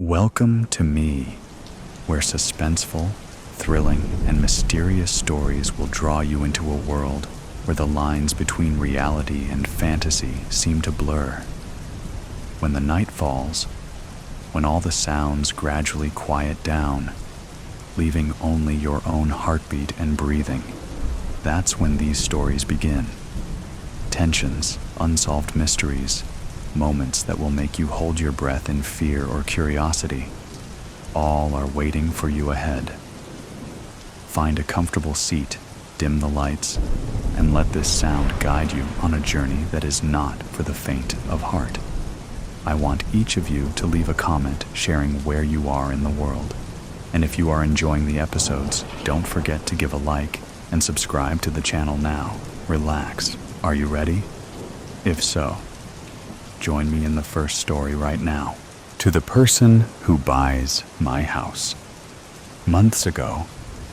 Welcome to me, where suspenseful, thrilling, and mysterious stories will draw you into a world where the lines between reality and fantasy seem to blur. When the night falls, when all the sounds gradually quiet down, leaving only your own heartbeat and breathing, that's when these stories begin. Tensions, unsolved mysteries, moments that will make you hold your breath in fear or curiosity, all are waiting for you ahead. Find a comfortable seat, dim the lights, and let this sound guide you on a journey that is not for the faint of heart. I want each of you to leave a comment sharing where you are in the world. And if you are enjoying the episodes, don't forget to give a like and subscribe to the channel now. Relax. Are you ready? If so, join me in the first story right now. To the person who buys my house. Months ago,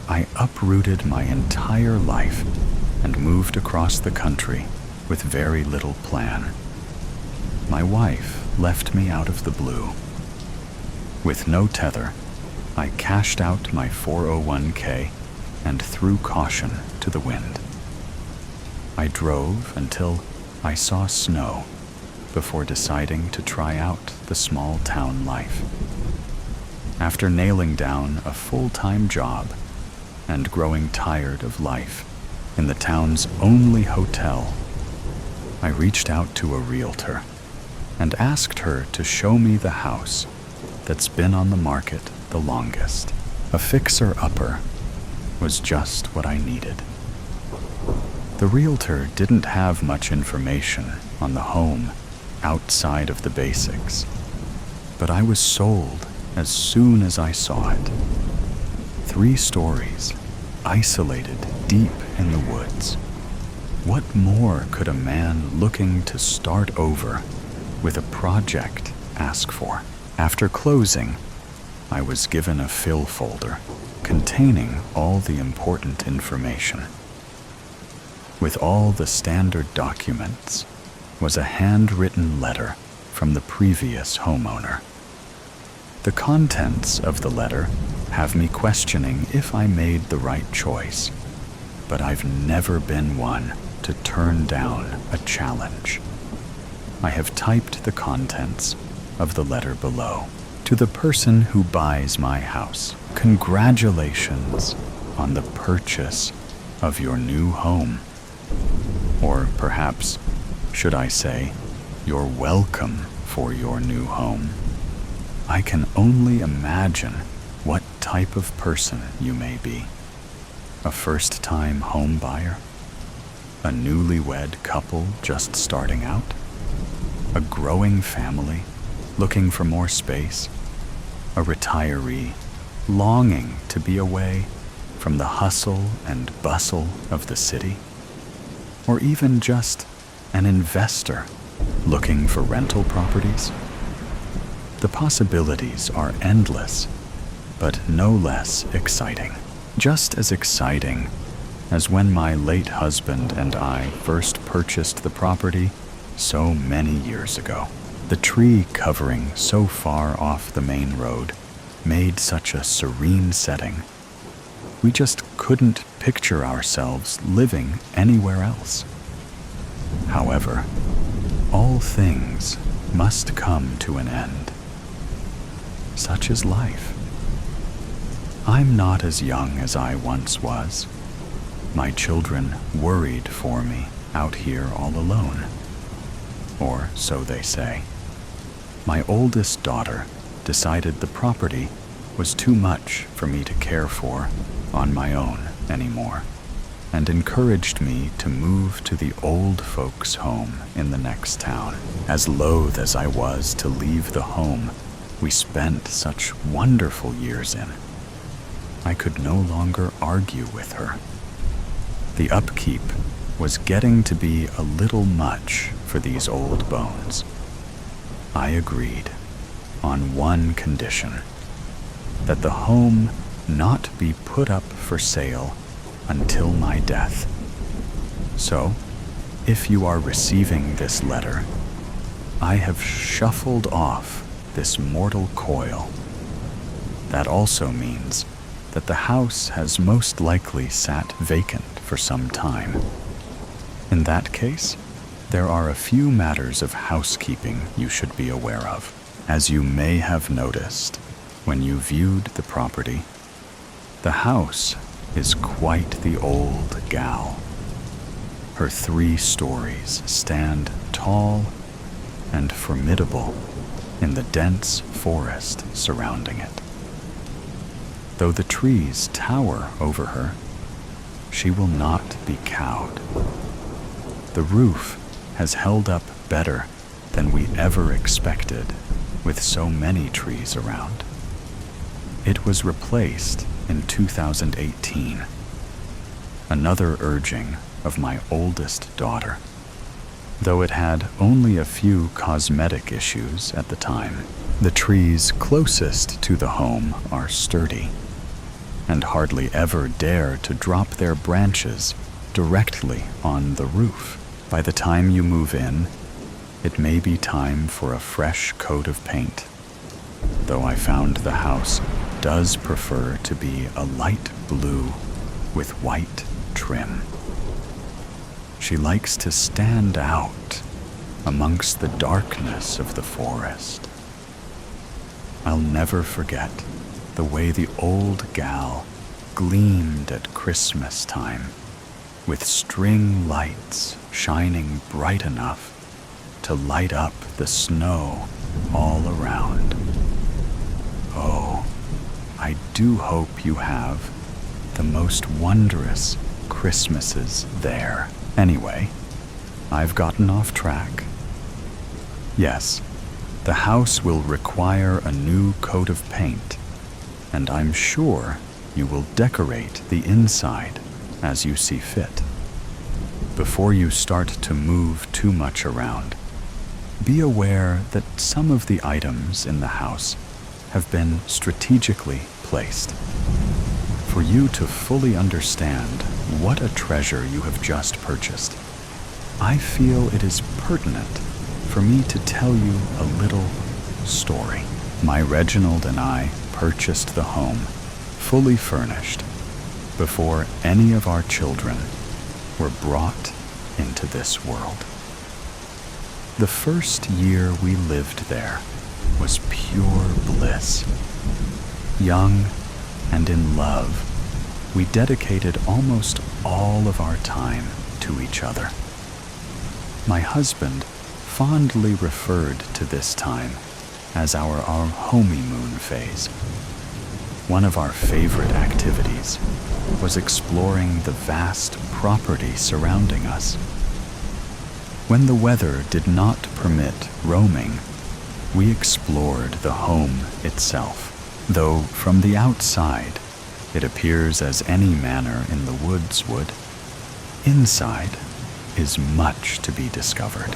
I uprooted my entire life and moved across the country with very little plan. My wife left me out of the blue. With no tether, I cashed out my 401k and threw caution to the wind. I drove until I saw snow before deciding to try out the small town life. After nailing down a full-time job and growing tired of life in the town's only hotel, I reached out to a realtor and asked her to show me the house that's been on the market the longest. A fixer-upper was just what I needed. The realtor didn't have much information on the home outside of the basics, but I was sold as soon as I saw it. 3 stories, isolated deep in the woods. What more could a man looking to start over with a project ask for? After closing, I was given a fill folder containing all the important information. With all the standard documents was a handwritten letter from the previous homeowner. The contents of the letter have me questioning if I made the right choice, but I've never been one to turn down a challenge. I have typed the contents of the letter below. To the person who buys my house, congratulations on the purchase of your new home. Or perhaps, should I say, you're welcome for your new home. I can only imagine what type of person you may be. A first-time home buyer? A newlywed couple just starting out? A growing family looking for more space? A retiree longing to be away from the hustle and bustle of the city? Or even just an investor looking for rental properties? The possibilities are endless, but no less exciting. Just as exciting as when my late husband and I first purchased the property so many years ago. The tree covering so far off the main road made such a serene setting. We just couldn't picture ourselves living anywhere else. However, all things must come to an end. Such is life. I'm not as young as I once was. My children worried for me out here all alone. Or so they say. My oldest daughter decided the property was too much for me to care for on my own anymore, and encouraged me to move to the old folks' home in the next town. As loath as I was to leave the home we spent such wonderful years in, I could no longer argue with her. The upkeep was getting to be a little much for these old bones. I agreed on one condition: that the home not be put up for sale until my death. So, if you are receiving this letter, I have shuffled off this mortal coil That also means that the house has most likely sat vacant for some time. In that case, there are a few matters of housekeeping you should be aware of. As you may have noticed when you viewed the property, the house is quite the old gal. Her 3 stories stand tall and formidable in the dense forest surrounding it. Though the trees tower over her, she will not be cowed. The roof has held up better than we ever expected with so many trees around. It was replaced in 2018, another urging of my oldest daughter. Though it had only a few cosmetic issues at the time, the trees closest to the home are sturdy and hardly ever dare to drop their branches directly on the roof. By the time you move in, it may be time for a fresh coat of paint, though I found the house does prefer to be a light blue with white trim. She likes to stand out amongst the darkness of the forest. I'll never forget the way the old gal gleamed at Christmas time, with string lights shining bright enough to light up the snow all around. Oh, I do hope you have the most wondrous Christmases there. Anyway, I've gotten off track. Yes, the house will require a new coat of paint, and I'm sure you will decorate the inside as you see fit. Before you start to move too much around, be aware that some of the items in the house have been strategically placed. For you to fully understand what a treasure you have just purchased, I feel it is pertinent for me to tell you a little story. My Reginald and I purchased the home fully furnished before any of our children were brought into this world. The first year we lived there was pure bliss. Young and in love, we dedicated almost all of our time to each other. My husband fondly referred to this time as our honeymoon phase. One of our favorite activities was exploring the vast property surrounding us. When the weather did not permit roaming, we explored the home itself, though from the outside it appears as any manor in the woods would. Inside is much to be discovered.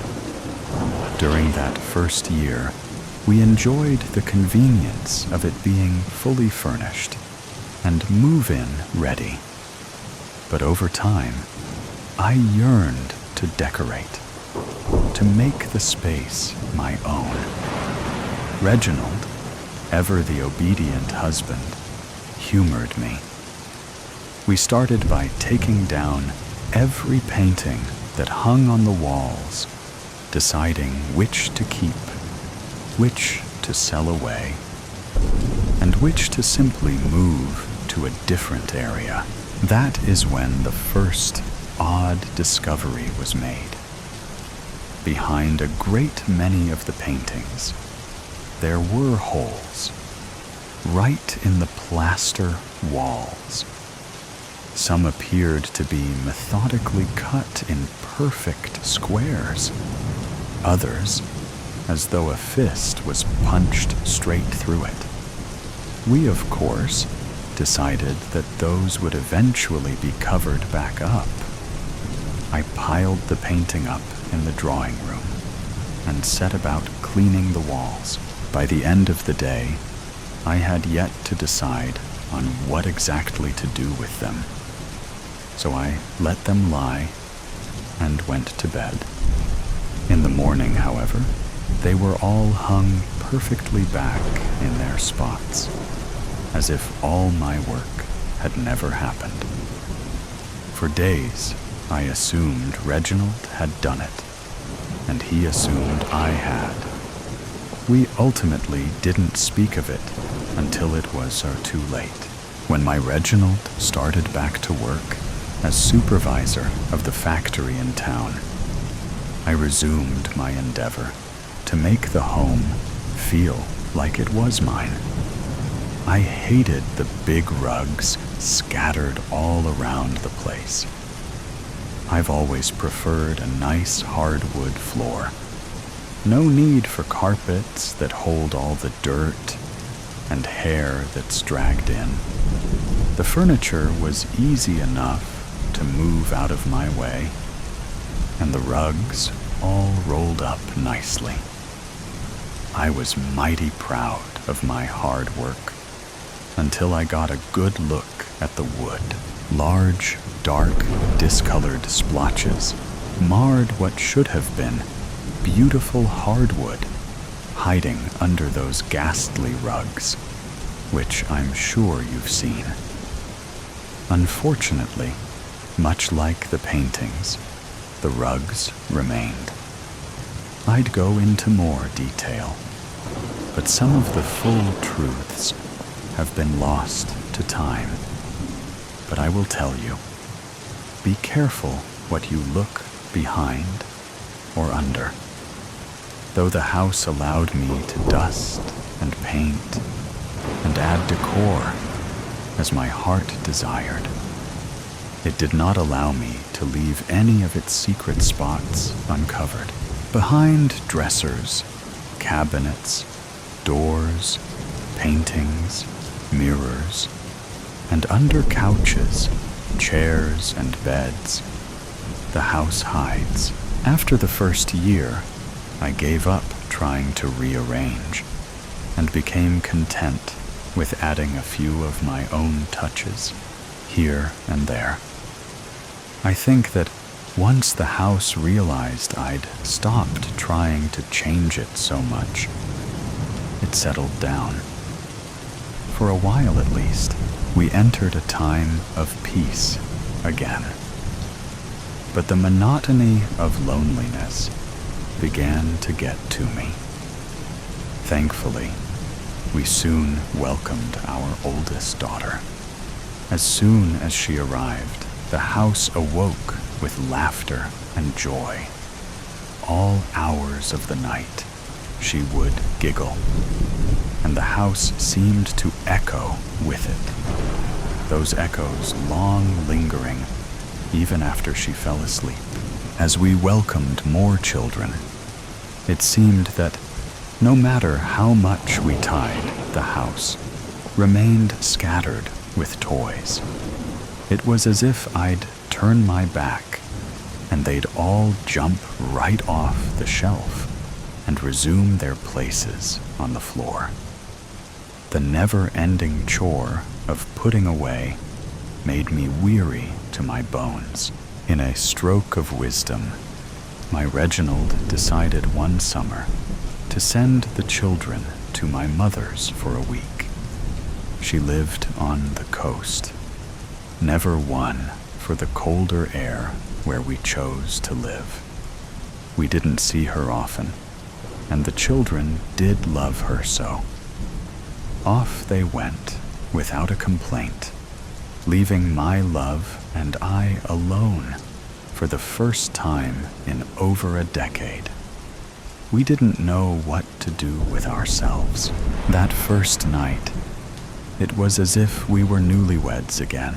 During that first year, we enjoyed the convenience of it being fully furnished and move-in ready. But over time, I yearned to decorate, to make the space my own. Reginald, ever the obedient husband, humored me. We started by taking down every painting that hung on the walls, deciding which to keep, which to sell away, and which to simply move to a different area. That is when the first odd discovery was made. Behind a great many of the paintings, there were holes, right in the plaster walls. Some appeared to be methodically cut in perfect squares. Others, as though a fist was punched straight through it. We, of course, decided that those would eventually be covered back up. I piled the painting up in the drawing room and set about cleaning the walls. By the end of the day, I had yet to decide on what exactly to do with them. So I let them lie and went to bed. In the morning, however, they were all hung perfectly back in their spots, as if all my work had never happened. For days, I assumed Reginald had done it, and he assumed I had. We ultimately didn't speak of it until it was too late, when my Reginald started back to work as supervisor of the factory in town. I resumed my endeavor to make the home feel like it was mine. I hated the big rugs scattered all around the place. I've always preferred a nice hardwood floor. No need for carpets that hold all the dirt and hair that's dragged in. The furniture was easy enough to move out of my way, and the rugs all rolled up nicely. I was mighty proud of my hard work until I got a good look at the wood. Large, dark, discolored splotches marred what should have been beautiful hardwood hiding under those ghastly rugs, which I'm sure you've seen. Unfortunately, much like the paintings, the rugs remained. I'd go into more detail, but some of the full truths have been lost to time. But I will tell you, be careful what you look behind or under. Though the house allowed me to dust and paint and add decor as my heart desired, it did not allow me to leave any of its secret spots uncovered. Behind dressers, cabinets, doors, paintings, mirrors, and under couches, chairs, and beds, the house hides. After the first year, I gave up trying to rearrange and became content with adding a few of my own touches here and there. I think that once the house realized I'd stopped trying to change it so much, it settled down. For a while at least, we entered a time of peace again. But the monotony of loneliness began to get to me. Thankfully, we soon welcomed our oldest daughter. As soon as she arrived, the house awoke with laughter and joy. All hours of the night, she would giggle, and the house seemed to echo with it, those echoes long lingering even after she fell asleep. As we welcomed more children, it seemed that no matter how much we tied, the house remained scattered with toys. It was as if I'd turn my back and they'd all jump right off the shelf and resume their places on the floor. The never-ending chore of putting away made me weary to my bones. In a stroke of wisdom, my Reginald decided one summer to send the children to my mother's for a week. She lived on the coast, never one for the colder air where we chose to live. We didn't see her often, and the children did love her so. Off they went without a complaint, leaving my love and I alone for the first time in over a decade. We didn't know what to do with ourselves. That first night, it was as if we were newlyweds again.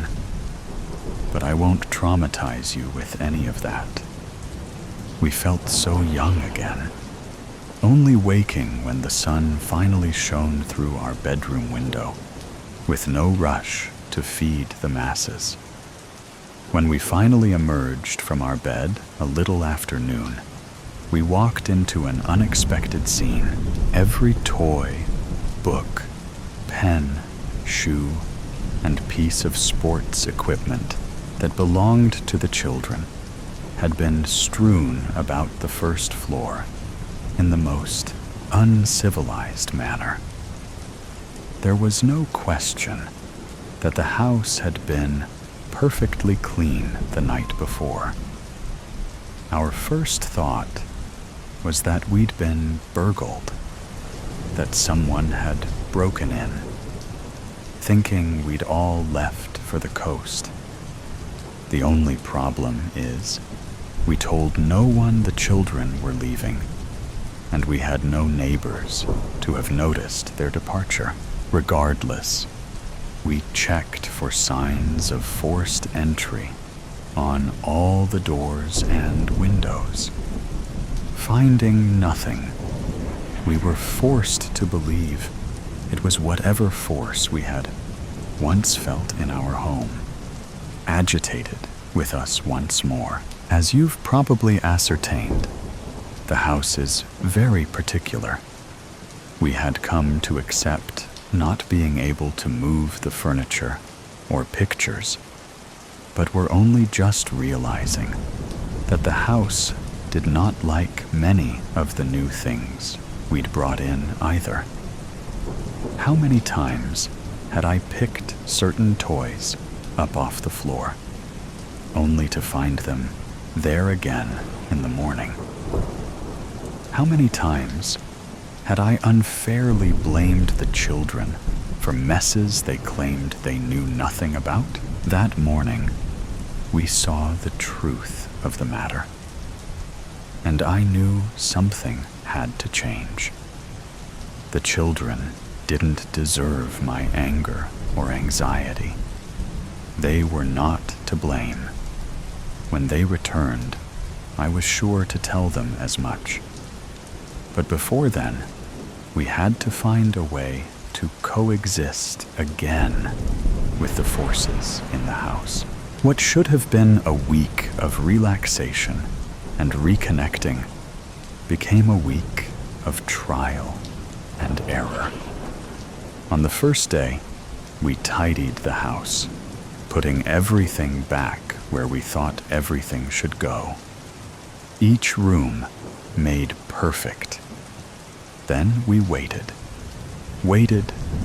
But I won't traumatize you with any of that. We felt so young again, only waking when the sun finally shone through our bedroom window, with no rush to feed the masses. When we finally emerged from our bed a little after noon, we walked into an unexpected scene. Every toy, book, pen, shoe, and piece of sports equipment that belonged to the children had been strewn about the first floor in the most uncivilized manner. There was no question that the house had been perfectly clean the night before. Our first thought was that we'd been burgled, that someone had broken in, thinking we'd all left for the coast. The only problem is, we told no one the children were leaving, and we had no neighbors to have noticed their departure. Regardless, we checked for signs of forced entry on all the doors and windows. Finding nothing, we were forced to believe it was whatever force we had once felt in our home, agitated with us once more. As you've probably ascertained, the house is very particular. We had come to accept not being able to move the furniture or pictures, but were only just realizing that the house did not like many of the new things we'd brought in either. How many times had I picked certain toys up off the floor, only to find them there again in the morning? How many times had I unfairly blamed the children for messes they claimed they knew nothing about? That morning, we saw the truth of the matter, and I knew something had to change. The children didn't deserve my anger or anxiety. They were not to blame. When they returned, I was sure to tell them as much. But before then, we had to find a way to coexist again with the forces in the house. What should have been a week of relaxation and reconnecting became a week of trial and error. On the first day, we tidied the house, putting everything back where we thought everything should go. Each room made perfect. Then we waited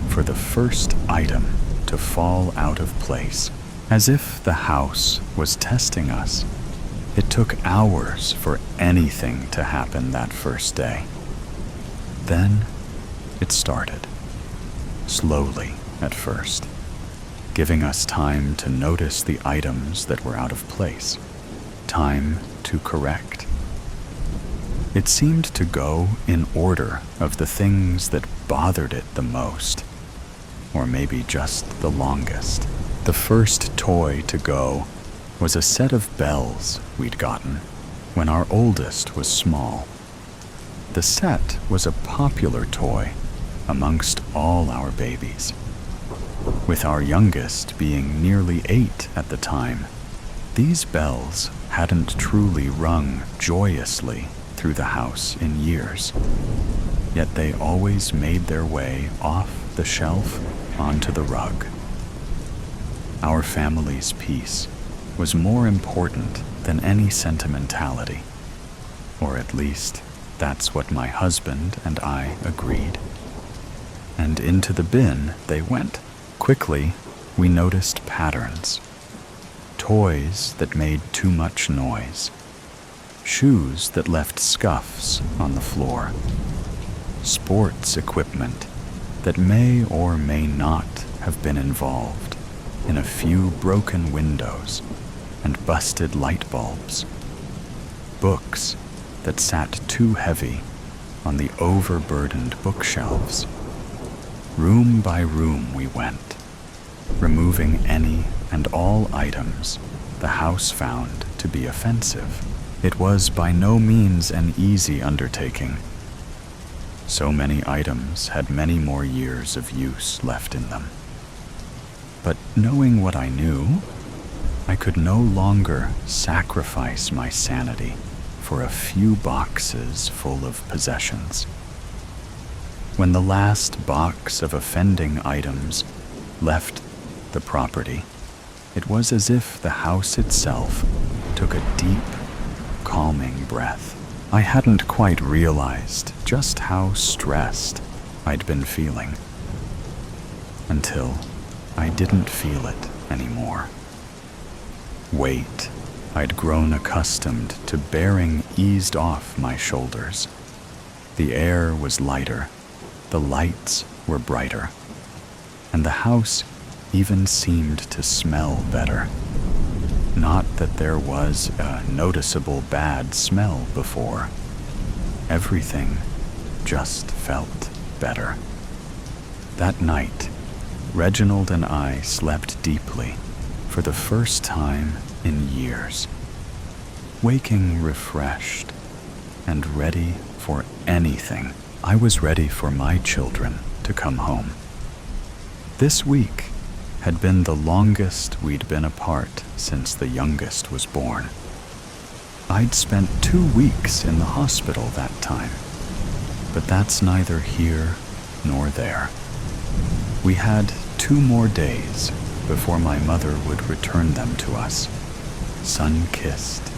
for the first item to fall out of place. As if the house was testing us, it took hours for anything to happen that first day. Then it started, slowly at first, giving us time to notice the items that were out of place, time to correct. It seemed to go in order of the things that bothered it the most, or maybe just the longest. The first toy to go was a set of bells we'd gotten when our oldest was small. The set was a popular toy amongst all our babies, with our youngest being nearly 8 at the time. These bells hadn't truly rung joyously through the house in years, yet they always made their way off the shelf onto the rug. Our family's peace was more important than any sentimentality, or at least that's what my husband and I agreed. And into the bin they went. Quickly, we noticed patterns. Toys that made too much noise. Shoes that left scuffs on the floor. Sports equipment that may or may not have been involved in a few broken windows and busted light bulbs. Books that sat too heavy on the overburdened bookshelves. Room by room we went, removing any and all items the house found to be offensive. It was by no means an easy undertaking. So many items had many more years of use left in them. But knowing what I knew, I could no longer sacrifice my sanity for a few boxes full of possessions. When the last box of offending items left the property, it was as if the house itself took a deep, calming breath. I hadn't quite realized just how stressed I'd been feeling. until I didn't feel it anymore. Weight I'd grown accustomed to bearing eased off my shoulders. The air was lighter, the lights were brighter, and the house even seemed to smell better. Not that there was a noticeable bad smell before. Everything just felt better. That night, Reginald and I slept deeply for the first time in years, waking refreshed and ready for anything. I was ready for my children to come home. This week had been the longest we'd been apart since the youngest was born. I'd spent 2 weeks in the hospital that time, but that's neither here nor there. We had 2 more days before my mother would return them to us, sun-kissed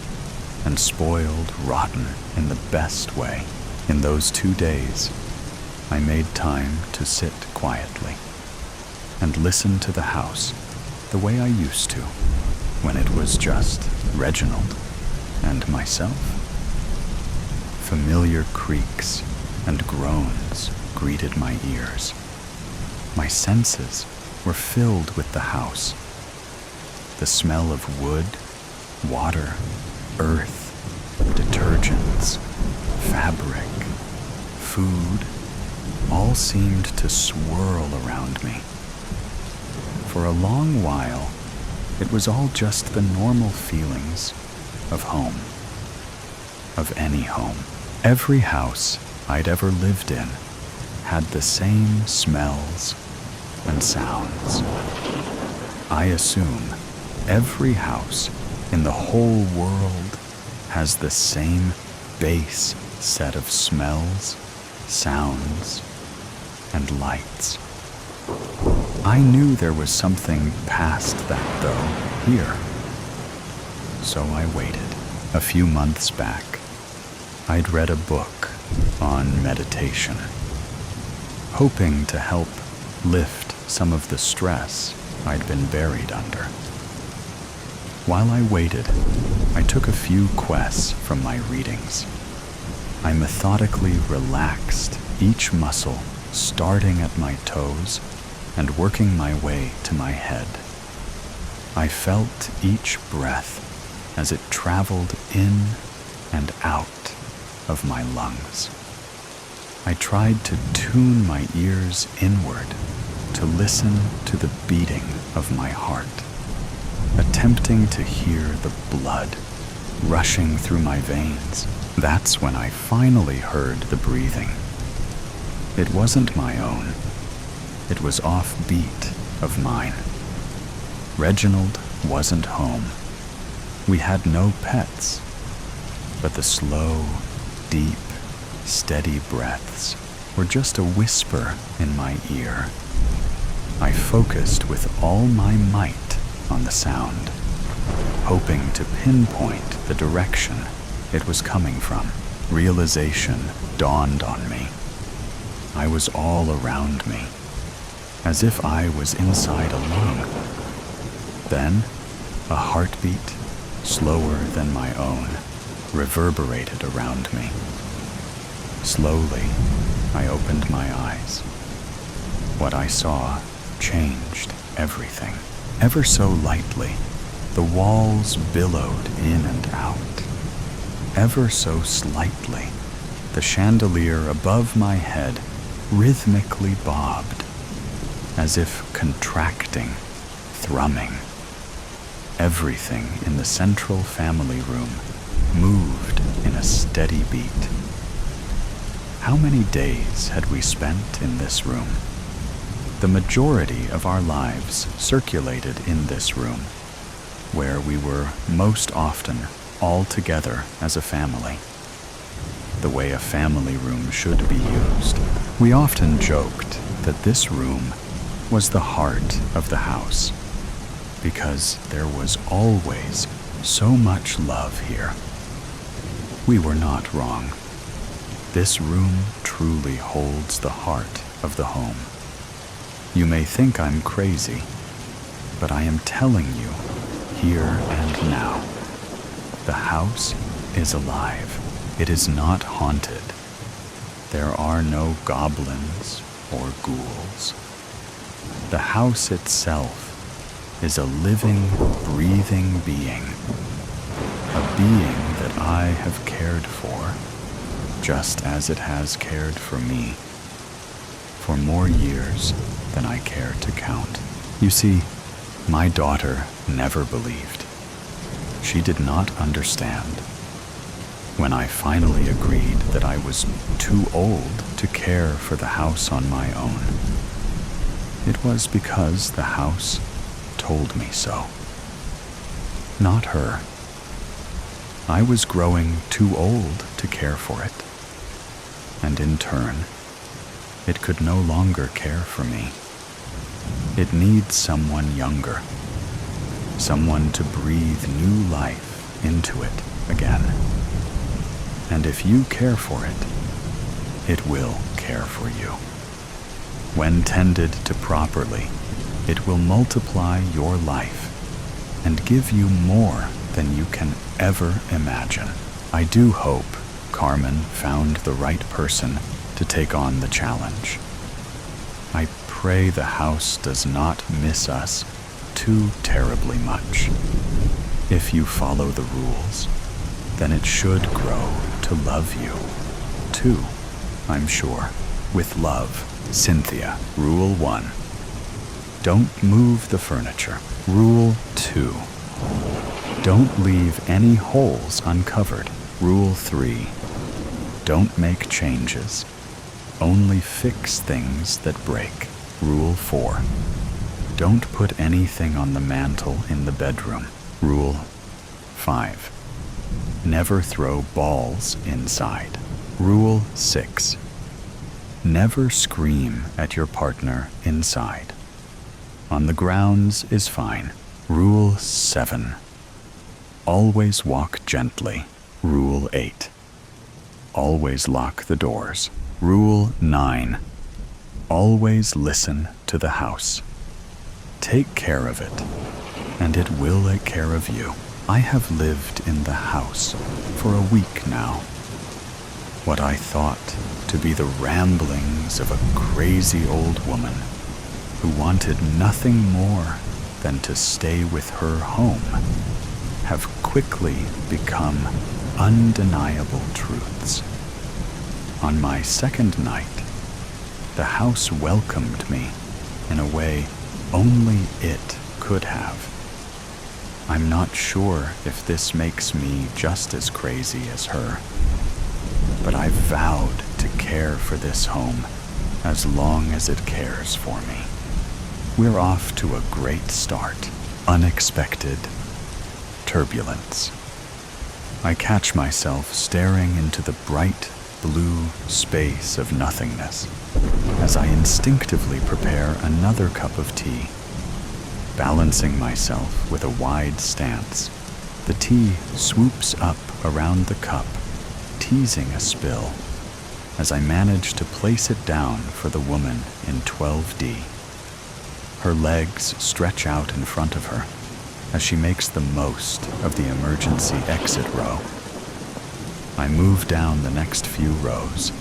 and spoiled rotten in the best way. In those 2 days, I made time to sit quietly and listen to the house the way I used to when it was just Reginald and myself. Familiar creaks and groans greeted my ears. My senses were filled with the house. The smell of wood, water, earth, detergents, fabric, food, all seemed to swirl around me. For a long while, it was all just the normal feelings of home, of any home. Every house I'd ever lived in had the same smells and sounds. I assume every house in the whole world has the same base set of smells, sounds, and lights. I knew there was something past that, though, here. So I waited. A few months back, I'd read a book on meditation, hoping to help lift some of the stress I'd been buried under. While I waited, I took a few quests from my readings. I methodically relaxed each muscle, starting at my toes and working my way to my head. I felt each breath as it traveled in and out of my lungs. I tried to tune my ears inward to listen to the beating of my heart, attempting to hear the blood rushing through my veins. That's when I finally heard the breathing. It wasn't my own. It was off-beat of mine. Reginald wasn't home. We had no pets, but the slow, deep, steady breaths were just a whisper in my ear. I focused with all my might on the sound, hoping to pinpoint the direction it was coming from. Realization dawned on me. I was all around me, as if I was inside a lung. Then, a heartbeat, slower than my own, reverberated around me. Slowly, I opened my eyes. What I saw changed everything. Ever so lightly, the walls billowed in and out. Ever so slightly, the chandelier above my head rhythmically bobbed, as if contracting, thrumming. Everything in the central family room moved in a steady beat. How many days had we spent in this room? The majority of our lives circulated in this room, where we were most often all together as a family, the way a family room should be used. We often joked that this room was the heart of the house, because there was always so much love here. We were not wrong. This room truly holds the heart of the home. You may think I'm crazy, but I am telling you, here and now, the house is alive. It is not haunted. There are no goblins or ghouls. The house itself is a living, breathing being, a being that I have cared for, just as it has cared for me, for more years than I care to count. You see, my daughter never believed. She did not understand. When I finally agreed that I was too old to care for the house on my own, it was because the house told me so. Not her. I was growing too old to care for it, and in turn, it could no longer care for me. It needs someone younger, someone to breathe new life into it again. And if you care for it, it will care for you. When tended to properly, it will multiply your life and give you more than you can ever imagine. I do hope Carmen found the right person to take on the challenge. I pray the house does not miss us too terribly much. If you follow the rules, then it should grow to love you, too, I'm sure. With love, Cynthia. Rule 1. Don't move the furniture. Rule 2. Don't leave any holes uncovered. Rule 3. Don't make changes. Only fix things that break. Rule 4. Don't put anything on the mantel in the bedroom. Rule 5. Never throw balls inside. Rule 6. Never scream at your partner inside. On the grounds is fine. Rule 7. Always walk gently. Rule 8. Always lock the doors. Rule 9. Always listen to the house. Take care of it, and it will take care of you. I have lived in the house for a week now. What I thought to be the ramblings of a crazy old woman who wanted nothing more than to stay with her home have quickly become undeniable truths. On my second night, the house welcomed me in a way only it could have. I'm not sure if this makes me just as crazy as her, but I vowed to care for this home as long as it cares for me. We're off to a great start. Unexpected turbulence. I catch myself staring into the bright blue space of nothingness as I instinctively prepare another cup of tea. Balancing myself with a wide stance, the tea swoops up around the cup, teasing a spill, as I manage to place it down for the woman in 12D. Her legs stretch out in front of her as she makes the most of the emergency exit row. I move down the next few rows,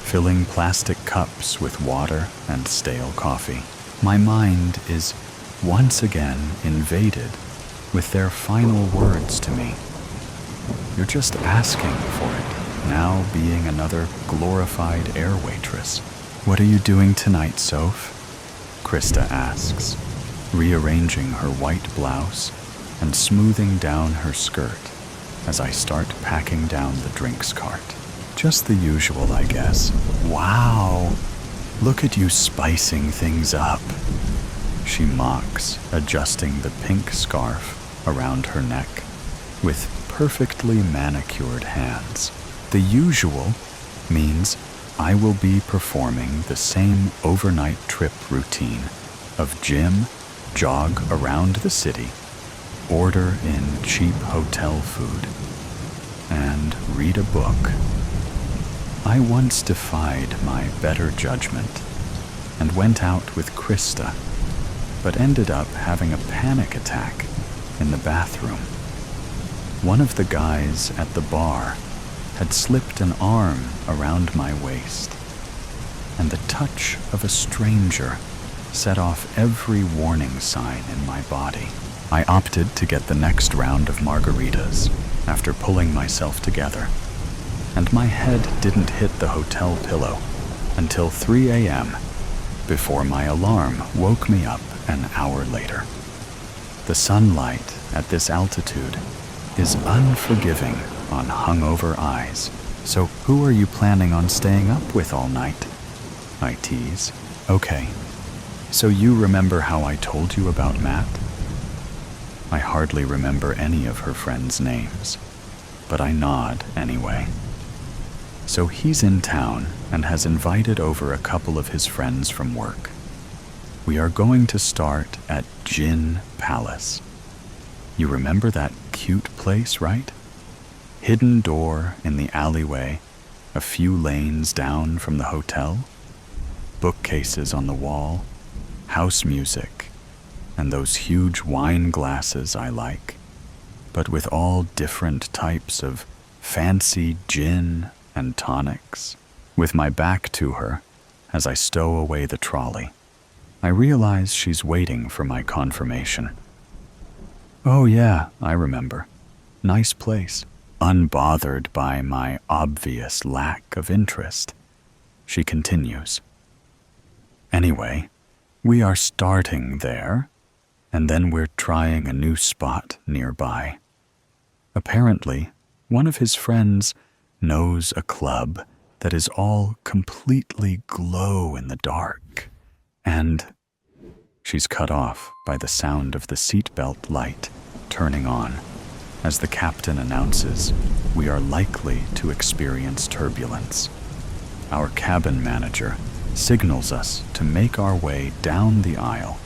filling plastic cups with water and stale coffee. My mind is once again invaded with their final words to me. You're just asking for it, now being another glorified air waitress. What are you doing tonight, Soph? Krista asks, rearranging her white blouse and smoothing down her skirt as I start packing down the drinks cart. Just the usual, I guess. Wow, look at you spicing things up, she mocks, adjusting the pink scarf around her neck with perfectly manicured hands. The usual means I will be performing the same overnight trip routine of gym, jog around the city, order in cheap hotel food, and read a book. I once defied my better judgment and went out with Krista, but ended up having a panic attack in the bathroom. One of the guys at the bar had slipped an arm around my waist, and the touch of a stranger set off every warning sign in my body. I opted to get the next round of margaritas after pulling myself together, and my head didn't hit the hotel pillow until 3 a.m. before my alarm woke me up an hour later. The sunlight at this altitude is unforgiving on hungover eyes. So who are you planning on staying up with all night? I tease. Okay, so you remember how I told you about Matt? I hardly remember any of her friends' names, but I nod anyway. So he's in town and has invited over a couple of his friends from work. We are going to start at Gin Palace. You remember that cute place, right? Hidden door in the alleyway, a few lanes down from the hotel, bookcases on the wall, house music, and those huge wine glasses I like, but with all different types of fancy gin and tonics. With my back to her, as I stow away the trolley, I realize she's waiting for my confirmation. Oh yeah, I remember. Nice place. Unbothered by my obvious lack of interest, she continues. Anyway, we are starting there, and then we're trying a new spot nearby. Apparently, one of his friends knows a club that is all completely glow in the dark, and she's cut off by the sound of the seatbelt light turning on as the captain announces we are likely to experience turbulence. Our cabin manager signals us to make our way down the aisle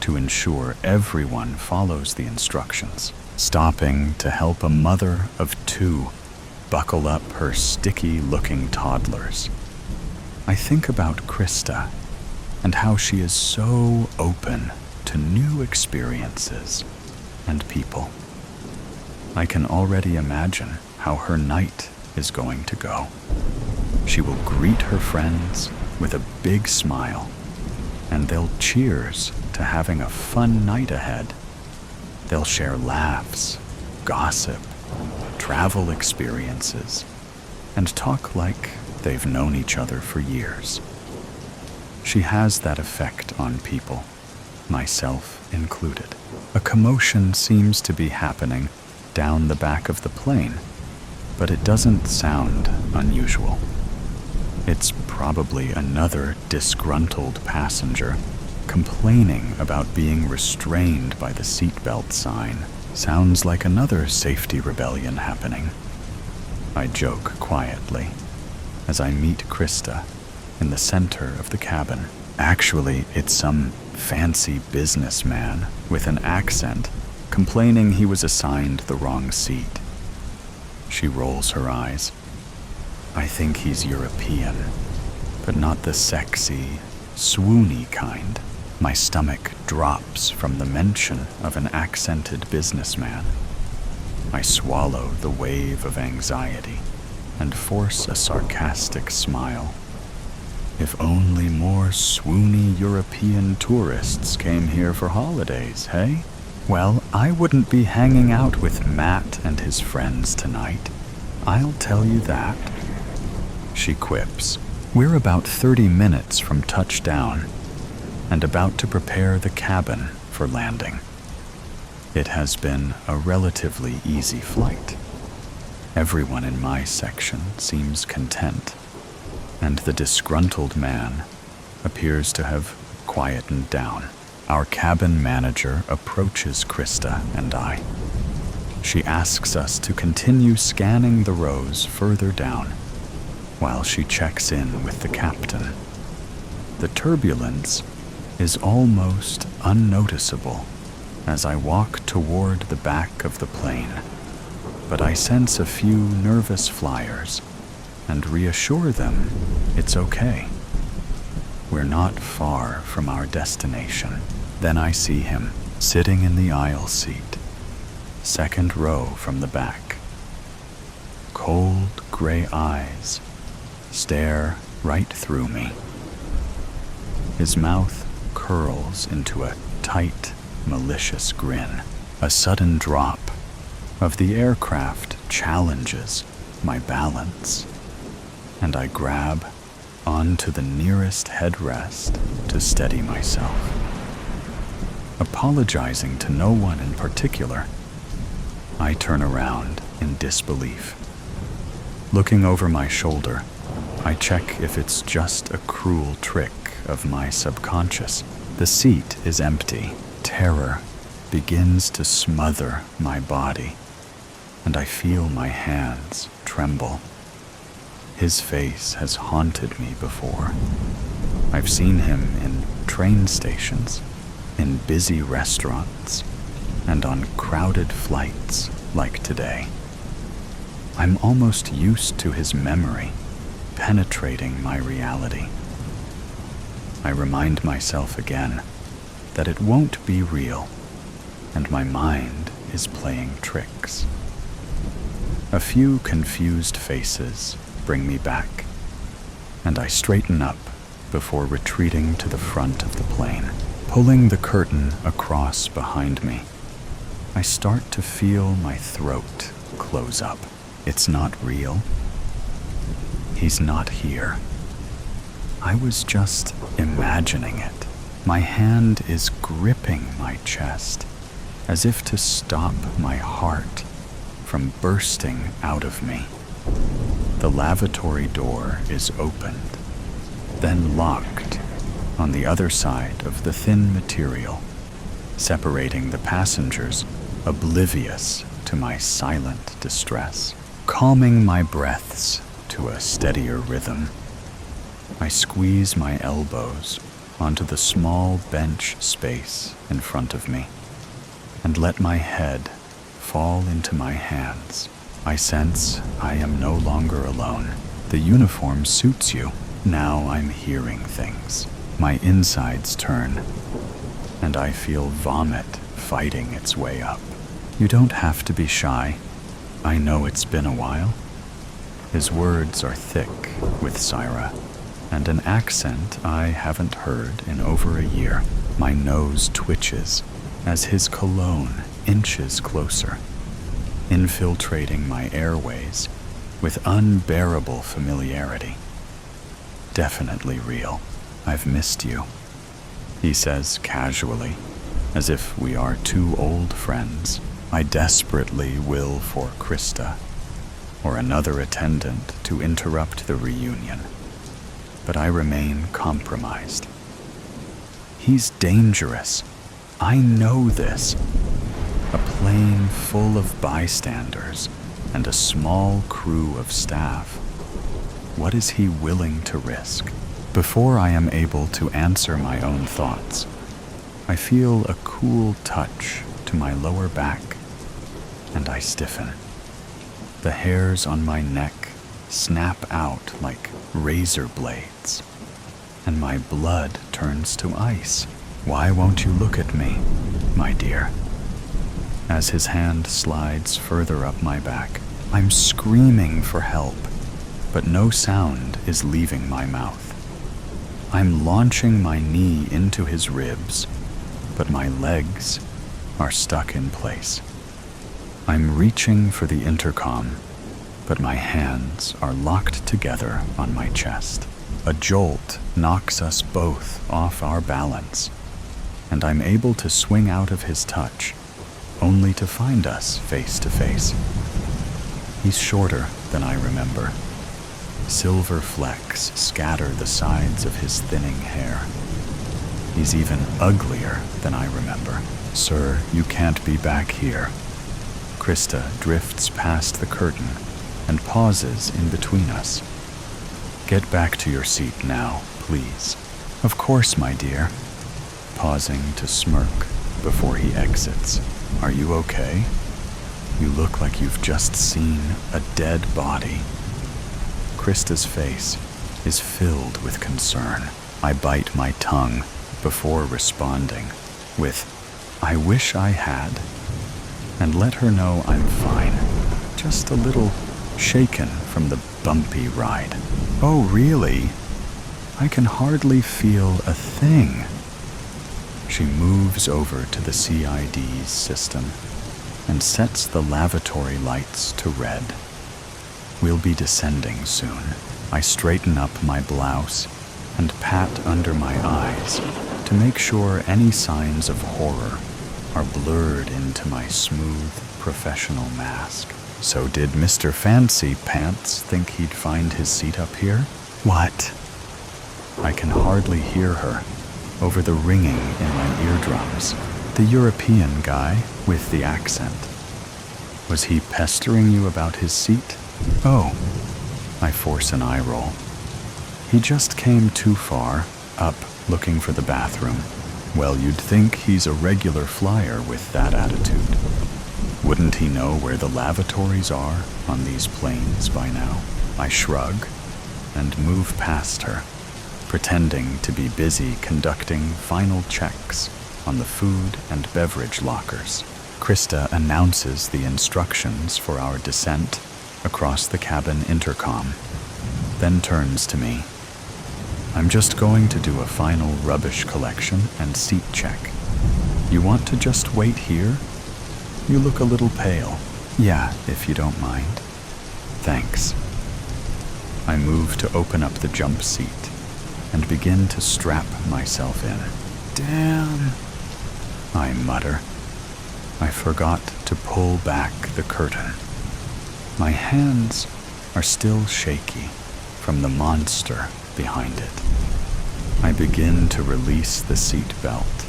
to ensure everyone follows the instructions, stopping to help a mother of 2 buckle up her sticky-looking toddlers. I think about Krista and how she is so open to new experiences and people. I can already imagine how her night is going to go. She will greet her friends with a big smile, and they'll cheers to having a fun night ahead. They'll share laughs, gossip, travel experiences, and talk like they've known each other for years. She has that effect on people, myself included. A commotion seems to be happening down the back of the plane, but it doesn't sound unusual. It's probably another disgruntled passenger complaining about being restrained by the seatbelt sign. Sounds like another safety rebellion happening. I joke quietly as I meet Krista in the center of the cabin. Actually, it's some fancy businessman with an accent complaining he was assigned the wrong seat. She rolls her eyes. I think he's European, but not the sexy, swoony kind. My stomach drops from the mention of an accented businessman. I swallow the wave of anxiety and force a sarcastic smile. If only more swoony European tourists came here for holidays, hey? Well, I wouldn't be hanging out with Matt and his friends tonight. I'll tell you that. She quips. We're about 30 minutes from touchdown and about to prepare the cabin for landing. It has been a relatively easy flight. Everyone in my section seems content, and the disgruntled man appears to have quietened down. Our cabin manager approaches Krista and I. She asks us to continue scanning the rows further down while she checks in with the captain. The turbulence is almost unnoticeable as I walk toward the back of the plane, but I sense a few nervous flyers and reassure them it's okay. We're not far from our destination. Then I see him, sitting in the aisle seat, second row from the back. Cold gray eyes stare right through me. His mouth curls into a tight, malicious grin. A sudden drop of the aircraft challenges my balance, and I grab onto the nearest headrest to steady myself. Apologizing to no one in particular, I turn around in disbelief. Looking over my shoulder, I check if it's just a cruel trick of my subconscious. The seat is empty. Terror begins to smother my body, and I feel my hands tremble. His face has haunted me before. I've seen him in train stations, in busy restaurants, and on crowded flights like today. I'm almost used to his memory penetrating my reality. I remind myself again that it won't be real, and my mind is playing tricks. A few confused faces bring me back, and I straighten up before retreating to the front of the plane. Pulling the curtain across behind me, I start to feel my throat close up. It's not real. He's not here. I was just imagining it. My hand is gripping my chest, as if to stop my heart from bursting out of me. The lavatory door is opened, then locked on the other side of the thin material, separating the passengers, oblivious to my silent distress. Calming my breaths to a steadier rhythm, I squeeze my elbows onto the small bench space in front of me and let my head fall into my hands. I sense I am no longer alone. The uniform suits you. Now I'm hearing things. My insides turn, and I feel vomit fighting its way up. You don't have to be shy. I know it's been a while. His words are thick with Syra, and an accent I haven't heard in over a year. My nose twitches as his cologne inches closer, infiltrating my airways with unbearable familiarity. Definitely real. I've missed you, he says casually, as if we are two old friends. I desperately will for Krista, or another attendant to interrupt the reunion, but I remain compromised. He's dangerous. I know this. A plane full of bystanders and a small crew of staff. What is he willing to risk? Before I am able to answer my own thoughts, I feel a cool touch to my lower back, and I stiffen. The hairs on my neck snap out like razor blades, and my blood turns to ice. Why won't you look at me, my dear? As his hand slides further up my back, I'm screaming for help, but no sound is leaving my mouth. I'm launching my knee into his ribs, but my legs are stuck in place. I'm reaching for the intercom, but my hands are locked together on my chest. A jolt knocks us both off our balance, and I'm able to swing out of his touch, only to find us face to face. He's shorter than I remember. Silver flecks scatter the sides of his thinning hair. He's even uglier than I remember. Sir, you can't be back here. Krista drifts past the curtain and pauses in between us. Get back to your seat now, please. Of course, my dear. Pausing to smirk before he exits. Are you okay? You look like you've just seen a dead body. Krista's face is filled with concern. I bite my tongue before responding with, "I wish I had," and let her know I'm fine, just a little shaken from the bumpy ride. "Oh, really? I can hardly feel a thing." She moves over to the CID's system and sets the lavatory lights to red. We'll be descending soon. I straighten up my blouse and pat under my eyes to make sure any signs of horror are blurred into my smooth, professional mask. So did Mr. Fancy Pants think he'd find his seat up here? What? I can hardly hear her over the ringing in my eardrums. The European guy with the accent. Was he pestering you about his seat? Oh, I force an eye roll. He just came too far up looking for the bathroom. Well, you'd think he's a regular flyer with that attitude. Wouldn't he know where the lavatories are on these planes by now? I shrug and move past her, pretending to be busy conducting final checks on the food and beverage lockers. Krista announces the instructions for our descent across the cabin intercom, then turns to me. "I'm just going to do a final rubbish collection and seat check. You want to just wait here? You look a little pale." "Yeah, if you don't mind." "Thanks." I move to open up the jump seat and begin to strap myself in. "Damn," I mutter. I forgot to pull back the curtain. My hands are still shaky from the monster behind it. I begin to release the seat belt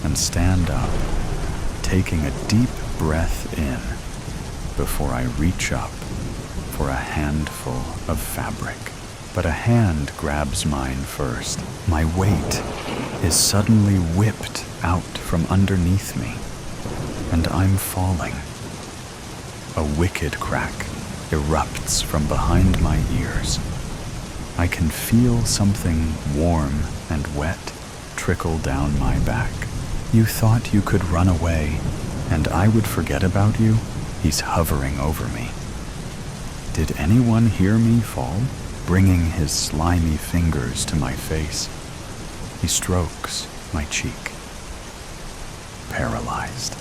and stand up, taking a deep breath in before I reach up for a handful of fabric. But a hand grabs mine first. My weight is suddenly whipped out from underneath me, and I'm falling. A wicked crack erupts from behind my ears. I can feel something warm and wet trickle down my back. "You thought you could run away and I would forget about you?" He's hovering over me. Did anyone hear me fall? Bringing his slimy fingers to my face, he strokes my cheek. Paralyzed.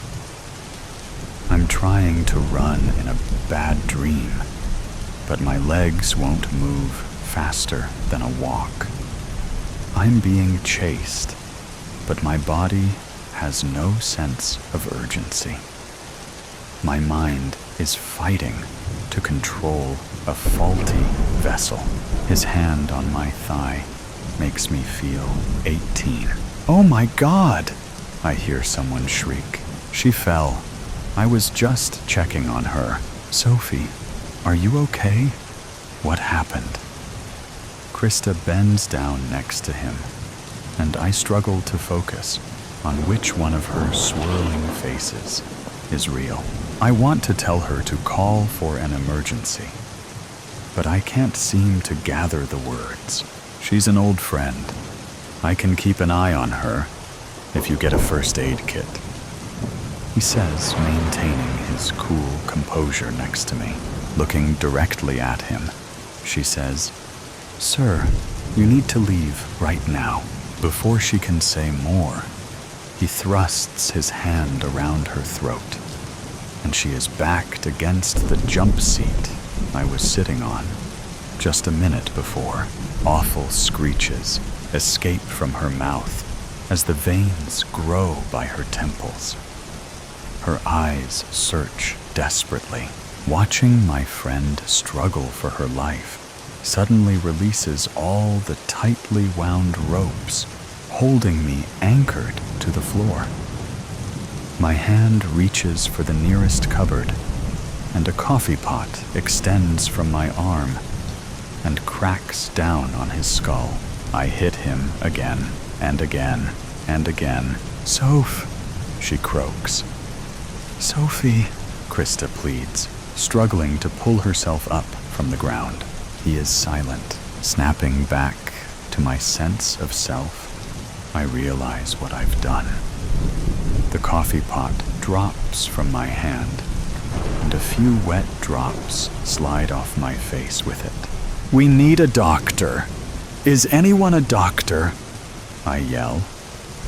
I'm trying to run in a bad dream, but my legs won't move faster than a walk. I'm being chased, but my body has no sense of urgency. My mind is fighting to control a faulty vessel. His hand on my thigh makes me feel 18. "Oh my God!" I hear someone shriek. She fell. I was just checking on her. "Sophie, are you okay? What happened?" Krista bends down next to him, and I struggle to focus on which one of her swirling faces is real. I want to tell her to call for an emergency, but I can't seem to gather the words. She's an old friend. I can keep an eye on her if you get a first aid kit, he says, maintaining his cool composure next to me. Looking directly at him, she says, "Sir, you need to leave right now." Before she can say more, he thrusts his hand around her throat, and she is backed against the jump seat I was sitting on just a minute before. Awful screeches escape from her mouth as the veins grow by her temples. Her eyes search desperately. Watching my friend struggle for her life suddenly releases all the tightly wound ropes holding me anchored to the floor. My hand reaches for the nearest cupboard, and a coffee pot extends from my arm and cracks down on his skull. I hit him again and again and again. "Soph," she croaks. "Sophie," Krista pleads, struggling to pull herself up from the ground. He is silent, snapping back to my sense of self, I realize what I've done. The coffee pot drops from my hand, and a few wet drops slide off my face with it. "We need a doctor. Is anyone a doctor?" I yell,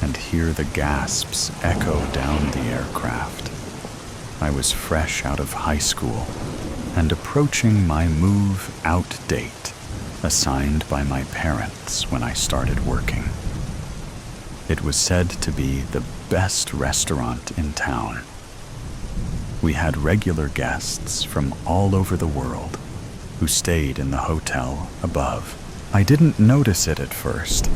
and hear the gasps echo down the aircraft. I was fresh out of high school and approaching my move-out date, assigned by my parents when I started working. It was said to be the best restaurant in town. We had regular guests from all over the world who stayed in the hotel above. I didn't notice it at first,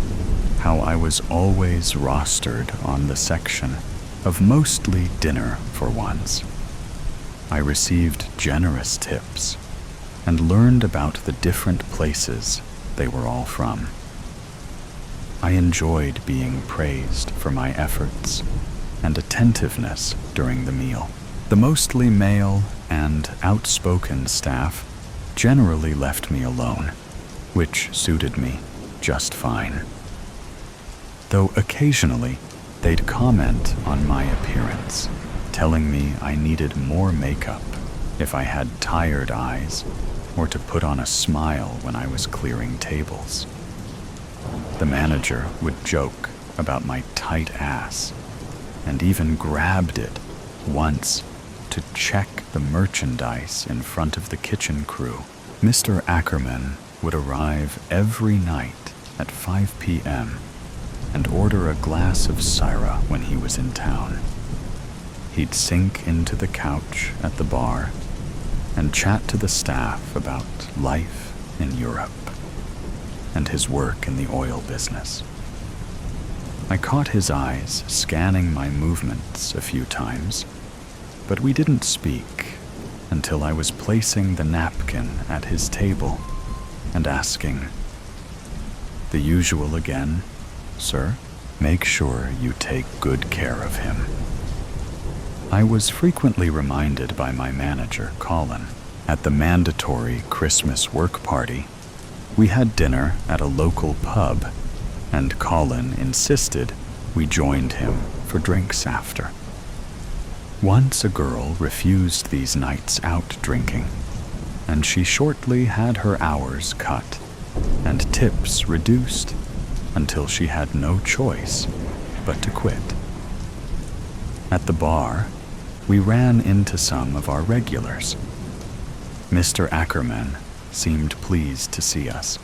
how I was always rostered on the section of mostly dinner for ones. I received generous tips and learned about the different places they were all from. I enjoyed being praised for my efforts and attentiveness during the meal. The mostly male and outspoken staff generally left me alone, which suited me just fine. Though occasionally they'd comment on my appearance, telling me I needed more makeup if I had tired eyes or to put on a smile when I was clearing tables. The manager would joke about my tight ass and even grabbed it once to check the merchandise in front of the kitchen crew. Mr. Ackerman would arrive every night at 5 p.m. and order a glass of Syrah when he was in town. He'd sink into the couch at the bar and chat to the staff about life in Europe and his work in the oil business. I caught his eyes scanning my movements a few times, but we didn't speak until I was placing the napkin at his table and asking, "The usual again, sir? Make sure you take good care of him." I was frequently reminded by my manager, Colin. At the mandatory Christmas work party, we had dinner at a local pub, and Colin insisted we joined him for drinks after. Once a girl refused these nights out drinking, and she shortly had her hours cut and tips reduced until she had no choice but to quit. At the bar, we ran into some of our regulars. Mr. Ackerman seemed pleased to see us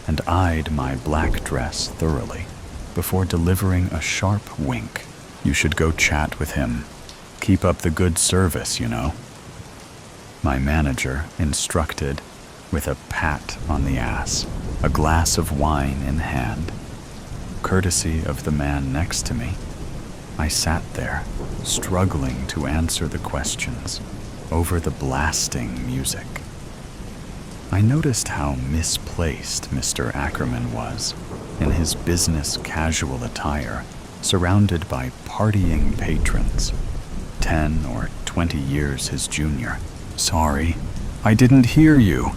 and eyed my black dress thoroughly before delivering a sharp wink. "You should go chat with him. Keep up the good service, you know," my manager instructed with a pat on the ass, a glass of wine in hand. Courtesy of the man next to me, I sat there, struggling to answer the questions over the blasting music. I noticed how misplaced Mr. Ackerman was in his business casual attire, surrounded by partying patrons, 10 or 20 years his junior. "Sorry, I didn't hear you."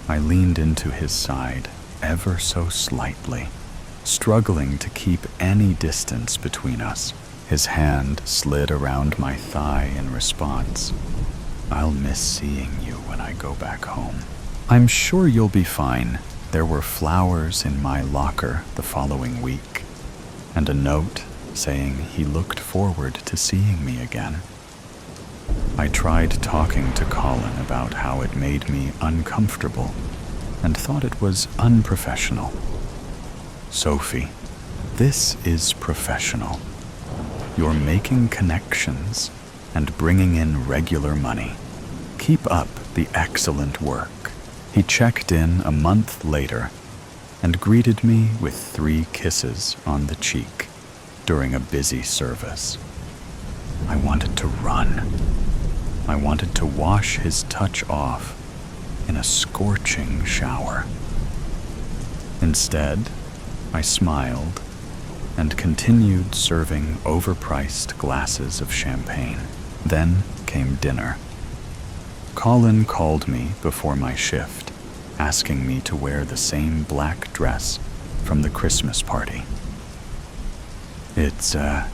I leaned into his side ever so slightly, struggling to keep any distance between us. His hand slid around my thigh in response. "I'll miss seeing you when I go back home." "I'm sure you'll be fine." There were flowers in my locker the following week, and a note saying he looked forward to seeing me again. I tried talking to Colin about how it made me uncomfortable and thought it was unprofessional. "Sophie, this is professional. You're making connections and bringing in regular money. Keep up the excellent work." He checked in a month later and greeted me with 3 kisses on the cheek during a busy service. I wanted to run. I wanted to wash his touch off in a scorching shower. Instead, I smiled and continued serving overpriced glasses of champagne. Then came dinner. Colin called me before my shift, asking me to wear the same black dress from the Christmas party. It's a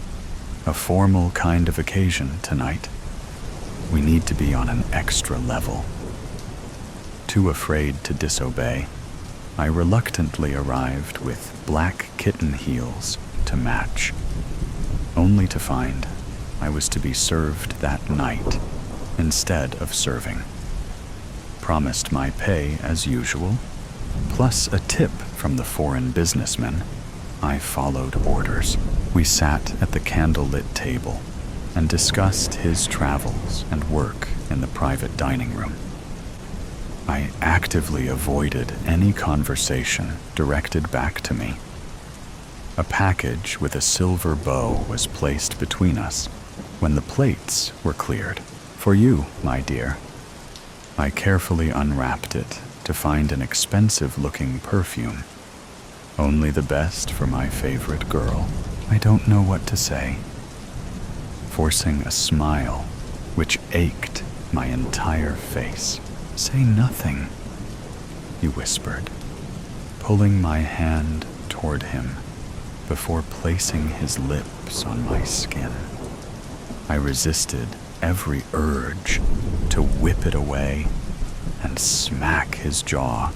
formal kind of occasion tonight. We need to be on an extra level. Too afraid to disobey, I reluctantly arrived with black kitten heels to match, only to find I was to be served that night instead of serving. Promised my pay as usual, plus a tip from the foreign businessman. I followed orders. We sat at the candlelit table and discussed his travels and work in the private dining room. I actively avoided any conversation directed back to me. A package with a silver bow was placed between us when the plates were cleared. For you, my dear. I carefully unwrapped it to find an expensive-looking perfume. Only the best for my favorite girl. I don't know what to say. Forcing a smile, which ached my entire face. Say nothing, he whispered, pulling my hand toward him before placing his lips on my skin. I resisted every urge to whip it away and smack his jaw,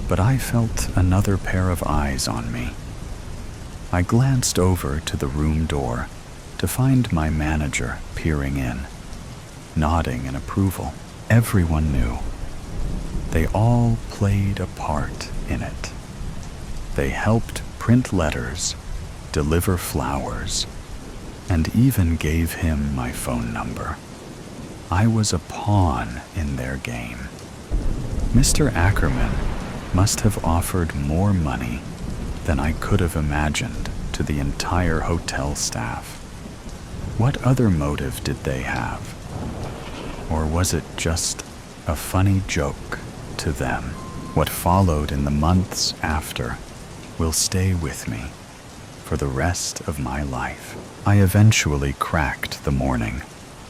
but I felt another pair of eyes on me. I glanced over to the room door to find my manager peering in, nodding in approval. Everyone knew. They all played a part in it. They helped print letters, deliver flowers, and even gave him my phone number. I was a pawn in their game. Mr. Ackerman must have offered more money than I could have imagined to the entire hotel staff. What other motive did they have? Or was it just a funny joke to them? What followed in the months after will stay with me for the rest of my life. I eventually cracked the morning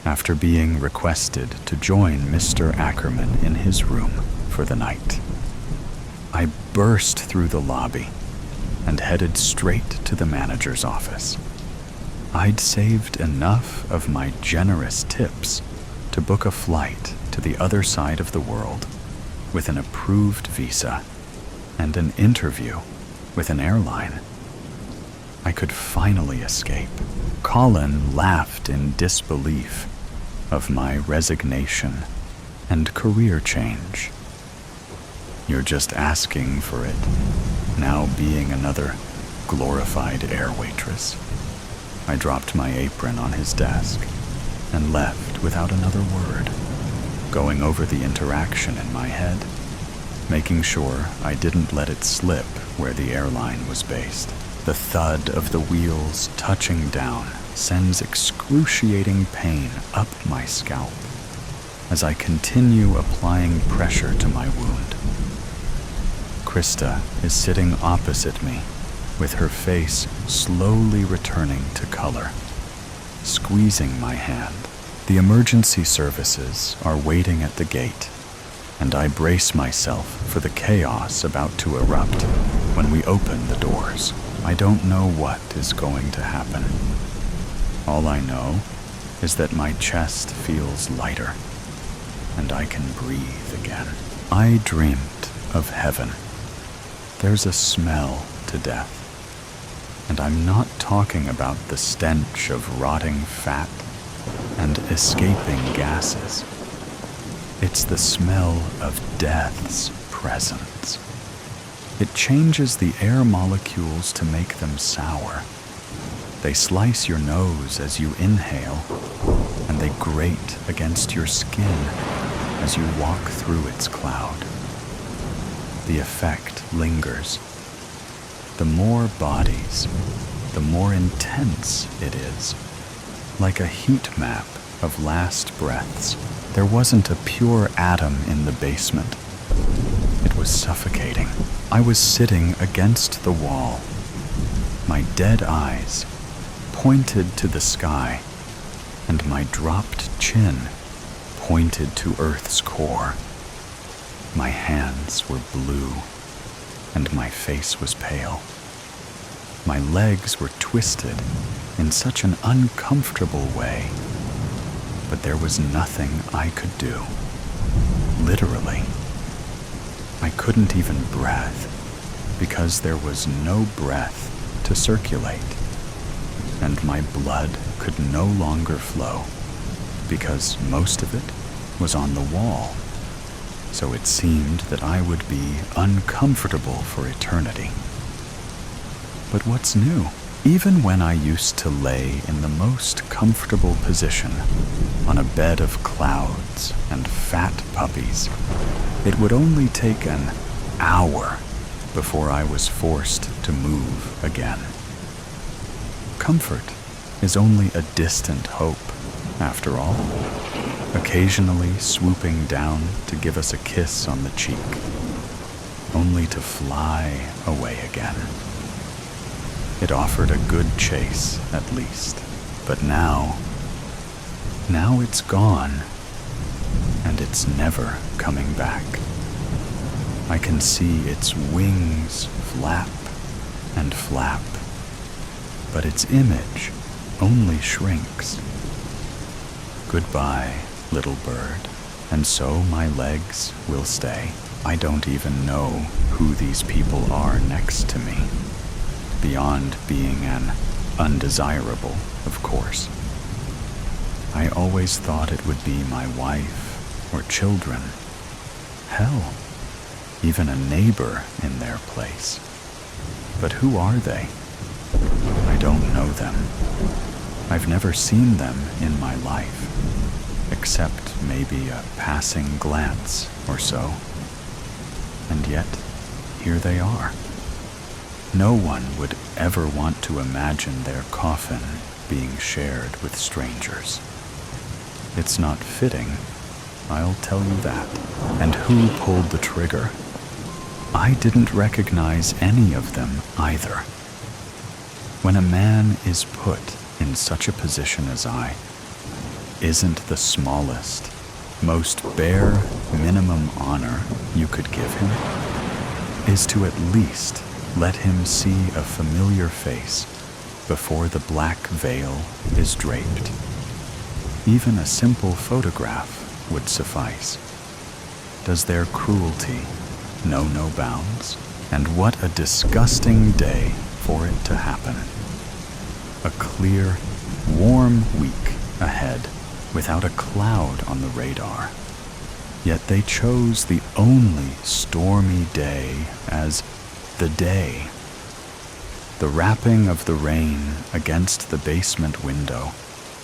after being requested to join Mr. Ackerman in his room for the night. I burst through the lobby and headed straight to the manager's office. I'd saved enough of my generous tips to book a flight to the other side of the world with an approved visa and an interview with an airline. I could finally escape. Colin laughed in disbelief of my resignation and career change. You're just asking for it, now being another glorified air waitress. I dropped my apron on his desk and left without another word, going over the interaction in my head, making sure I didn't let it slip where the airline was based. The thud of the wheels touching down sends excruciating pain up my scalp as I continue applying pressure to my wound. Krista is sitting opposite me with her face slowly returning to color, squeezing my hand. The emergency services are waiting at the gate, and I brace myself for the chaos about to erupt when we open the doors. I don't know what is going to happen. All I know is that my chest feels lighter, and I can breathe again. I dreamt of heaven. There's a smell to death. And I'm not talking about the stench of rotting fat and escaping gases. It's the smell of death's presence. It changes the air molecules to make them sour. They slice your nose as you inhale, and they grate against your skin as you walk through its cloud. The effect lingers. The more bodies, the more intense it is. Like a heat map of last breaths. There wasn't a pure atom in the basement. It was suffocating. I was sitting against the wall. My dead eyes pointed to the sky, and my dropped chin pointed to Earth's core. My hands were blue, and my face was pale. My legs were twisted in such an uncomfortable way, but there was nothing I could do. Literally. I couldn't even breathe because there was no breath to circulate, and my blood could no longer flow because most of it was on the wall. So it seemed that I would be uncomfortable for eternity. But what's new? Even when I used to lay in the most comfortable position on a bed of clouds and fat puppies, it would only take an hour before I was forced to move again. Comfort is only a distant hope, after all, occasionally swooping down to give us a kiss on the cheek, only to fly away again. It offered a good chase, at least, but now it's gone, and it's never coming back. I can see its wings flap and flap, but its image only shrinks. Goodbye, little bird, and so my legs will stay. I don't even know who these people are next to me, beyond being an undesirable, of course. I always thought it would be my wife or children. Hell, even a neighbor in their place. But who are they? I don't know them. I've never seen them in my life, except maybe a passing glance or so. And yet, here they are. No one would ever want to imagine their coffin being shared with strangers. It's not fitting, I'll tell you that. And who pulled the trigger? I didn't recognize any of them either. When a man is put in such a position as I, isn't the smallest, most bare minimum honor you could give him is to at least let him see a familiar face before the black veil is draped. Even a simple photograph would suffice. Does their cruelty know no bounds? And what a disgusting day for it to happen. A clear, warm week ahead without a cloud on the radar. Yet they chose the only stormy day as the day. The rapping of the rain against the basement window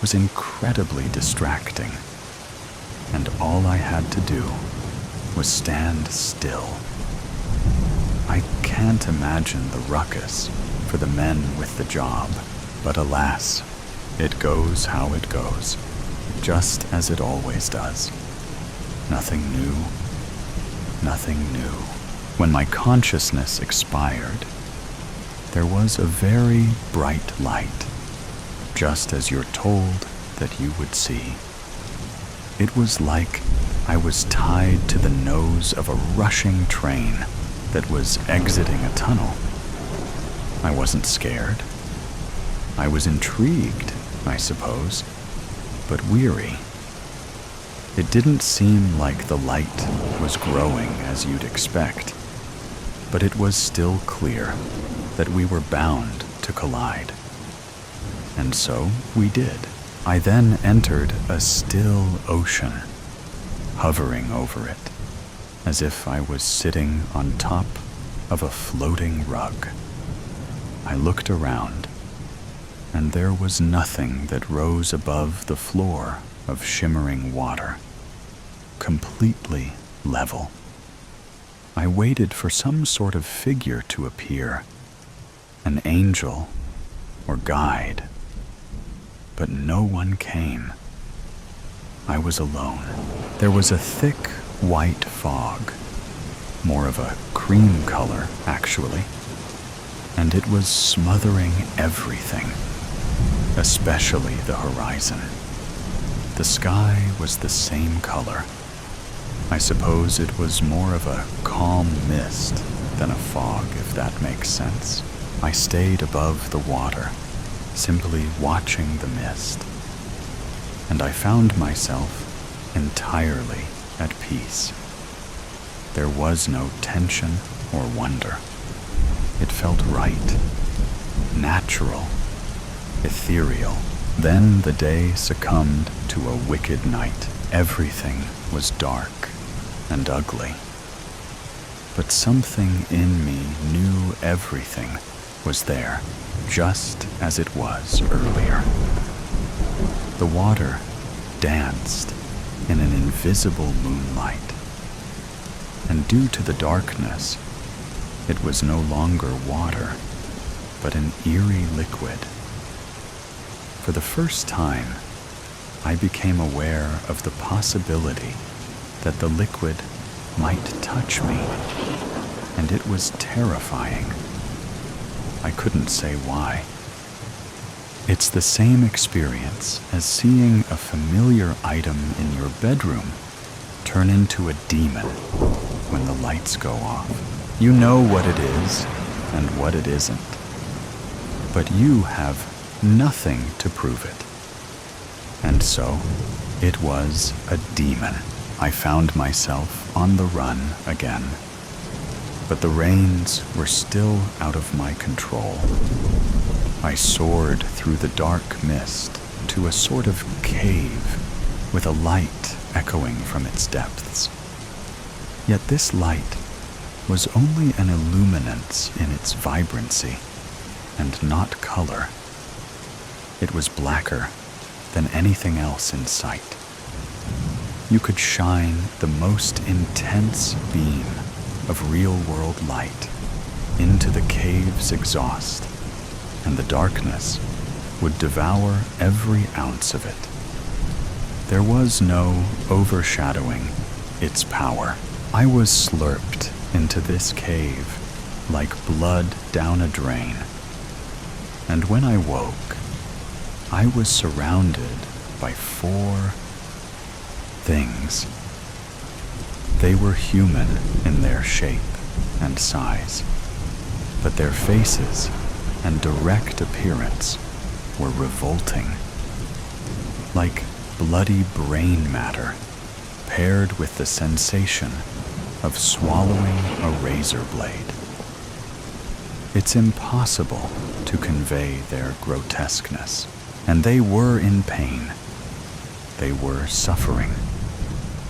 was incredibly distracting, and all I had to do was stand still. I can't imagine the ruckus for the men with the job, but alas, it goes how it goes, just as it always does. Nothing new, nothing new. When my consciousness expired, there was a very bright light, just as you're told that you would see. It was like I was tied to the nose of a rushing train that was exiting a tunnel. I wasn't scared. I was intrigued, I suppose, but weary. It didn't seem like the light was growing as you'd expect, but it was still clear that we were bound to collide. And so we did. I then entered a still ocean, hovering over it, as if I was sitting on top of a floating rug. I looked around, and there was nothing that rose above the floor of shimmering water, completely level. I waited for some sort of figure to appear, an angel or guide, but no one came. I was alone. There was a thick white fog, more of a cream color, actually, and it was smothering everything, especially the horizon. The sky was the same color. I suppose it was more of a calm mist than a fog, if that makes sense. I stayed above the water, simply watching the mist, and I found myself entirely at peace. There was no tension or wonder. It felt right, natural, ethereal. Then the day succumbed to a wicked night. Everything was dark and ugly. But something in me knew everything was there, just as it was earlier. The water danced in an invisible moonlight, and due to the darkness, it was no longer water, but an eerie liquid. For the first time, I became aware of the possibility that the liquid might touch me, and it was terrifying. I couldn't say why. It's the same experience as seeing a familiar item in your bedroom turn into a demon when the lights go off. You know what it is and what it isn't, but you have nothing to prove it. And so, it was a demon. I found myself on the run again, but the reins were still out of my control. I soared through the dark mist to a sort of cave with a light echoing from its depths. Yet this light was only an illuminance in its vibrancy and not color. It was blacker than anything else in sight. You could shine the most intense beam of real-world light into the cave's exhaust, and the darkness would devour every ounce of it. There was no overshadowing its power. I was slurped into this cave like blood down a drain, and when I woke, I was surrounded by 4 things. They were human in their shape and size, but their faces and direct appearance were revolting, like bloody brain matter paired with the sensation of swallowing a razor blade. It's impossible to convey their grotesqueness, and they were in pain. They were suffering,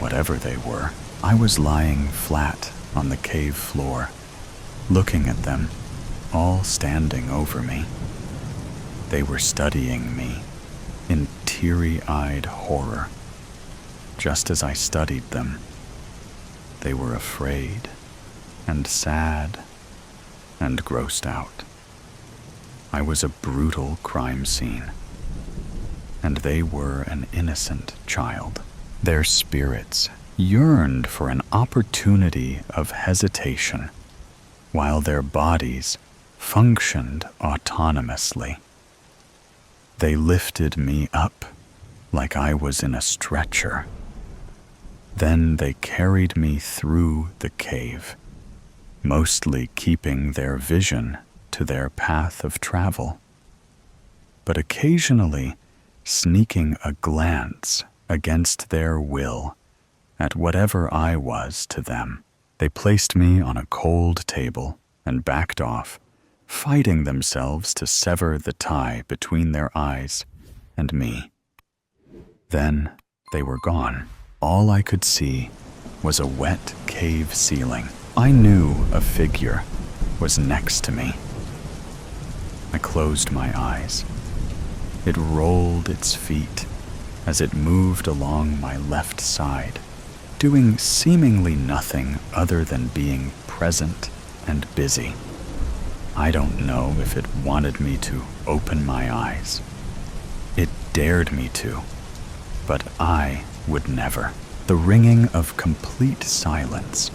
whatever they were. I was lying flat on the cave floor, looking at them, all standing over me. They were studying me in teary-eyed horror. Just as I studied them, they were afraid and sad and grossed out. I was a brutal crime scene, and they were an innocent child. Their spirits yearned for an opportunity of hesitation, while their bodies functioned autonomously. They lifted me up like I was in a stretcher. Then they carried me through the cave, mostly keeping their vision to their path of travel, but occasionally sneaking a glance against their will at whatever I was to them. They placed me on a cold table and backed off, fighting themselves to sever the tie between their eyes and me. Then they were gone. All I could see was a wet cave ceiling. I knew a figure was next to me. I closed my eyes. It rolled its feet as it moved along my left side, doing seemingly nothing other than being present and busy. I don't know if it wanted me to open my eyes. It dared me to, but I would never. The ringing of complete silence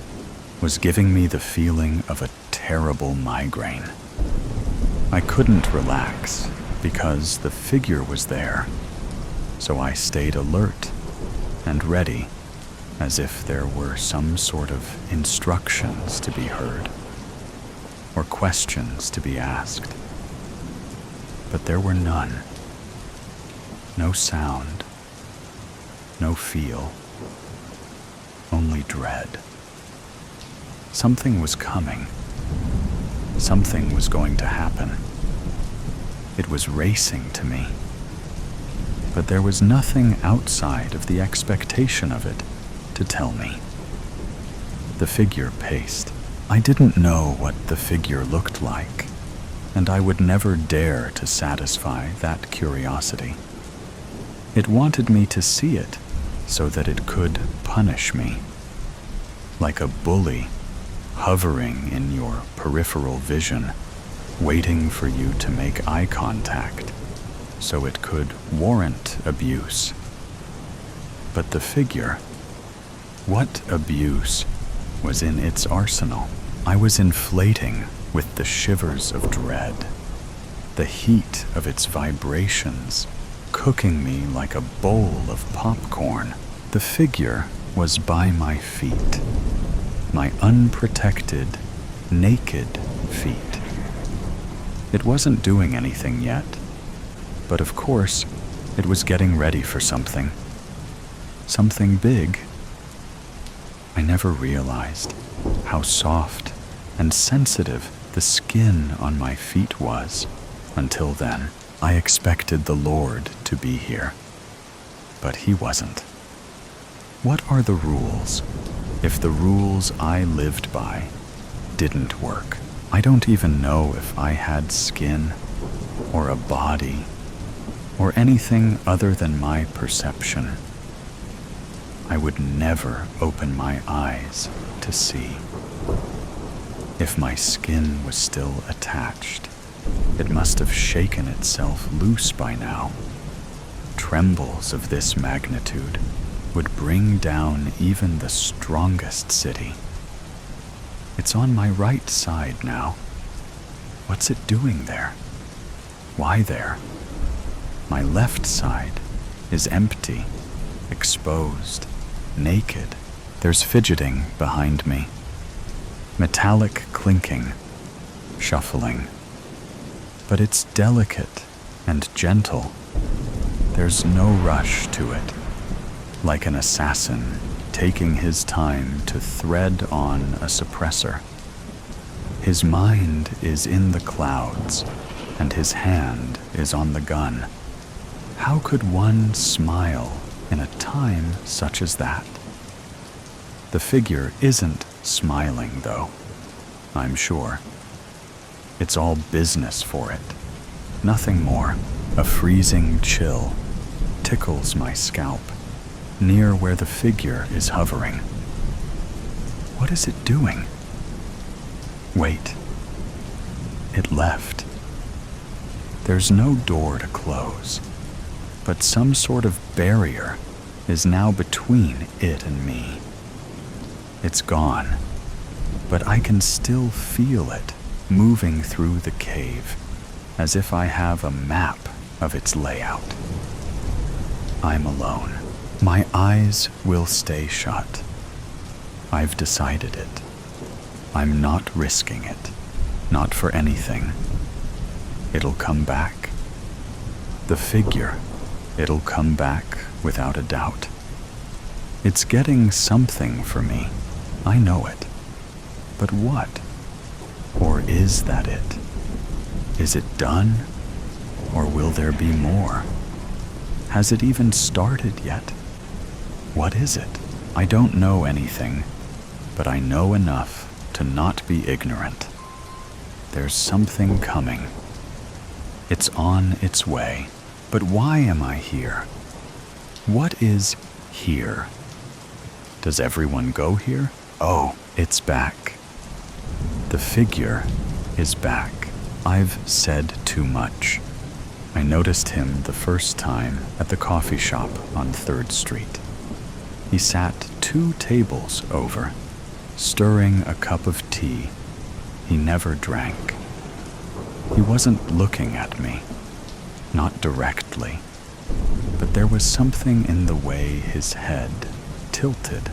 was giving me the feeling of a terrible migraine. I couldn't relax because the figure was there, so I stayed alert and ready, as if there were some sort of instructions to be heard. or questions to be asked. But there were none. No sound, no feel, only dread. Something was coming. Something was going to happen. It was racing to me. But there was nothing outside of the expectation of it to tell me. The figure paced. I didn't know what the figure looked like, and I would never dare to satisfy that curiosity. It wanted me to see it so that it could punish me. Like a bully hovering in your peripheral vision, waiting for you to make eye contact so it could warrant abuse. But the figure, what abuse was in its arsenal? I was inflating with the shivers of dread, the heat of its vibrations cooking me like a bowl of popcorn. The figure was by my feet, my unprotected, naked feet. It wasn't doing anything yet, but of course, it was getting ready for something. Something big. I never realized how soft and sensitive the skin on my feet was until then. I expected the Lord to be here, but he wasn't. What are the rules if the rules I lived by didn't work? I don't even know if I had skin or a body or anything other than my perception. I would never open my eyes to see. If my skin was still attached, it must have shaken itself loose by now. Trembles of this magnitude would bring down even the strongest city. It's on my right side now. What's it doing there? Why there? My left side is empty, exposed, naked. There's fidgeting behind me. Metallic clinking, shuffling. But it's delicate and gentle. There's no rush to it, like an assassin taking his time to thread on a suppressor. His mind is in the clouds, and his hand is on the gun. How could one smile in a time such as that? The figure isn't smiling, though, I'm sure. It's all business for it, nothing more. A freezing chill tickles my scalp, near where the figure is hovering. What is it doing? Wait. It left. There's no door to close, but some sort of barrier is now between it and me. It's gone, but I can still feel it moving through the cave, as if I have a map of its layout. I'm alone. My eyes will stay shut. I've decided it. I'm not risking it, not for anything. It'll come back. The figure, it'll come back without a doubt. It's getting something for me. I know it. But what? Or is that it? Is it done? Or will there be more? Has it even started yet? What is it? I don't know anything, but I know enough to not be ignorant. There's something coming. It's on its way. But why am I here? What is here? Does everyone go here? Oh, it's back. The figure is back. I've said too much. I noticed him the first time at the coffee shop on 3rd Street. He sat 2 tables over, stirring a cup of tea. He never drank. He wasn't looking at me, not directly, but there was something in the way his head tilted,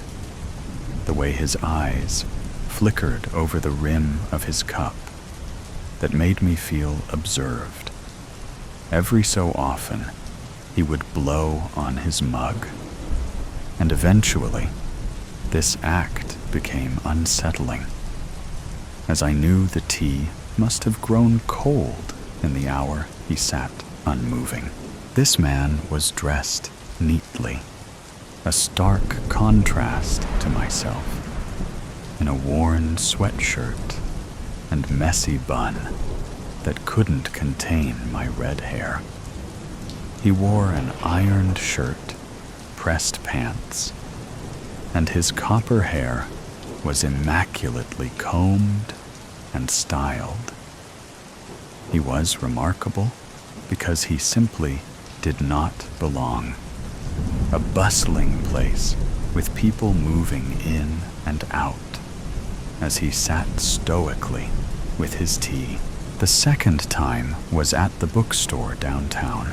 the way his eyes flickered over the rim of his cup. that made me feel observed. Every so often, he would blow on his mug, and eventually, this act became unsettling, as I knew the tea must have grown cold in the hour he sat unmoving. This man was dressed neatly, a stark contrast to myself, in a worn sweatshirt and messy bun that couldn't contain my red hair. He wore an ironed shirt, pressed pants, and his copper hair was immaculately combed and styled. He was remarkable because he simply did not belong. A bustling place with people moving in and out as he sat stoically with his tea. The second time was at the bookstore downtown.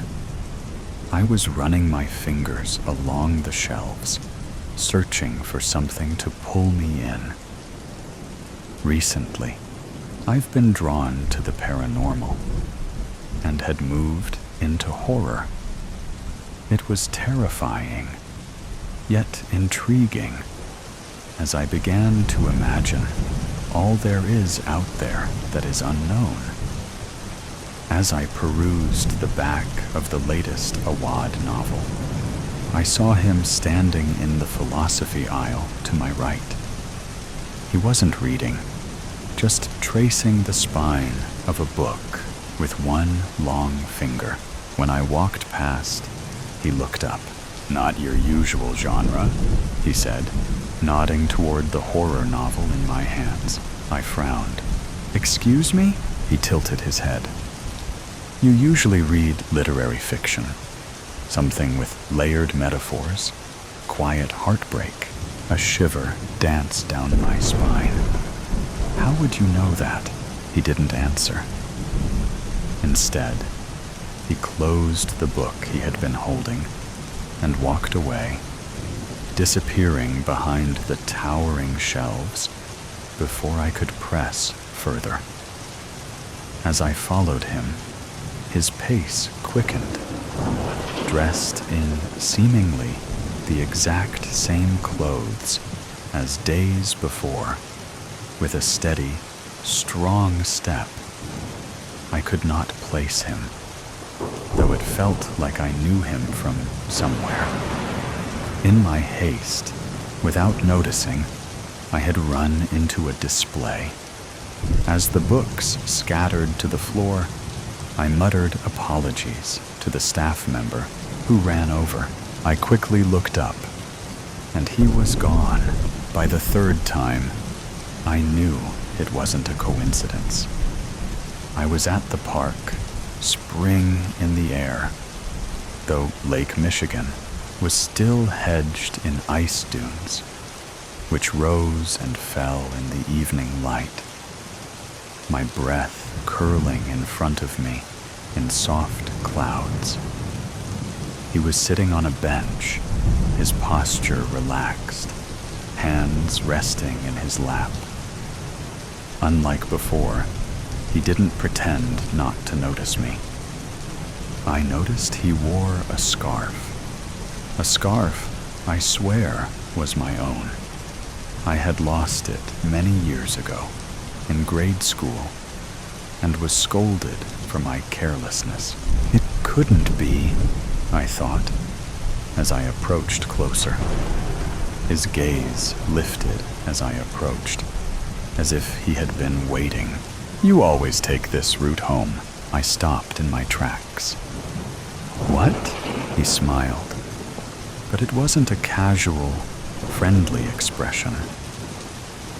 I was running my fingers along the shelves, searching for something to pull me in. Recently, I've been drawn to the paranormal and had moved into horror. It was terrifying, yet intriguing, as I began to imagine all there is out there that is unknown. As I perused the back of the latest Awad novel, I saw him standing in the philosophy aisle to my right. He wasn't reading, just tracing the spine of a book with one long finger. When I walked past, he looked up. "Not your usual genre," he said, nodding toward the horror novel in my hands. I frowned. "Excuse me?" He tilted his head. "You usually read literary fiction, something with layered metaphors, quiet heartbreak." A shiver danced down my spine. "How would you know that?" He didn't answer. Instead, he closed the book he had been holding and walked away, disappearing behind the towering shelves before I could press further. As I followed him, his pace quickened, dressed in seemingly the exact same clothes as days before, with a steady, strong step. I could not place him, though it felt like I knew him from somewhere. In my haste, without noticing, I had run into a display. As the books scattered to the floor, I muttered apologies to the staff member who ran over. I quickly looked up, and he was gone. By the third time, I knew it wasn't a coincidence. I was at the park, spring in the air, though Lake Michigan was still hedged in ice dunes, which rose and fell in the evening light, my breath curling in front of me in soft clouds. He was sitting on a bench, his posture relaxed, hands resting in his lap. Unlike before, he didn't pretend not to notice me. I noticed he wore a scarf. A scarf, I swear, was my own. I had lost it many years ago, in grade school, and was scolded for my carelessness. It couldn't be, I thought, as I approached closer. His gaze lifted as I approached, as if he had been waiting. "You always take this route home." I stopped in my tracks. "What?" He smiled, but it wasn't a casual, friendly expression.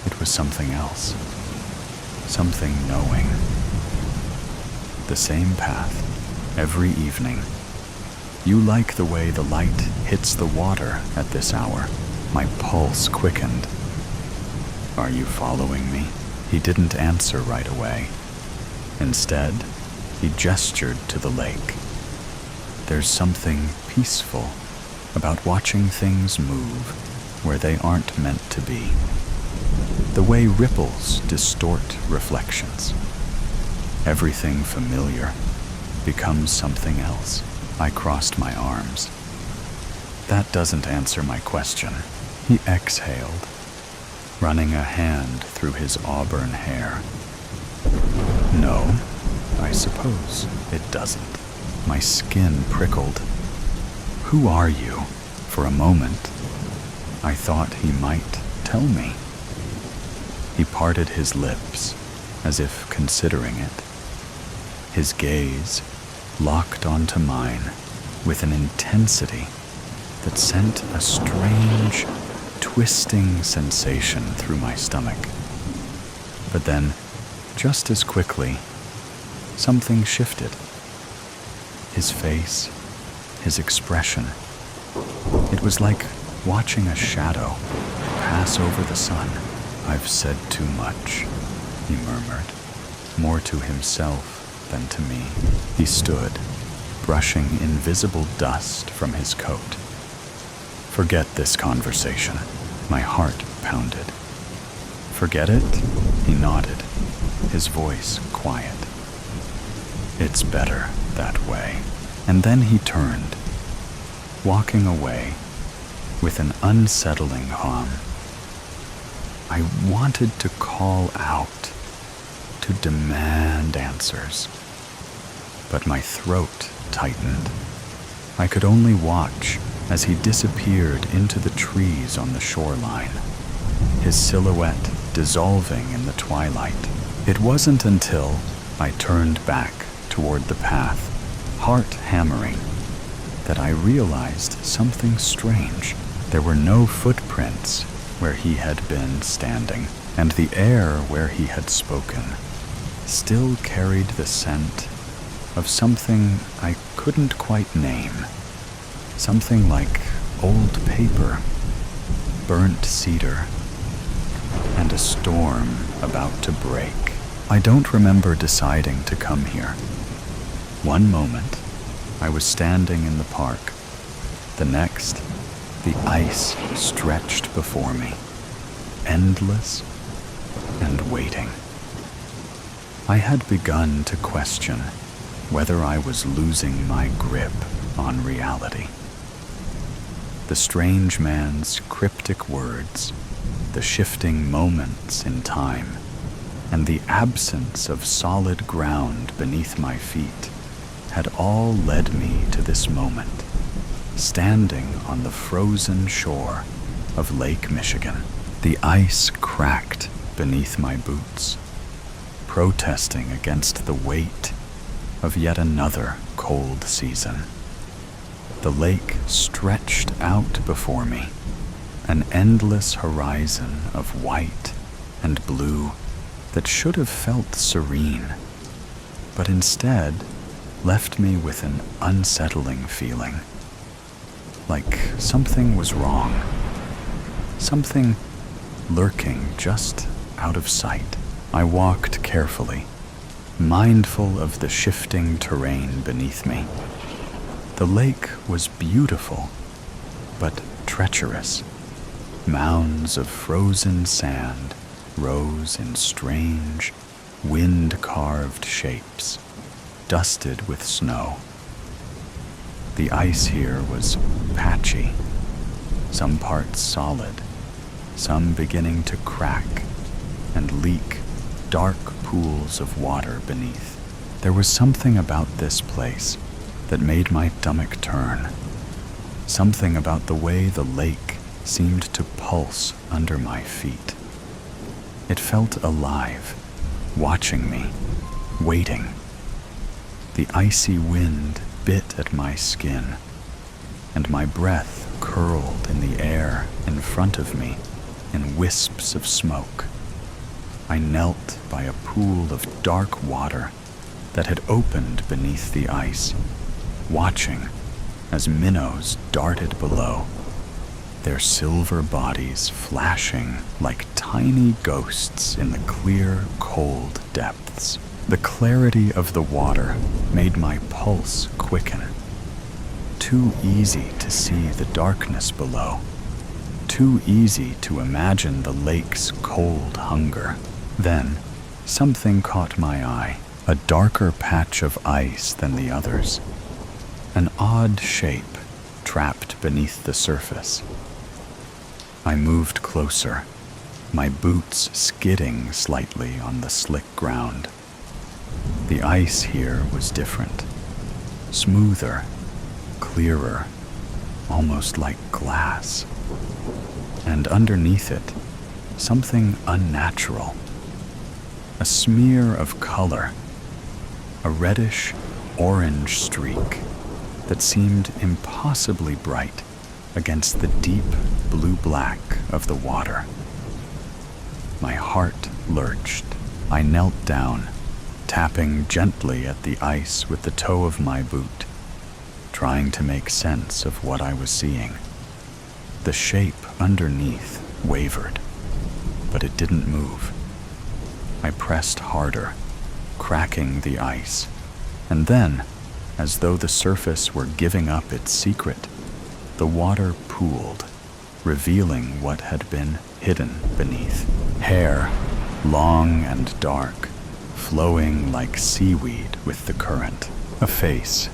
It was something else, something knowing. "The same path, every evening. You like the way the light hits the water at this hour." My pulse quickened. "Are you following me?" He didn't answer right away. Instead, he gestured to the lake. There's something peaceful about watching things move where they aren't meant to be. The way ripples distort reflections. Everything familiar becomes something else. I crossed my arms. That doesn't answer my question. He exhaled, running a hand through his auburn hair. No, I suppose it doesn't. My skin prickled. Who are you? For a moment, I thought he might tell me. He parted his lips as if considering it. His gaze locked onto mine with an intensity that sent a strange, twisting sensation through my stomach. But then, just as quickly, something shifted. His face, his expression. It was like watching a shadow pass over the sun. "I've said too much," he murmured, more to himself than to me. He stood, brushing invisible dust from his coat. "Forget this conversation." My heart pounded. "Forget it?" He nodded, his voice quiet. "It's better that way." And then he turned, walking away with an unsettling hum. I wanted to call out, to demand answers, but my throat tightened. I could only watch as he disappeared into the trees on the shoreline, his silhouette dissolving in the twilight. It wasn't until I turned back toward the path, heart hammering, that I realized something strange. There were no footprints where he had been standing, and the air where he had spoken still carried the scent of something I couldn't quite name. Something like old paper, burnt cedar, and a storm about to break. I don't remember deciding to come here. One moment, I was standing in the park. The next, the ice stretched before me, endless and waiting. I had begun to question whether I was losing my grip on reality. The strange man's cryptic words, the shifting moments in time, and the absence of solid ground beneath my feet had all led me to this moment, standing on the frozen shore of Lake Michigan. The ice cracked beneath my boots, protesting against the weight of yet another cold season. The lake stretched out before me, an endless horizon of white and blue that should have felt serene, but instead left me with an unsettling feeling, like something was wrong, something lurking just out of sight. I walked carefully, mindful of the shifting terrain beneath me. The lake was beautiful, but treacherous. Mounds of frozen sand rose in strange, wind-carved shapes, dusted with snow. The ice here was patchy, some parts solid, some beginning to crack and leak dark pools of water beneath. There was something about this place that made my stomach turn, something about the way the lake seemed to pulse under my feet. It felt alive, watching me, waiting. The icy wind bit at my skin, and my breath curled in the air in front of me in wisps of smoke. I knelt by a pool of dark water that had opened beneath the ice, watching as minnows darted below, their silver bodies flashing like tiny ghosts in the clear, cold depths. The clarity of the water made my pulse quicken. Too easy to see the darkness below. Too easy to imagine the lake's cold hunger. Then, something caught my eye. a darker patch of ice than the others, an odd shape trapped beneath the surface. I moved closer, my boots skidding slightly on the slick ground. The ice here was different, smoother, clearer, almost like glass. And underneath it, something unnatural. A smear of color, a reddish-orange streak that seemed impossibly bright against the deep blue-black of the water. My heart lurched. I knelt down, tapping gently at the ice with the toe of my boot, trying to make sense of what I was seeing. The shape underneath wavered, but it didn't move. I pressed harder, cracking the ice, and then, as though the surface were giving up its secret, the water pooled, revealing what had been hidden beneath. Hair, long and dark, flowing like seaweed with the current. A face,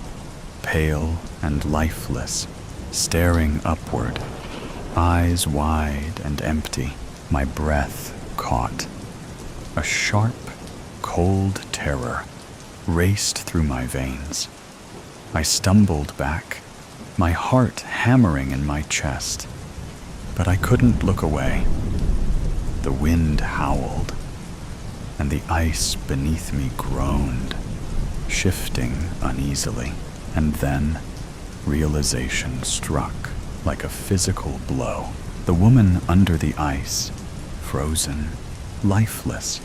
pale and lifeless, staring upward, eyes wide and empty. My breath caught. A sharp, cold terror raced through my veins. I stumbled back, my heart hammering in my chest, but I couldn't look away. The wind howled, and the ice beneath me groaned, shifting uneasily, and then realization struck like a physical blow. The woman under the ice, frozen, lifeless,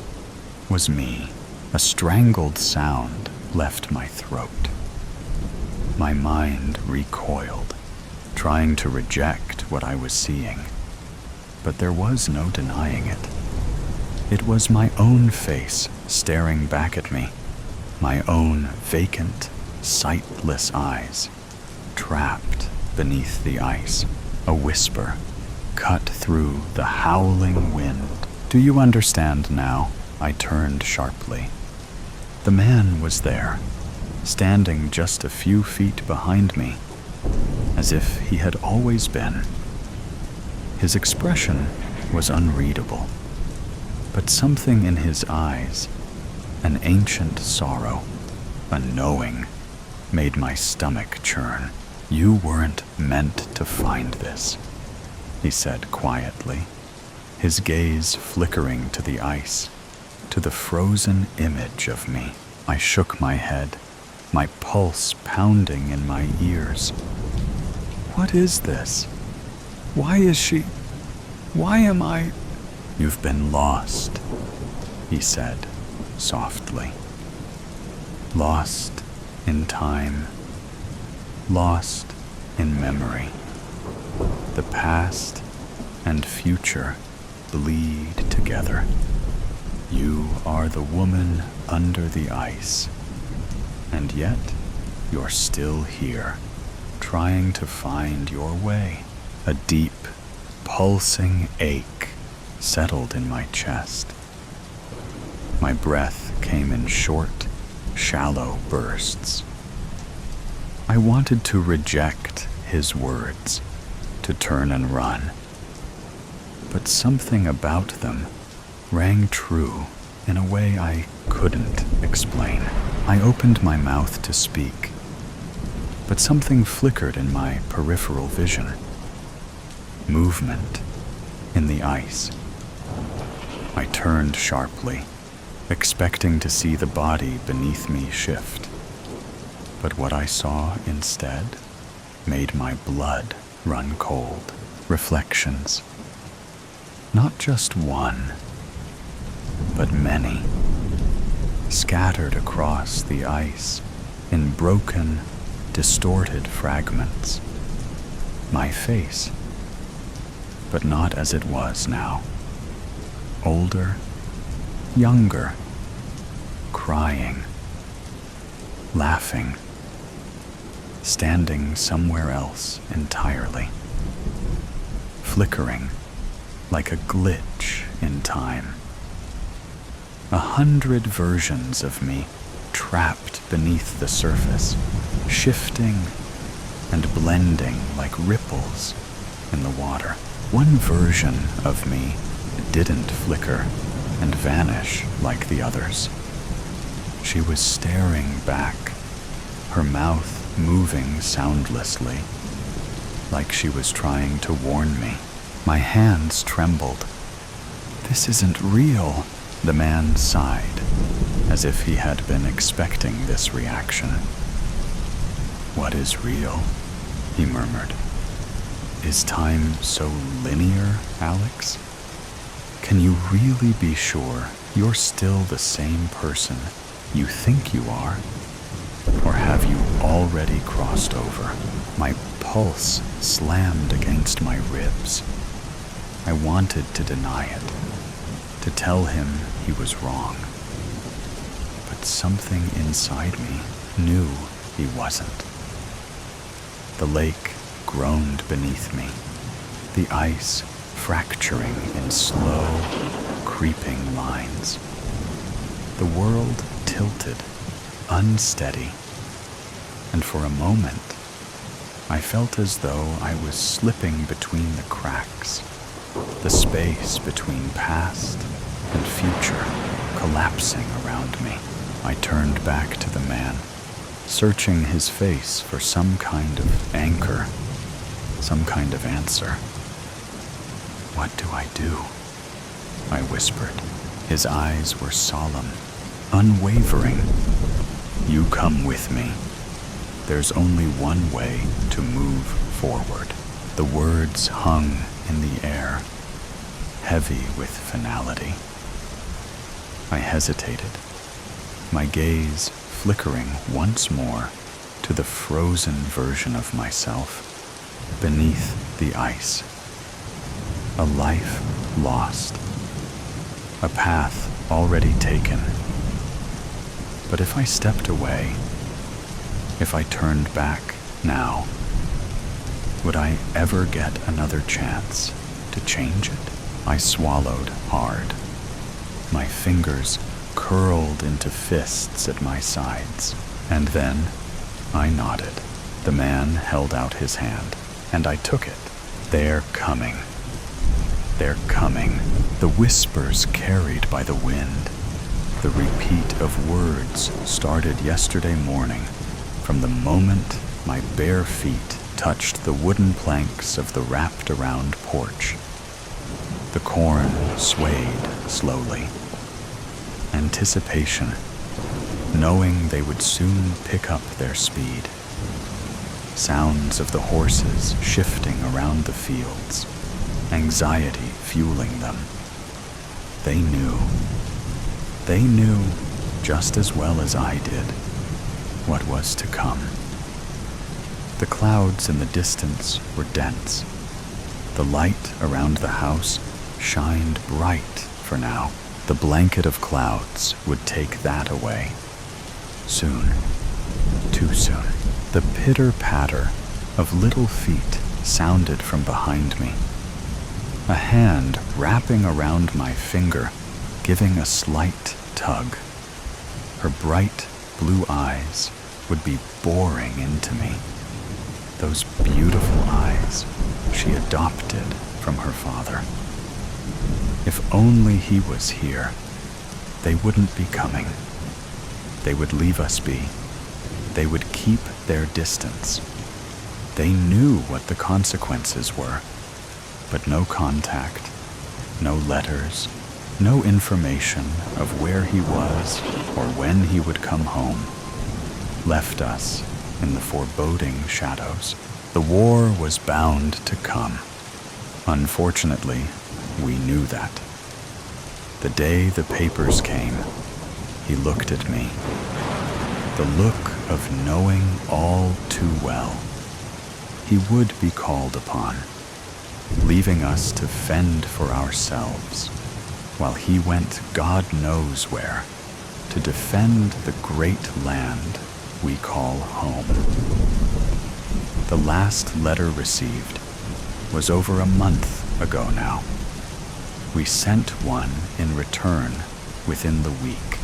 was me. A strangled sound left my throat. My mind recoiled, trying to reject what I was seeing. But there was no denying it. It was my own face staring back at me, my own vacant, sightless eyes, trapped beneath the ice. A whisper cut through the howling wind. "Do you understand now?" I turned sharply. The man was there, standing just a few feet behind me, as if he had always been. His expression was unreadable, but something in his eyes, an ancient sorrow, a knowing, made my stomach churn. "You weren't meant to find this," he said quietly, his gaze flickering to the ice, to the frozen image of me. I shook my head, my pulse pounding in my ears. "What is this? Why is she? Why am I?" "You've been lost," he said softly. "Lost in time, lost in memory. The past and future bleed together. You are the woman under the ice, and yet you're still here, trying to find your way." A deep, pulsing ache settled in my chest. My breath came in short, shallow bursts. I wanted to reject his words, to turn and run, but something about them rang true in a way I couldn't explain. I opened my mouth to speak, but something flickered in my peripheral vision. Movement in the ice. I turned sharply, expecting to see the body beneath me shift. But what I saw instead made my blood run cold. Reflections. Not just one, but many, scattered across the ice in broken, distorted fragments. My face, but not as it was now. Older, younger, crying, laughing, standing somewhere else entirely, flickering like a glitch in time. 100 versions of me trapped beneath the surface, shifting and blending like ripples in the water. One version of me didn't flicker and vanish like the others. She was staring back, her mouth moving soundlessly, like she was trying to warn me. My hands trembled. "This isn't real," the man sighed, as if he had been expecting this reaction. "What is real?" he murmured. "Is time so linear, Alex? Can you really be sure you're still the same person you think you are? Or have you already crossed over?" My pulse slammed against my ribs. I wanted to deny it, to tell him he was wrong. But something inside me knew he wasn't. The lake groaned beneath me, the ice fracturing in slow, creeping lines. The world tilted, unsteady, and for a moment, I felt as though I was slipping between the cracks, the space between past and future collapsing around me. I turned back to the man, searching his face for some kind of anchor, some kind of answer. "What do I do?" I whispered. His eyes were solemn, unwavering. "You come with me. There's only one way to move forward." The words hung in the air, heavy with finality. I hesitated, my gaze flickering once more to the frozen version of myself beneath the ice. A life lost, a path already taken. But if I stepped away, if I turned back now, would I ever get another chance to change it? I swallowed hard. My fingers curled into fists at my sides, and then I nodded. The man held out his hand, and I took it. "They're coming. They're coming." The whispers carried by the wind, the repeat of words started yesterday morning, from the moment my bare feet touched the wooden planks of the wrapped-around porch. The corn swayed slowly. Anticipation, knowing they would soon pick up their speed. Sounds of the horses shifting around the fields, anxiety fueling them. They knew just as well as I did what was to come. The clouds in the distance were dense. The light around the house shined bright for now. The blanket of clouds would take that away. Soon, too soon. The pitter-patter of little feet sounded from behind me. A hand wrapping around my finger, giving a slight tug. Her bright blue eyes would be boring into me. Those beautiful eyes she adopted from her father. If only he was here, they wouldn't be coming. They would leave us be. They would keep their distance. They knew what the consequences were, but no contact, no letters, no information of where he was or when he would come home, left us in the foreboding shadows. The war was bound to come. Unfortunately, we knew that. The day the papers came, he looked at me. The look of knowing all too well. He would be called upon, leaving us to fend for ourselves, while he went God knows where, to defend the great land we call home. The last letter received was over a month ago now. We sent one in return within the week.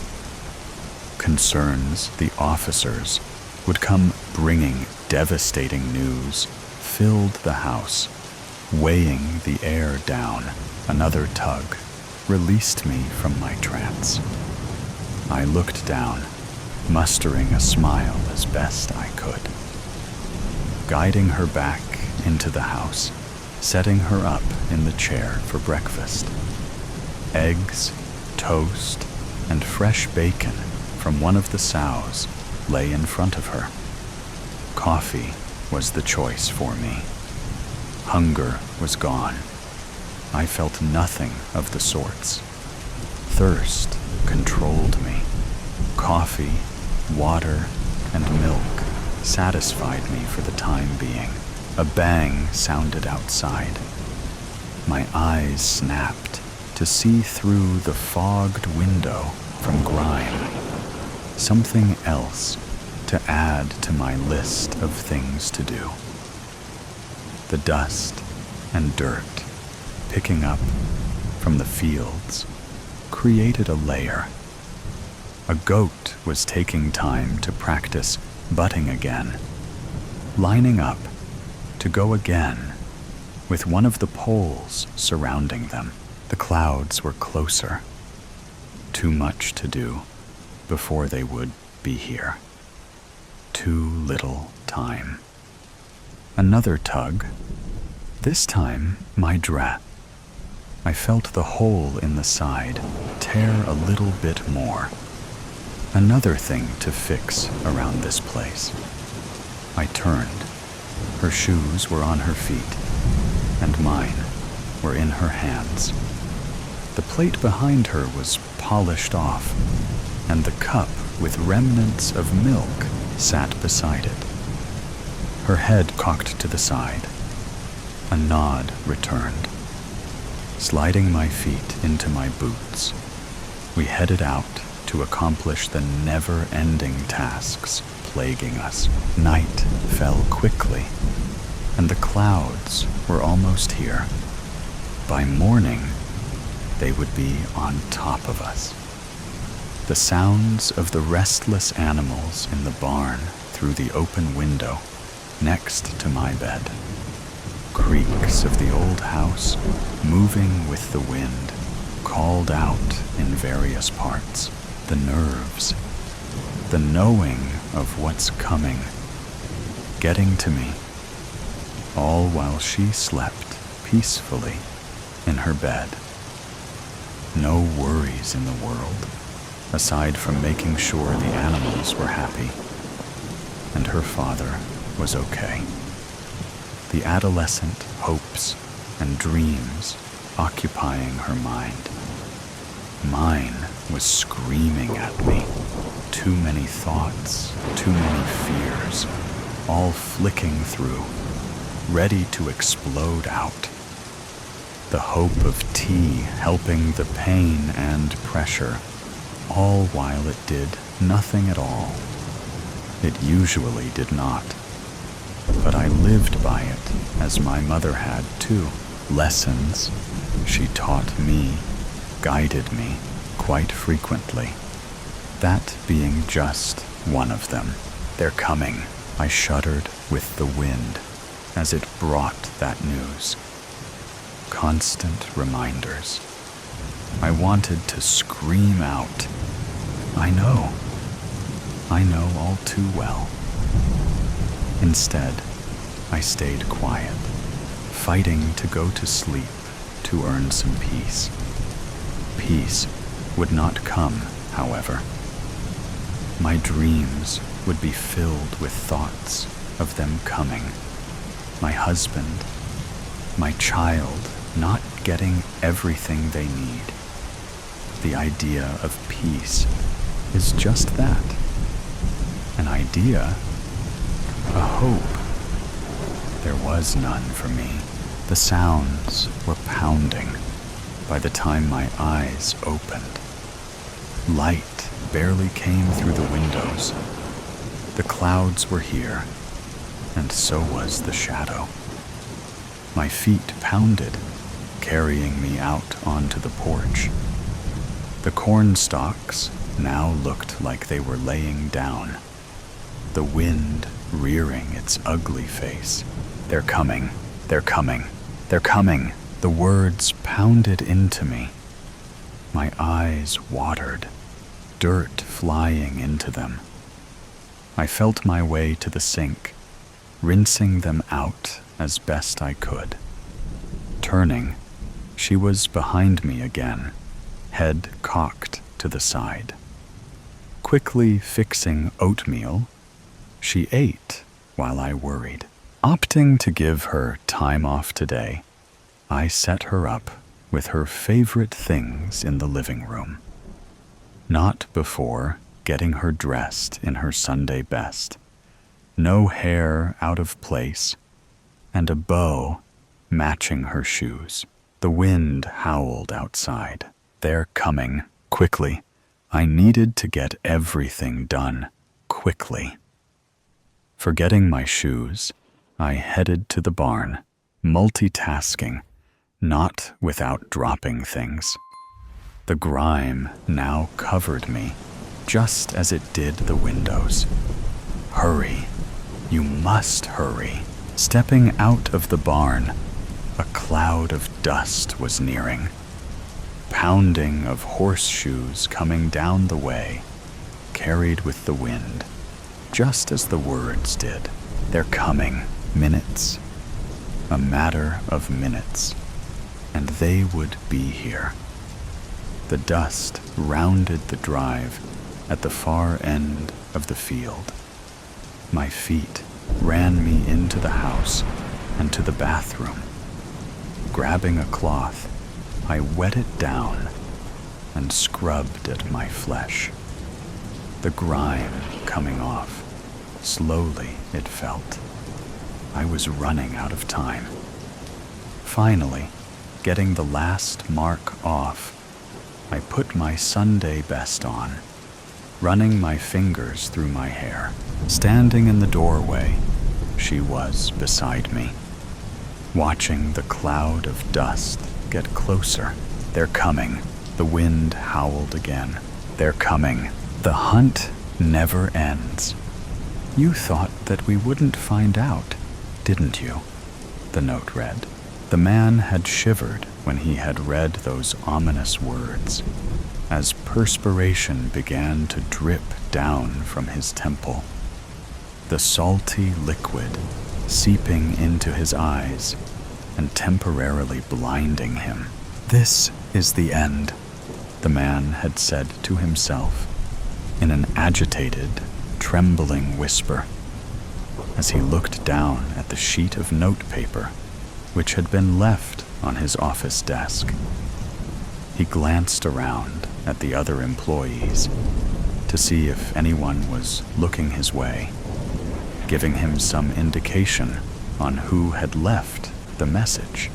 concerns, the officers, would come bringing devastating news, filled the house, weighing the air down. Another tug released me from my trance. I looked down, mustering a smile as best I could. Guiding her back into the house, setting her up in the chair for breakfast. Eggs, toast, and fresh bacon from one of the sows lay in front of her. Coffee was the choice for me. Hunger was gone. I felt nothing of the sorts. Thirst controlled me. Coffee, water, and milk satisfied me for the time being. A bang sounded outside. My eyes snapped to see through the fogged window from grime. Something else to add to my list of things to do. The dust and dirt picking up from the fields created a layer. A goat was taking time to practice butting again, lining up to go again with one of the poles surrounding them. The clouds were closer. Too much to do before they would be here. Too little time. Another tug, this time my dress. I felt the hole in the side tear a little bit more. Another thing to fix around this place. I turned. Her shoes were on her feet, and mine were in her hands. The plate behind her was polished off, and the cup with remnants of milk sat beside it. Her head cocked to the side. A nod returned. Sliding my feet into my boots, we headed out to accomplish the never-ending tasks plaguing us. Night fell quickly, and the clouds were almost here. By morning, they would be on top of us. The sounds of the restless animals in the barn through the open window next to my bed. Creaks of the old house moving with the wind called out in various parts. The nerves, the knowing of what's coming, getting to me, all while she slept peacefully in her bed. No worries in the world, aside from making sure the animals were happy, and her father was okay. The adolescent hopes and dreams occupying her mind. Mine was screaming at me. Too many thoughts, too many fears, all flicking through, ready to explode out. The hope of tea helping the pain and pressure, all while it did nothing at all. It usually did not. But I lived by it, as my mother had too. Lessons she taught me, guided me quite frequently. That being just one of them. They're coming. I shuddered with the wind as it brought that news. Constant reminders. I wanted to scream out. I know all too well. Instead, I stayed quiet, fighting to go to sleep to earn some peace. Peace would not come, however. My dreams would be filled with thoughts of them coming. My husband, my child not getting everything they need. The idea of peace is just that. An idea, a hope. There was none for me. The sounds were pounding by the time my eyes opened. Light barely came through the windows. The clouds were here, and so was the shadow. My feet pounded, carrying me out onto the porch. The corn stalks now looked like they were laying down, the wind rearing its ugly face. "They're coming, they're coming, they're coming!" The words pounded into me. My eyes watered, dirt flying into them. I felt my way to the sink, rinsing them out as best I could. Turning, she was behind me again, head cocked to the side. Quickly fixing oatmeal, she ate while I worried. Opting to give her time off today, I set her up with her favorite things in the living room. Not before getting her dressed in her Sunday best. No hair out of place, and a bow matching her shoes. The wind howled outside. "They're coming, quickly." I needed to get everything done, quickly. Forgetting my shoes, I headed to the barn, multitasking, not without dropping things. The grime now covered me, just as it did the windows. Hurry, you must hurry. Stepping out of the barn, a cloud of dust was nearing. Pounding of horseshoes coming down the way, carried with the wind, just as the words did. "They're coming." Minutes, a matter of minutes, and they would be here. The dust rounded the drive at the far end of the field. My feet ran me into the house and to the bathroom. Grabbing a cloth, I wet it down and scrubbed at my flesh. The grime coming off, slowly it felt. I was running out of time. Finally, getting the last mark off, I put my Sunday best on, running my fingers through my hair. Standing in the doorway, she was beside me, watching the cloud of dust get closer. "They're coming." The wind howled again. "They're coming." The hunt never ends. "You thought that we wouldn't find out, didn't you?" the note read. The man had shivered when he had read those ominous words, as perspiration began to drip down from his temple, the salty liquid seeping into his eyes and temporarily blinding him. "This is the end," the man had said to himself in an agitated, trembling whisper, as he looked down at the sheet of notepaper which had been left on his office desk. He glanced around at the other employees to see if anyone was looking his way, giving him some indication on who had left the message.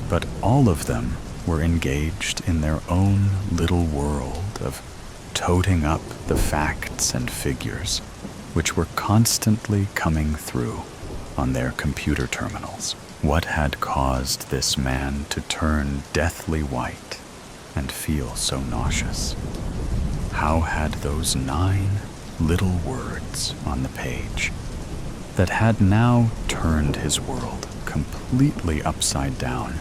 But all of them were engaged in their own little world of toting up the facts and figures which were constantly coming through on their computer terminals. What had caused this man to turn deathly white and feel so nauseous? How had those 9 little words on the page that had now turned his world completely upside down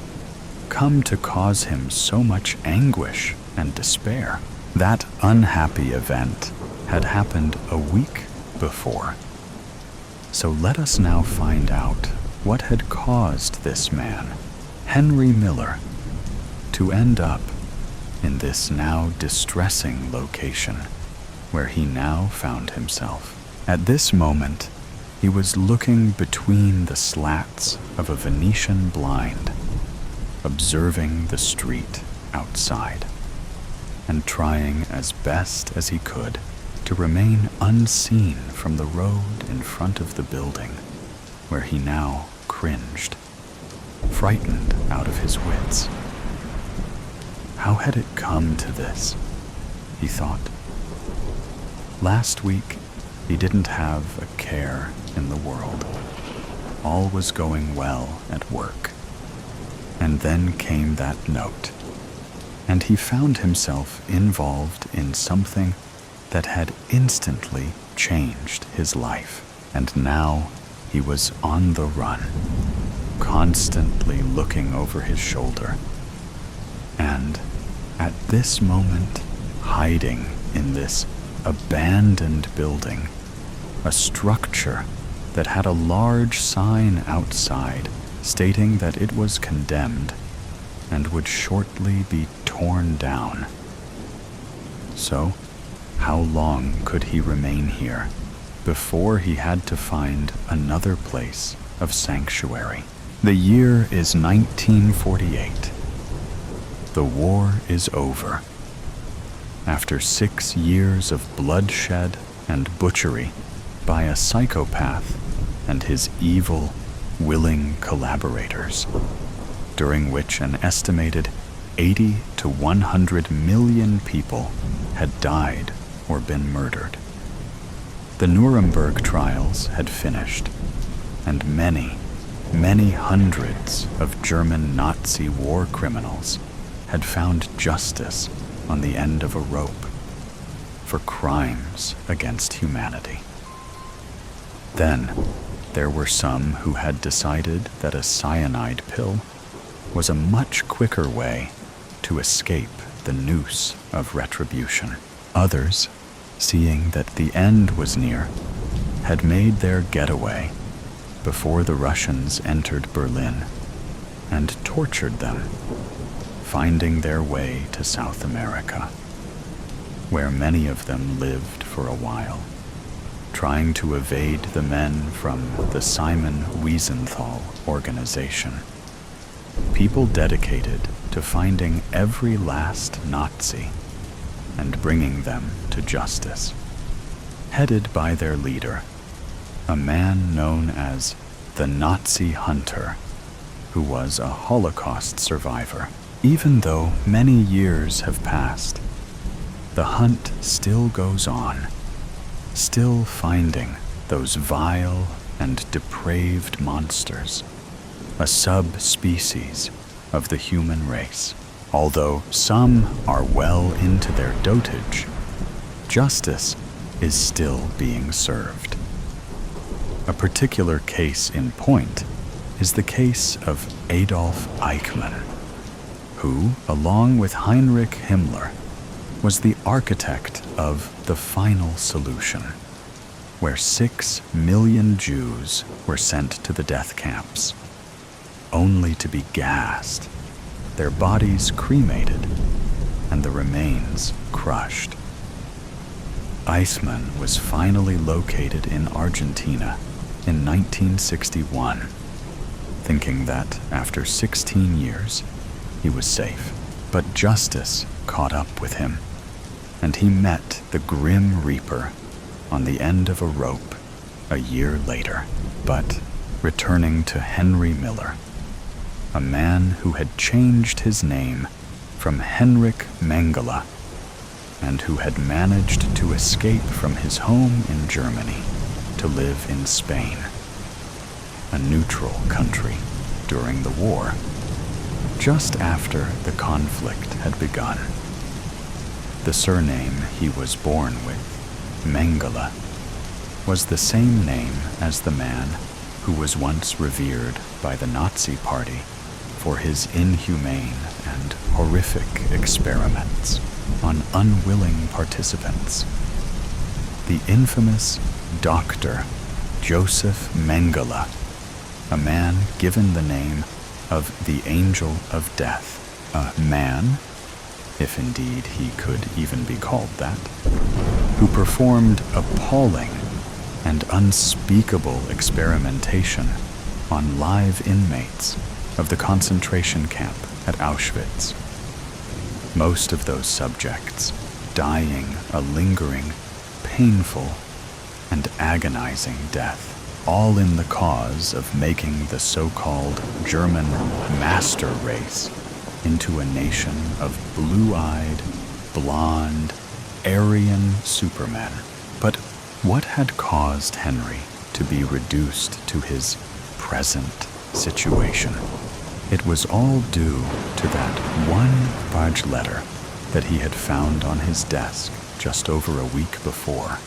come to cause him so much anguish and despair? That unhappy event had happened a week before. So let us now find out what had caused this man, Henry Miller, to end up in this now distressing location where he now found himself. At this moment, he was looking between the slats of a Venetian blind, observing the street outside, and trying as best as he could to remain unseen from the road in front of the building, where he now cringed, frightened out of his wits. How had it come to this? He thought. Last week, he didn't have a care in the world. All was going well at work. And then came that note, and he found himself involved in something that had instantly changed his life. And now he was on the run, constantly looking over his shoulder. And at this moment, hiding in this abandoned building, a structure that had a large sign outside stating that it was condemned and would shortly be torn down. So, how long could he remain here before he had to find another place of sanctuary? The year is 1948. The war is over. After 6 years of bloodshed and butchery by a psychopath and his evil, willing collaborators, during which an estimated 80 to 100 million people had died or been murdered. The Nuremberg trials had finished, and many, many hundreds of German Nazi war criminals had found justice on the end of a rope for crimes against humanity. Then, there were some who had decided that a cyanide pill was a much quicker way to escape the noose of retribution. Others, seeing that the end was near, had made their getaway before the Russians entered Berlin and tortured them, finding their way to South America, where many of them lived for a while, trying to evade the men from the Simon Wiesenthal organization, people dedicated to finding every last Nazi and bringing them to justice, headed by their leader, a man known as the Nazi Hunter, who was a Holocaust survivor. Even though many years have passed, the hunt still goes on, still finding those vile and depraved monsters, a subspecies of the human race. Although some are well into their dotage, justice is still being served. A particular case in point is the case of Adolf Eichmann, who, along with Heinrich Himmler, was the architect of the final solution, where 6 million Jews were sent to the death camps, only to be gassed, their bodies cremated, and the remains crushed. Eichmann was finally located in Argentina in 1961, thinking that after 16 years, he was safe. But justice caught up with him, and he met the Grim Reaper on the end of a rope a year later. But returning to Henry Miller, a man who had changed his name from Henrik Mengele and who had managed to escape from his home in Germany to live in Spain, a neutral country during the war, just after the conflict had begun. The surname he was born with, Mengele, was the same name as the man who was once revered by the Nazi Party for his inhumane and horrific experiments on unwilling participants. The infamous Dr. Joseph Mengele, a man given the name of the Angel of Death, a man, if indeed he could even be called that, who performed appalling and unspeakable experimentation on live inmates of the concentration camp at Auschwitz. Most of those subjects dying a lingering, painful, and agonizing death, all in the cause of making the so-called German master race into a nation of blue-eyed, blonde, Aryan supermen. But what had caused Henry to be reduced to his present situation? It was all due to that one large letter that he had found on his desk just over a week before,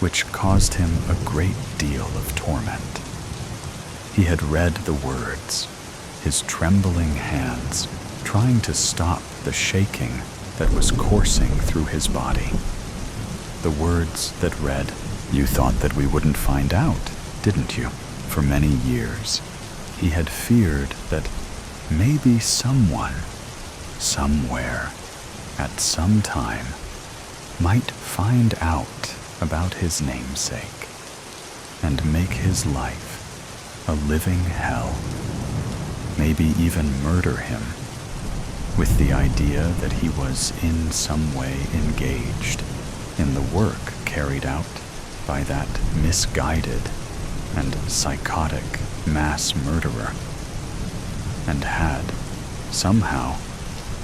which caused him a great deal of torment. He had read the words, his trembling hands trying to stop the shaking that was coursing through his body. The words that read, "You thought that we wouldn't find out, didn't you?" For many years, he had feared that maybe someone, somewhere, at some time, might find out about his namesake and make his life a living hell, maybe even murder him, with the idea that he was in some way engaged in the work carried out by that misguided and psychotic mass murderer, and had, somehow,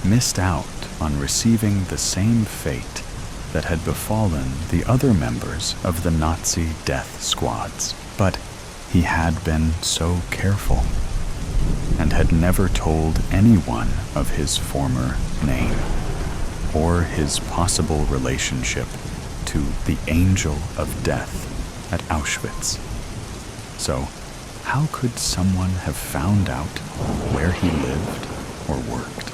missed out on receiving the same fate that had befallen the other members of the Nazi death squads. But he had been so careful, and had never told anyone of his former name, or his possible relationship to the Angel of Death at Auschwitz. So, how could someone have found out where he lived or worked?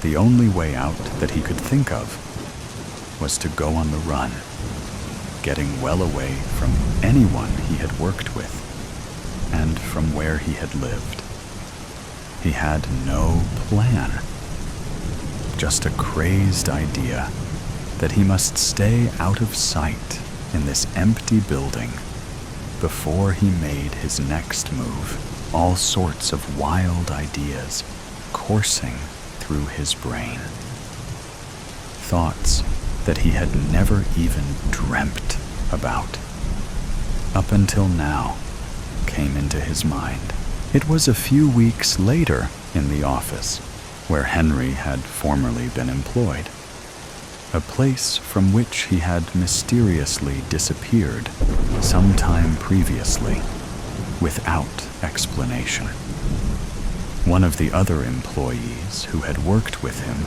The only way out that he could think of was to go on the run, getting well away from anyone he had worked with and from where he had lived. He had no plan, just a crazed idea that he must stay out of sight in this empty building before he made his next move. All sorts of wild ideas coursing through his brain. Thoughts that he had never even dreamt about, up until now, came into his mind. It was a few weeks later in the office where Henry had formerly been employed, a place from which he had mysteriously disappeared some time previously, without explanation. One of the other employees who had worked with him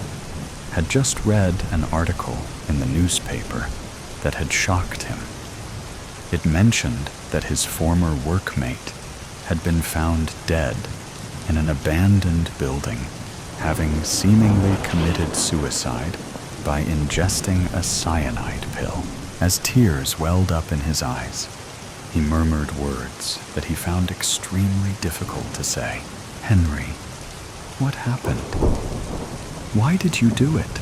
had just read an article in the newspaper that had shocked him. It mentioned that his former workmate had been found dead in an abandoned building, having seemingly committed suicide by ingesting a cyanide pill. As tears welled up in his eyes, he murmured words that he found extremely difficult to say. "Henry, what happened? Why did you do it?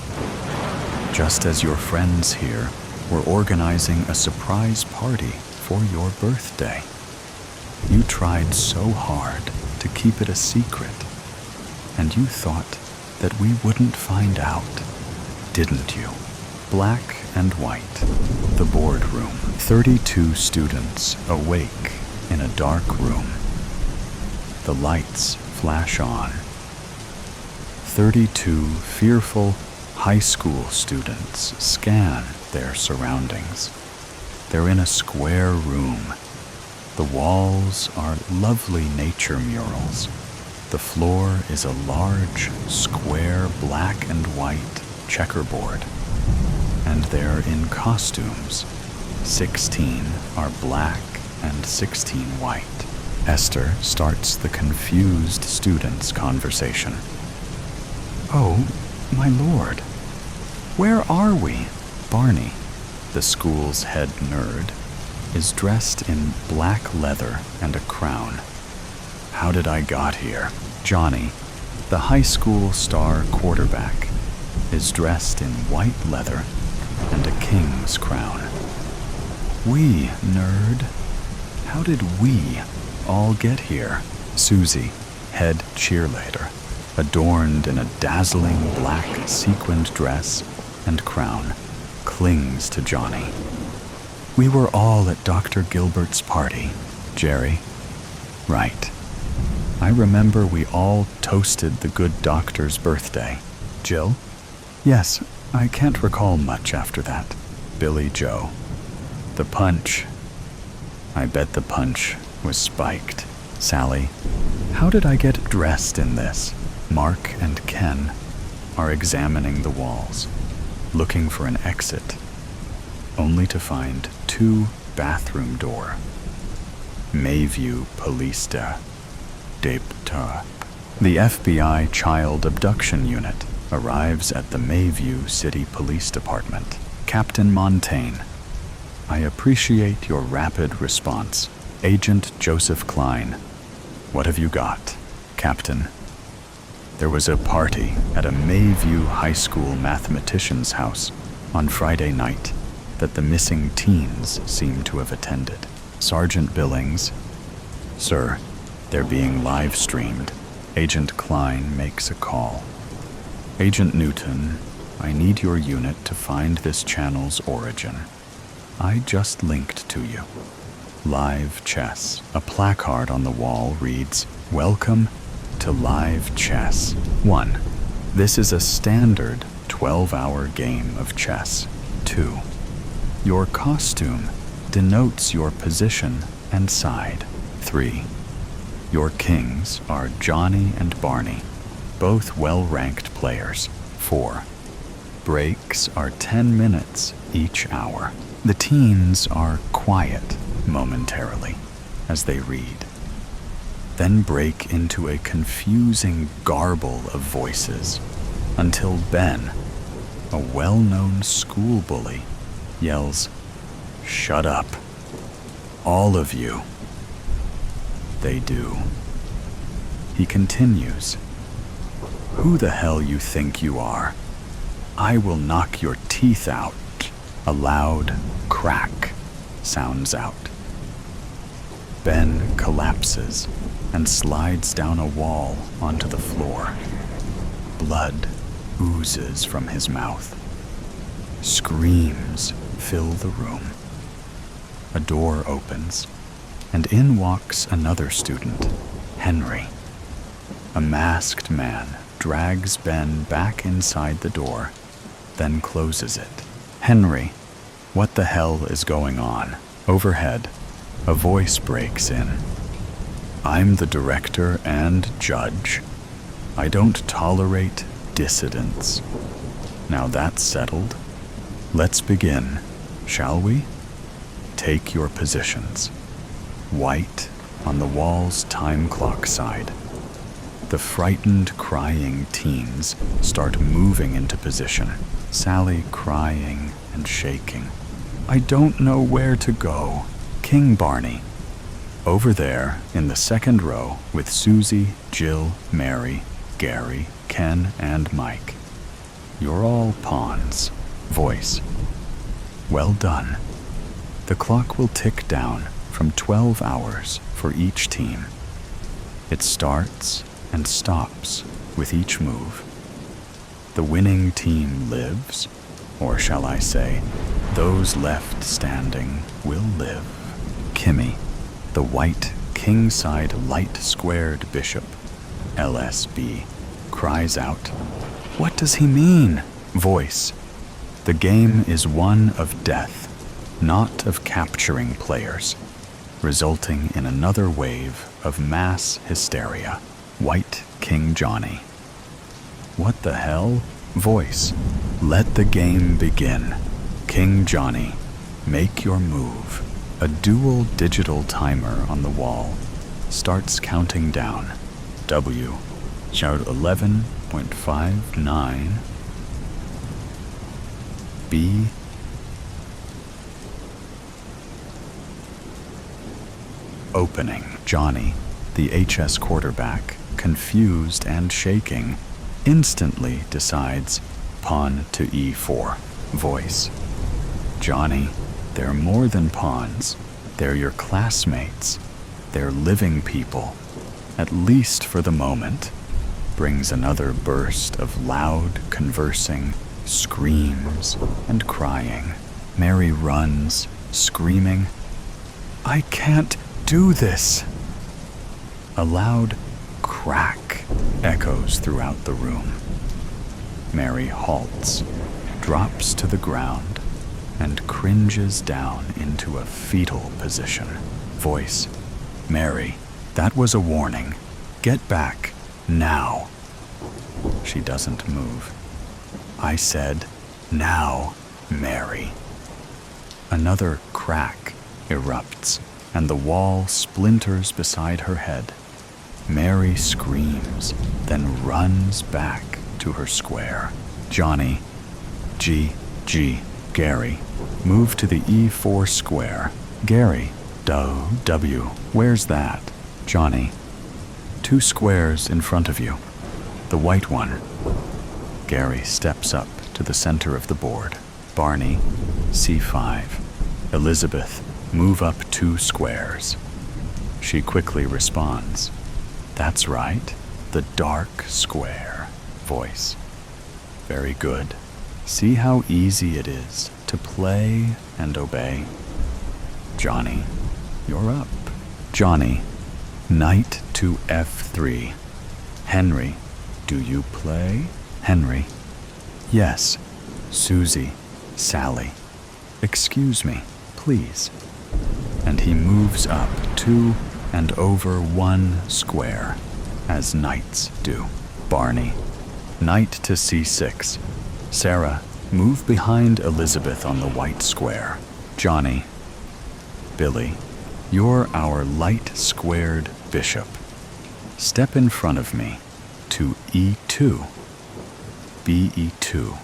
Just as your friends here were organizing a surprise party for your birthday. You tried so hard to keep it a secret, and you thought that we wouldn't find out, didn't you?" Black and white, the boardroom. 32 students awake in a dark room. The lights flash on. 32 fearful high school students scan their surroundings. They're in a square room. The walls are lovely nature murals. The floor is a large, square black and white checkerboard. And they're in costumes. 16 are black and 16 white. Esther starts the confused students' conversation. "Oh, my lord, where are we?" Barney, the school's head nerd, is dressed in black leather and a crown. "How did I got here?" Johnny, the high school star quarterback, is dressed in white leather and a king's crown. "We, nerd. How did we all get here?" Susie, head cheerleader, adorned in a dazzling black sequined dress and crown, clings to Johnny. "We were all at Dr. Gilbert's party, Jerry." "Right. I remember we all toasted the good doctor's birthday." "Jill?" "Yes, I can't recall much after that." Billy Joe. "The punch. I bet the punch was spiked." Sally, How did I get dressed in this? Mark and Ken are examining the walls, looking for an exit, only to find 2 bathroom door. Mayview Police Depot. The FBI Child Abduction Unit arrives at the Mayview City Police Department. Captain Montaigne, I appreciate your rapid response. Agent Joseph Klein, what have you got? Captain, there was a party at a Mayview High School mathematician's house on Friday night that the missing teens seem to have attended. Sergeant Billings, sir, they're being live streamed. Agent Klein makes a call. Agent Newton, I need your unit to find this channel's origin. I just linked to you. Live chess. A placard on the wall reads, Welcome to Live Chess 1. This is a standard 12-hour game of chess. 2. Your costume denotes your position and side. 3. Your kings are Johnny and Barney, both well-ranked players. 4. Breaks are 10 minutes each hour. The teens are quiet momentarily as they read, then break into a confusing garble of voices until Ben, a well-known school bully, yells, Shut up, all of you. They do. He continues, Who the hell you think you are? I will knock your teeth out. A loud crack sounds out. Ben collapses and slides down a wall onto the floor. Blood oozes from his mouth. Screams fill the room. A door opens, and in walks another student, Henry. A masked man drags Ben back inside the door, then closes it. Henry, what the hell is going on? Overhead, a voice breaks in. I'm the director and judge. I don't tolerate dissidents. Now that's settled. Let's begin, shall we? Take your positions. White on the wall's time clock side. The frightened, crying teens start moving into position. Sally crying and shaking. I don't know where to go. King Barney. Over there in the second row with Susie, Jill, Mary, Gary, Ken, and Mike. You're all pawns. Voice. Well done. The clock will tick down from 12 hours for each team. It starts and stops with each move. The winning team lives, or shall I say, those left standing will live. Kimmy, the white king-side light-squared bishop, LSB, cries out, What does he mean? Voice. The game is one of death, not of capturing players, resulting in another wave of mass hysteria. White King Johnny. What the hell? Voice. Let the game begin. King Johnny, make your move. A dual digital timer on the wall starts counting down. W. Shout 11.59. B. Opening. Johnny, the HS quarterback, confused and shaking, instantly decides pawn to E4. Voice. Johnny, they're more than pawns. They're your classmates. They're living people, at least for the moment. Brings another burst of loud conversing, screams, and crying. Mary runs, screaming, I can't do this. A loud crack echoes throughout the room. Mary halts, drops to the ground, and cringes down into a fetal position. Voice. Mary, that was a warning. Get back, now. She doesn't move. I said, now, Mary. Another crack erupts, and the wall splinters beside her head. Mary screams, then runs back to her square. Johnny, G, Gary, move to the E4 square. Gary, W, where's that? Johnny, 2 squares in front of you. The white one. Gary steps up to the center of the board. Barney, C5. Elizabeth, move up 2 squares. She quickly responds. That's right, the dark square. Voice. Very good. See how easy it is to play and obey. Johnny, you're up. Johnny, knight to F3. Henry, do you play? Henry, yes. Susie, Sally, excuse me, please. And he moves up 2 and over 1 square, as knights do. Barney, knight to C6. Sarah, move behind Elizabeth on the white square. Johnny, Billy, you're our light squared bishop. Step in front of me to E2. BE2.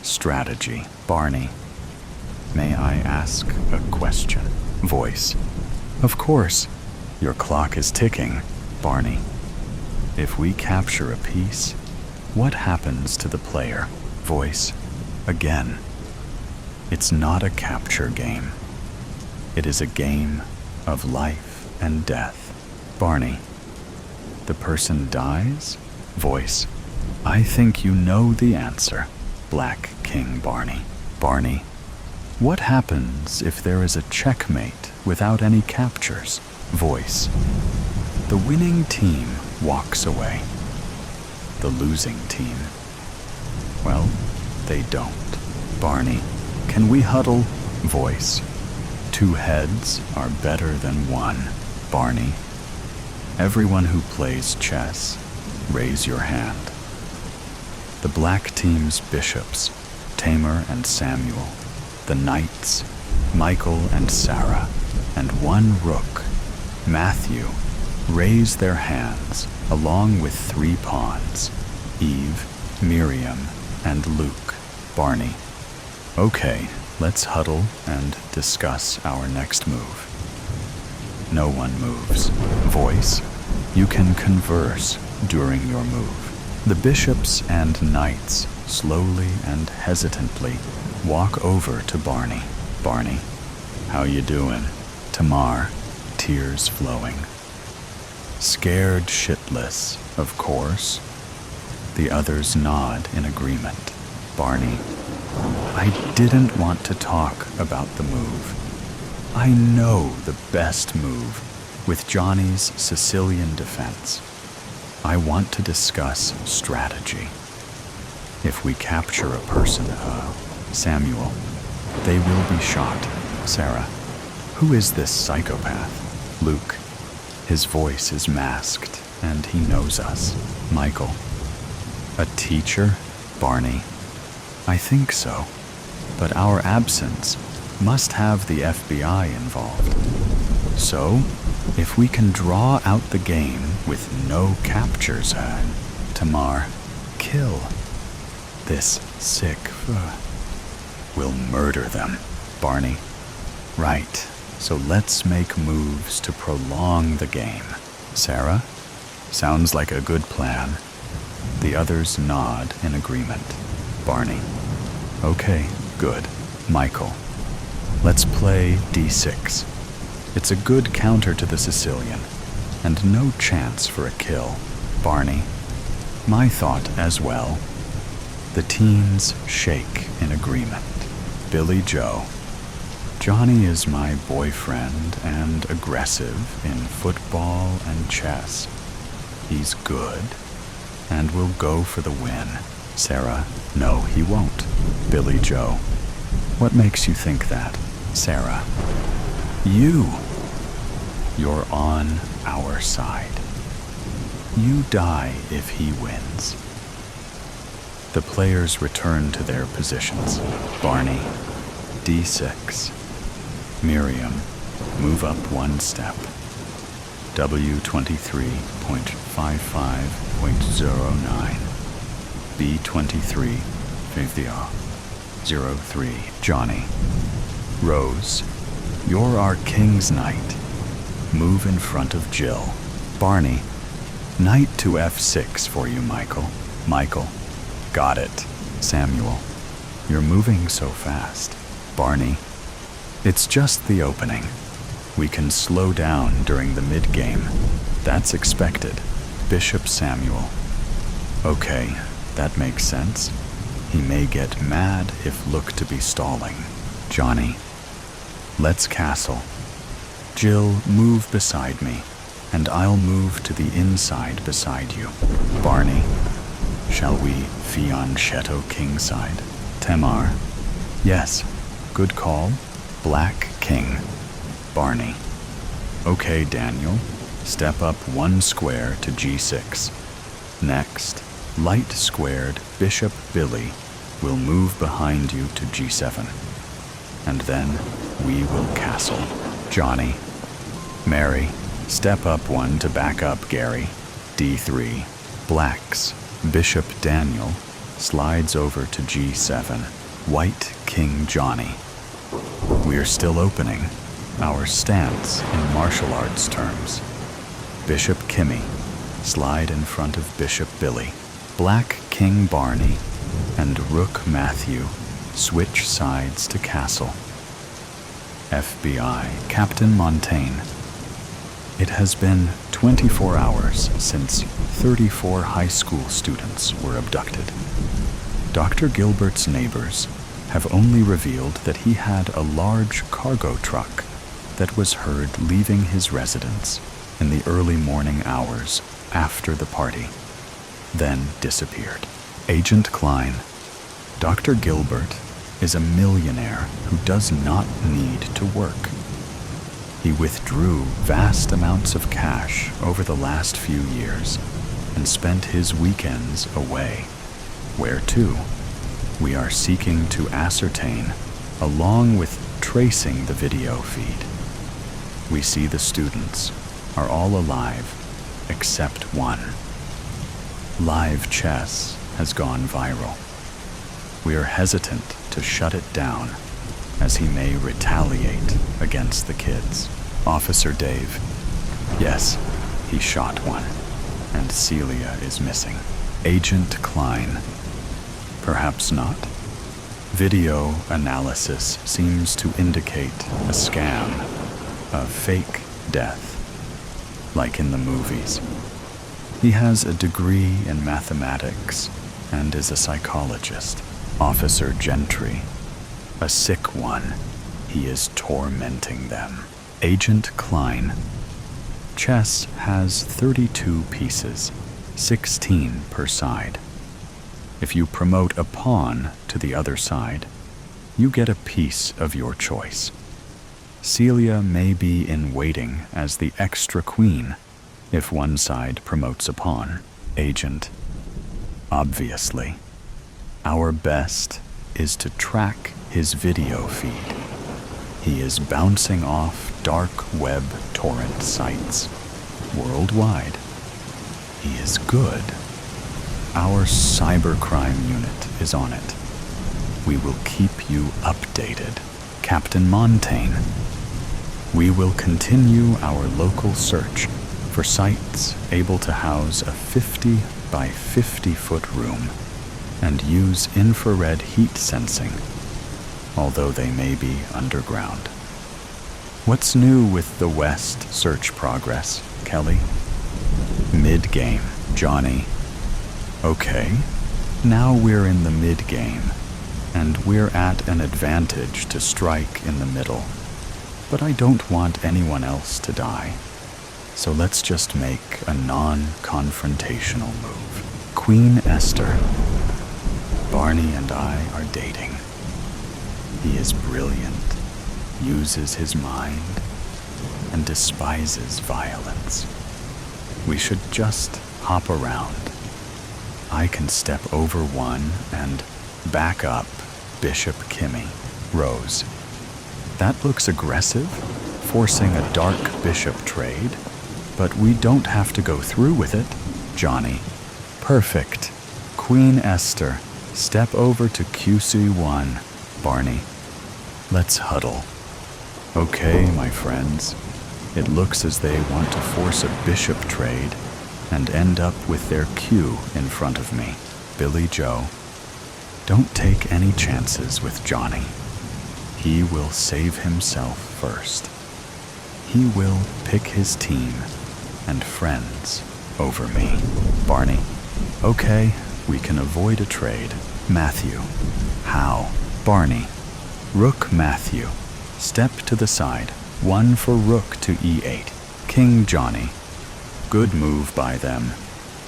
Strategy. Barney, may I ask a question? Voice. Of course. Your clock is ticking. Barney, if we capture a piece, what happens to the player? Voice. Again. It's not a capture game. It is a game of life and death. Barney, the person dies? Voice. I think you know the answer. Black King Barney. Barney, what happens if there is a checkmate without any captures? Voice. The winning team walks away. The losing team, well, they don't. Barney, can we huddle? Voice. 2 heads are better than 1. Barney, everyone who plays chess, raise your hand. The black team's bishops, Tamer and Samuel, the knights, Michael and Sarah, and 1 rook, Matthew, raise their hands along with 3 pawns, Eve, Miriam, and Luke. Barney, okay, let's huddle and discuss our next move. No one moves. Voice, you can converse during your move. The bishops and knights slowly and hesitantly walk over to Barney. Barney, how you doing? Tamar, tears flowing. Scared shitless, of course. The others nod in agreement. Barney, I didn't want to talk about the move. I know the best move with Johnny's Sicilian defense. I want to discuss strategy. If we capture a person, Samuel, they will be shot. Sarah, who is this psychopath? Luke, his voice is masked and he knows us. Michael, a teacher? Barney, I think so, but our absence must have the FBI involved. So, if we can draw out the game with no captures, Tamar, kill this sick we'll murder them. Barney, right, so let's make moves to prolong the game. Sarah, sounds like a good plan. The others nod in agreement. Barney, okay, good. Michael, let's play D6. It's a good counter to the Sicilian, and no chance for a kill. Barney, my thought as well. The teens shake in agreement. Billy Joe, Johnny is my boyfriend and aggressive in football and chess. He's good and will go for the win. Sarah, no, he won't. Billy Joe, what makes you think that? Sarah, you're on our side. You die if he wins. The players return to their positions. Barney, D6. Miriam, move up one step. W23.55.09. B23, 03. Johnny. Rose, you're our king's knight. Move in front of Jill. Barney, knight to F6 for you, Michael. Michael, got it. Samuel, you're moving so fast. Barney, it's just the opening. We can slow down during the mid-game. That's expected. Bishop Samuel. Okay, that makes sense. He may get mad if look to be stalling. Johnny, let's castle. Jill, move beside me, and I'll move to the inside beside you. Barney, shall we fianchetto kingside? Tamar, yes, good call. Black king. Barney, okay, Daniel, step up one square to G6. Next, light squared Bishop Billy will move behind you to G7. And then we will castle. Johnny, Mary, step up one to back up Gary. D3. Blacks, Bishop Daniel slides over to G7. White King Johnny. We're still opening. Our stance in martial arts terms. Bishop Kimmy, slide in front of Bishop Billy. Black King Barney and Rook Matthew switch sides to castle. FBI Captain Montaigne. It has been 24 hours since 34 high school students were abducted. Dr. Gilbert's neighbors have only revealed that he had a large cargo truck that was heard leaving his residence in the early morning hours after the party, then disappeared. Agent Klein. Dr. Gilbert is a millionaire who does not need to work. He withdrew vast amounts of cash over the last few years and spent his weekends away. Where to? We are seeking to ascertain, along with tracing the video feed. We see the students are all alive, except one. Live chess has gone viral. We are hesitant to shut it down, as he may retaliate against the kids. Officer Dave. Yes, he shot one, and Celia is missing. Agent Klein. Perhaps not. Video analysis seems to indicate a scam, a fake death, like in the movies. He has a degree in mathematics and is a psychologist. Officer Gentry. A sick one. He is tormenting them. Agent Klein. Chess has 32 pieces, 16 per side. If you promote a pawn to the other side, you get a piece of your choice. Celia may be in waiting as the extra queen if one side promotes a pawn. Agent. Obviously. Our best is to track his video feed. He is bouncing off dark web torrent sites worldwide. He is good. Our cybercrime unit is on it. We will keep you updated. Captain Montaigne. We will continue our local search for sites able to house a 50 by 50 foot room and use infrared heat sensing, although they may be underground. What's new with the West search progress, Kelly? Mid-game, Johnny. Okay, now we're in the mid-game, and we're at an advantage to strike in the middle. But I don't want anyone else to die, so let's just make a non-confrontational move. Queen Esther. Barney and I are dating. He is brilliant, uses his mind, and despises violence. We should just hop around. I can step over one and back up Bishop Kimmy. Rose. That looks aggressive, forcing a dark bishop trade, but we don't have to go through with it. Johnny. Perfect. Queen Esther. Step over to QC1. Barney. Let's huddle. Okay, my friends. It looks as they want to force a bishop trade and end up with their Q in front of me. Billy Joe. Don't take any chances with Johnny. He will save himself first. He will pick his team and friends over me. Barney. Okay, we can avoid a trade. Matthew. How? Barney. Rook Matthew. Step to the side. 1 for rook to e8. King Johnny. Good move by them.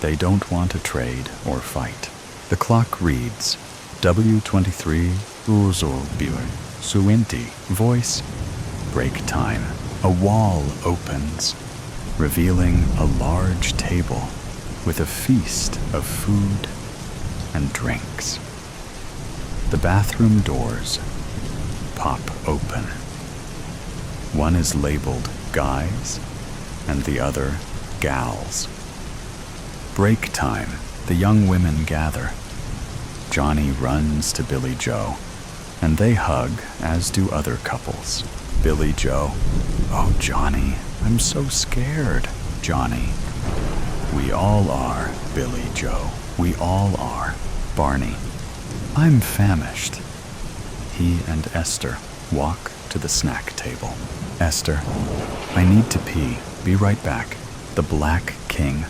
They don't want a trade or fight. The clock reads W23 Uzolbir Suinti. Voice. Break time. A wall opens, revealing a large table with a feast of food and drinks. The bathroom doors pop open. One is labeled guys and the other gals. Break time. The young women gather. Johnny runs to Billy Joe, and they hug, as do other couples. Billy Joe. Oh, Johnny, I'm so scared. Johnny. We all are, Billy Joe. We all are. Barney. I'm famished. He and Esther walk to the snack table. Esther. I need to pee. Be right back. The Black King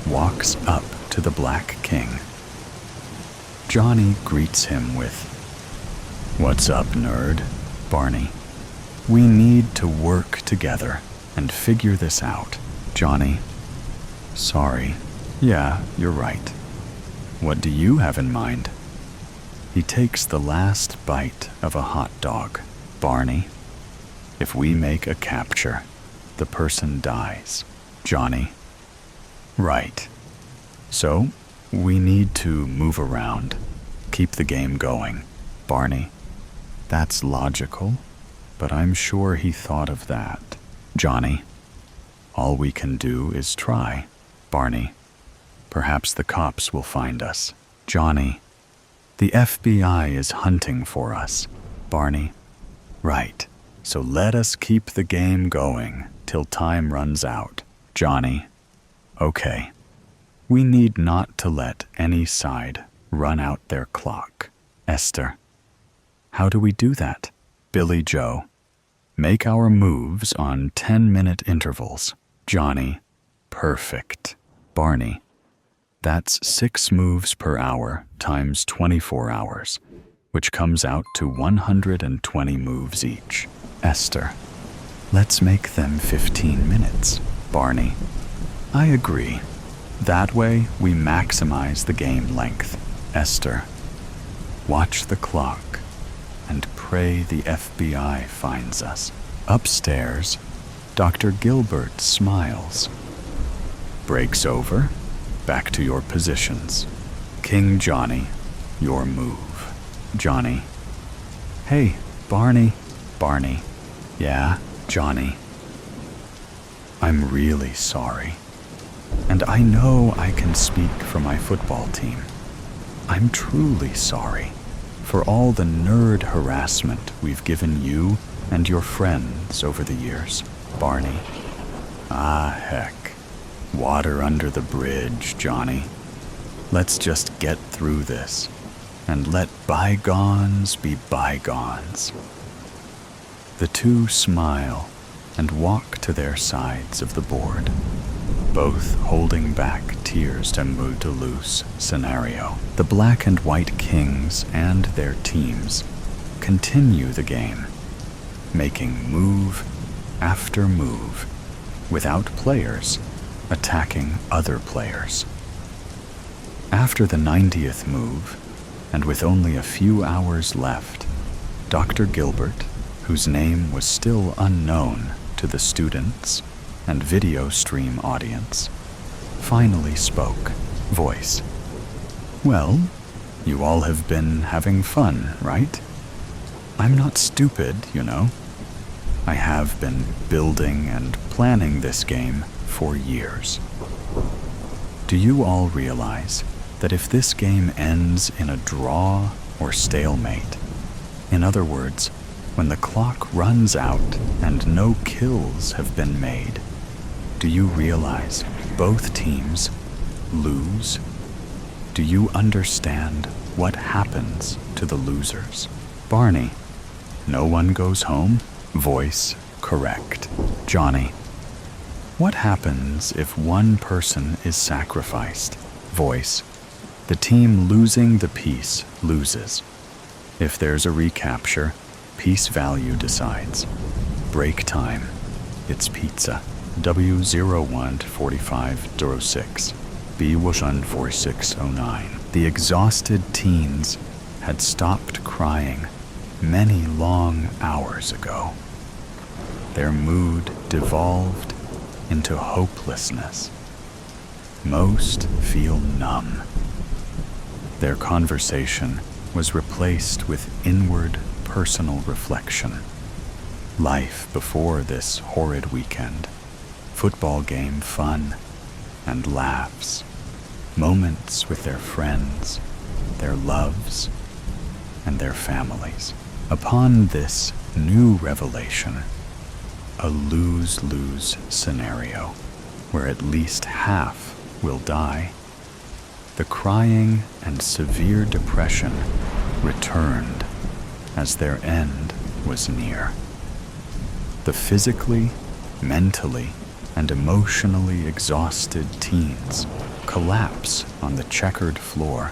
walks up to the Black King. Johnny greets him with, "What's up, nerd?" Barney. We need to work together and figure this out. Johnny. Sorry. Yeah, you're right. What do you have in mind? He takes the last bite of a hot dog. Barney. If we make a capture, the person dies. Johnny. Right. So, we need to move around, keep the game going. Barney. That's logical, but I'm sure he thought of that. Johnny. All we can do is try. Barney. Perhaps the cops will find us. Johnny. The FBI is hunting for us. Barney. Right. So let us keep the game going till time runs out. Johnny. Okay. We need not to let any side run out their clock. Esther. How do we do that? Billy Joe. Make our moves on 10-minute intervals. Johnny. Perfect. Barney. That's 6 moves per hour times 24 hours, which comes out to 120 moves each. Esther. Let's make them 15 minutes. Barney. I agree. That way we maximize the game length. Esther. Watch the clock and pray the FBI finds us. Upstairs, Dr. Gilbert smiles. Breaks over. Back to your positions. King Johnny, your move. Johnny. Hey, Barney. Barney. Yeah, Johnny. I'm really sorry. And I know I can speak for my football team. I'm truly sorry for all the nerd harassment we've given you and your friends over the years. Barney. Ah, heck. Water under the bridge, Johnny. Let's just get through this and let bygones be bygones. The two smile and walk to their sides of the board, both holding back tears to move to loose scenario. The black and white kings and their teams continue the game, making move after move without players attacking other players. After the 90th move, and with only a few hours left, Dr. Gilbert, whose name was still unknown to the students and video stream audience, finally spoke. Voice. Well, you all have been having fun, right? I'm not stupid, you know. I have been building and planning this game for years. Do you all realize that if this game ends in a draw or stalemate, in other words, when the clock runs out and no kills have been made, do you realize both teams lose? Do you understand what happens to the losers? Barney. No one goes home? Voice. Correct. Johnny. What happens if one person is sacrificed? Voice. The team losing the piece loses. If there's a recapture, piece value decides. Break time. It's pizza. VOL.14, B.14.4609. The exhausted teens had stopped crying many long hours ago. Their mood devolved into hopelessness. Most feel numb. Their conversation was replaced with inward personal reflection. Life before this horrid weekend. Football game fun and laughs. Moments with their friends, their loves, and their families. Upon this new revelation, a lose-lose scenario where at least half will die. The crying and severe depression returned as their end was near. The physically, mentally, and emotionally exhausted teens collapse on the checkered floor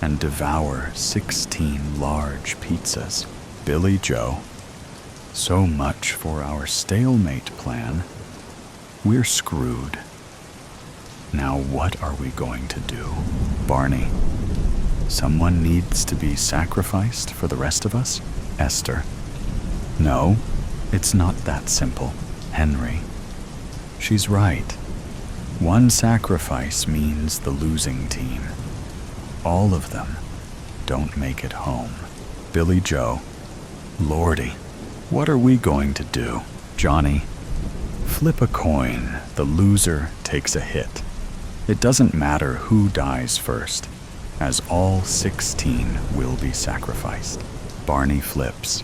and devour 16 large pizzas. Billy Joe. So much for our stalemate plan. We're screwed. Now what are we going to do? Barney. Someone needs to be sacrificed for the rest of us? Esther. No, it's not that simple. Henry. She's right. One sacrifice means the losing team. All of them don't make it home. Billy Joe. Lordy, what are we going to do? Johnny. Flip a coin. The loser takes a hit. It doesn't matter who dies first, as all 16 will be sacrificed. Barney flips.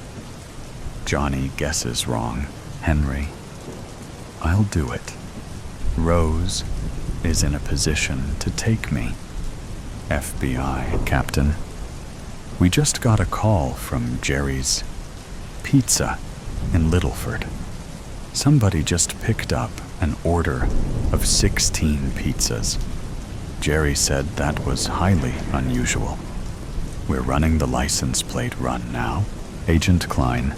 Johnny guesses wrong. Henry. I'll do it. Rose is in a position to take me. FBI, Captain. We just got a call from Jerry's Pizza in Littleford. Somebody just picked up an order of 16 pizzas. Jerry said that was highly unusual. We're running the license plate run now. Agent Klein,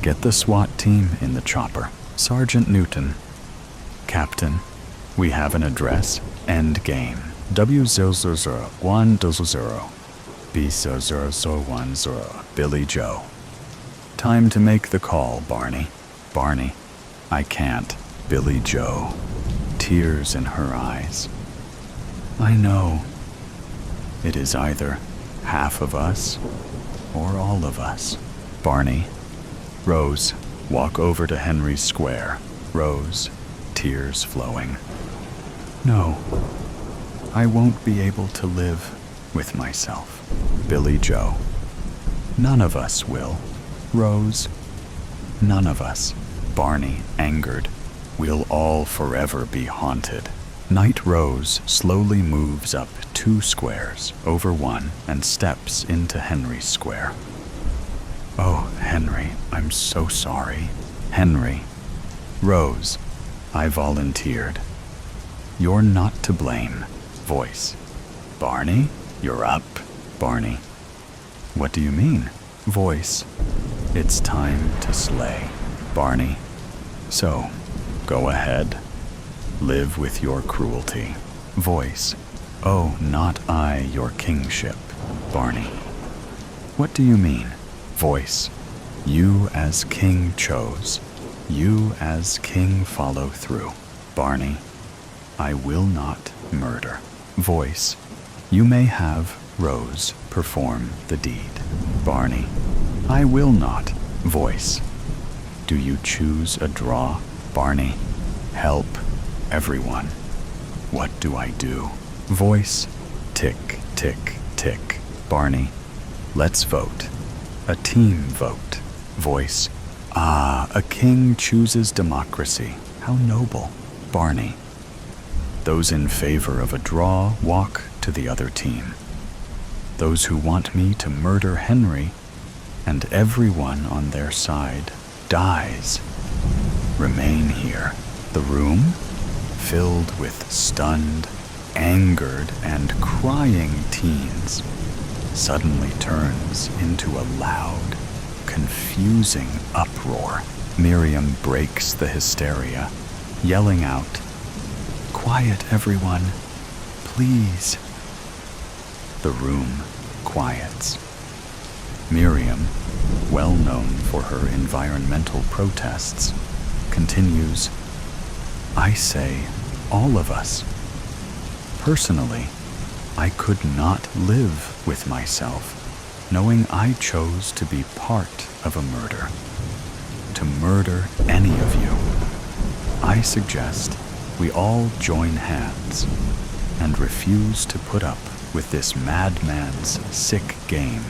get the SWAT team in the chopper. Sergeant Newton. Captain, we have an address. End game. W000-100. B00010. Billy Joe. Time to make the call, Barney. Barney. I can't. Billy Joe. Tears in her eyes. I know. It is either half of us or all of us. Barney. Rose, walk over to Henry's Square. Rose, tears flowing. No, I won't be able to live with myself. Billy Joe. None of us will. Rose, none of us. Barney, angered. We'll all forever be haunted. Night Rose slowly moves up 2 squares over one and steps into Henry's Square. Oh, Henry, I'm so sorry. Henry. Rose, I volunteered. You're not to blame. Voice. Barney, you're up. Barney. What do you mean? Voice. It's time to slay. Barney. So, go ahead. Live with your cruelty. Voice. Oh, not I, your kingship. Barney. What do you mean? Voice. You as king chose. You as king follow through. Barney. I will not murder. Voice, you may have Rose perform the deed. Barney, I will not. Voice, do you choose a draw? Barney, help everyone. What do I do? Voice, tick, tick, tick. Barney, let's vote. A team vote. Voice, a king chooses democracy. How noble. Barney, those in favor of a draw walk to the other team. Those who want me to murder Henry and everyone on their side dies remain here. The room, filled with stunned, angered, and crying teens, suddenly turns into a loud, confusing uproar. Miriam breaks the hysteria, yelling out, "Quiet, everyone, please." The room quiets. Miriam, well known for her environmental protests, continues, "I say, all of us. Personally, I could not live with myself, knowing I chose to be part of a murder. To murder any of you. I suggest we all join hands and refuse to put up with this madman's sick game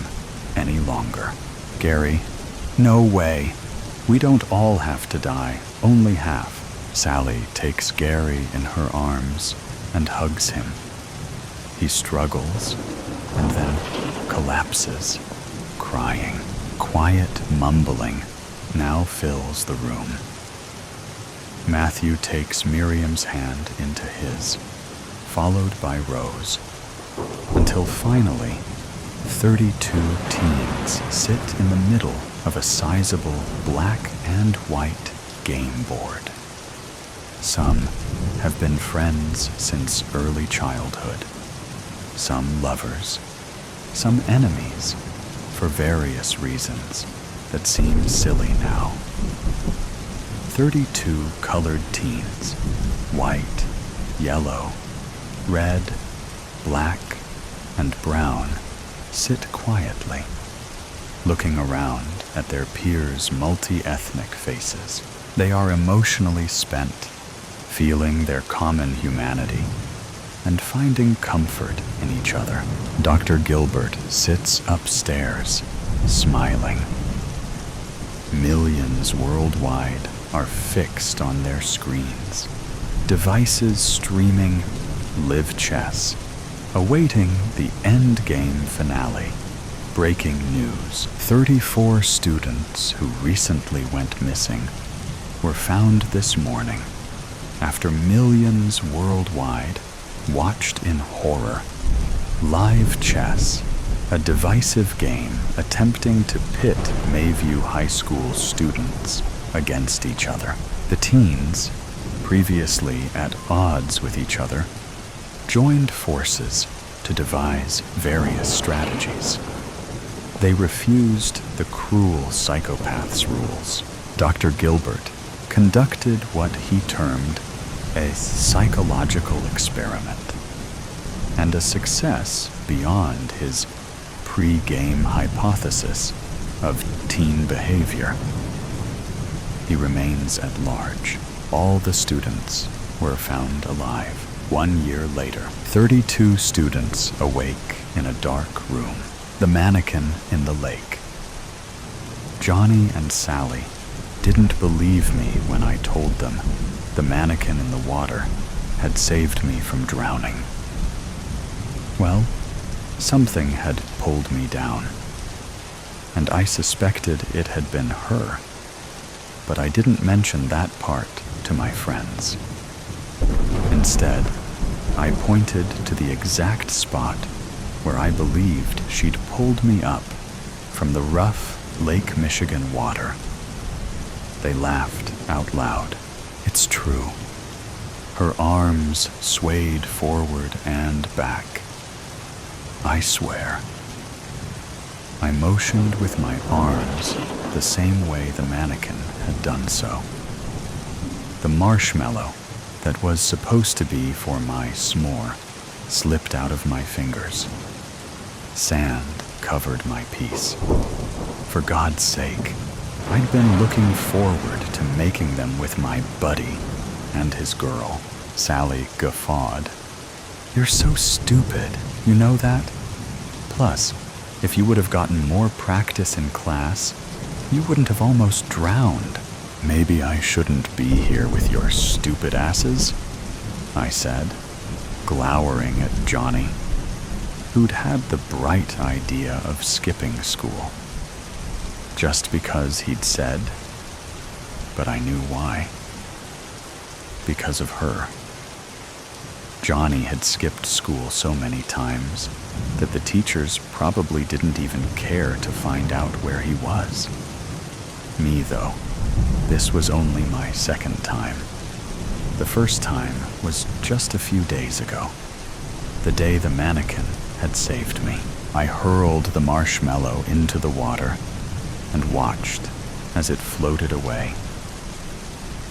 any longer." Gary, no way. We don't all have to die, only half. Sally takes Gary in her arms and hugs him. He struggles and then collapses, crying. Quiet mumbling now fills the room. Matthew takes Miriam's hand into his, followed by Rose, until finally 32 teens sit in the middle of a sizable black and white game board. Some have been friends since early childhood, some lovers, some enemies, for various reasons that seem silly now. 32 colored teens, white, yellow, red, black, and brown, sit quietly, looking around at their peers' multi-ethnic faces. They are emotionally spent, feeling their common humanity and finding comfort in each other. Dr. Gilbert sits upstairs, smiling. Millions worldwide are fixed on their screens, devices streaming live chess, awaiting the endgame finale. Breaking news: 34 students who recently went missing were found this morning after millions worldwide watched in horror. Live chess, a divisive game attempting to pit Mayview High School students against each other. The teens, previously at odds with each other, joined forces to devise various strategies. They refused the cruel psychopath's rules. Dr. Gilbert conducted what he termed a psychological experiment, and a success beyond his pre-game hypothesis of teen behavior. He remains at large. All the students were found alive. 1 year later, 32 students awake in a dark room. The mannequin in the lake. Johnny and Sally didn't believe me when I told them the mannequin in the water had saved me from drowning. Well, something had pulled me down, and I suspected it had been her, but I didn't mention that part to my friends. Instead, I pointed to the exact spot where I believed she'd pulled me up from the rough Lake Michigan water. They laughed out loud. It's true. Her arms swayed forward and back. I swear. I motioned with my arms the same way the mannequin had done so. The marshmallow that was supposed to be for my s'more slipped out of my fingers. Sand covered my piece. For God's sake, I'd been looking forward to making them with my buddy and his girl. Sally guffawed. "You're so stupid, you know that? Plus, if you would have gotten more practice in class, you wouldn't have almost drowned." "Maybe I shouldn't be here with your stupid asses," I said, glowering at Johnny, who'd had the bright idea of skipping school. Just because he'd said, but I knew why. Because of her. Johnny had skipped school so many times that the teachers probably didn't even care to find out where he was. Me, though, this was only my second time. The first time was just a few days ago, the day the mannequin had saved me. I hurled the marshmallow into the water and watched as it floated away.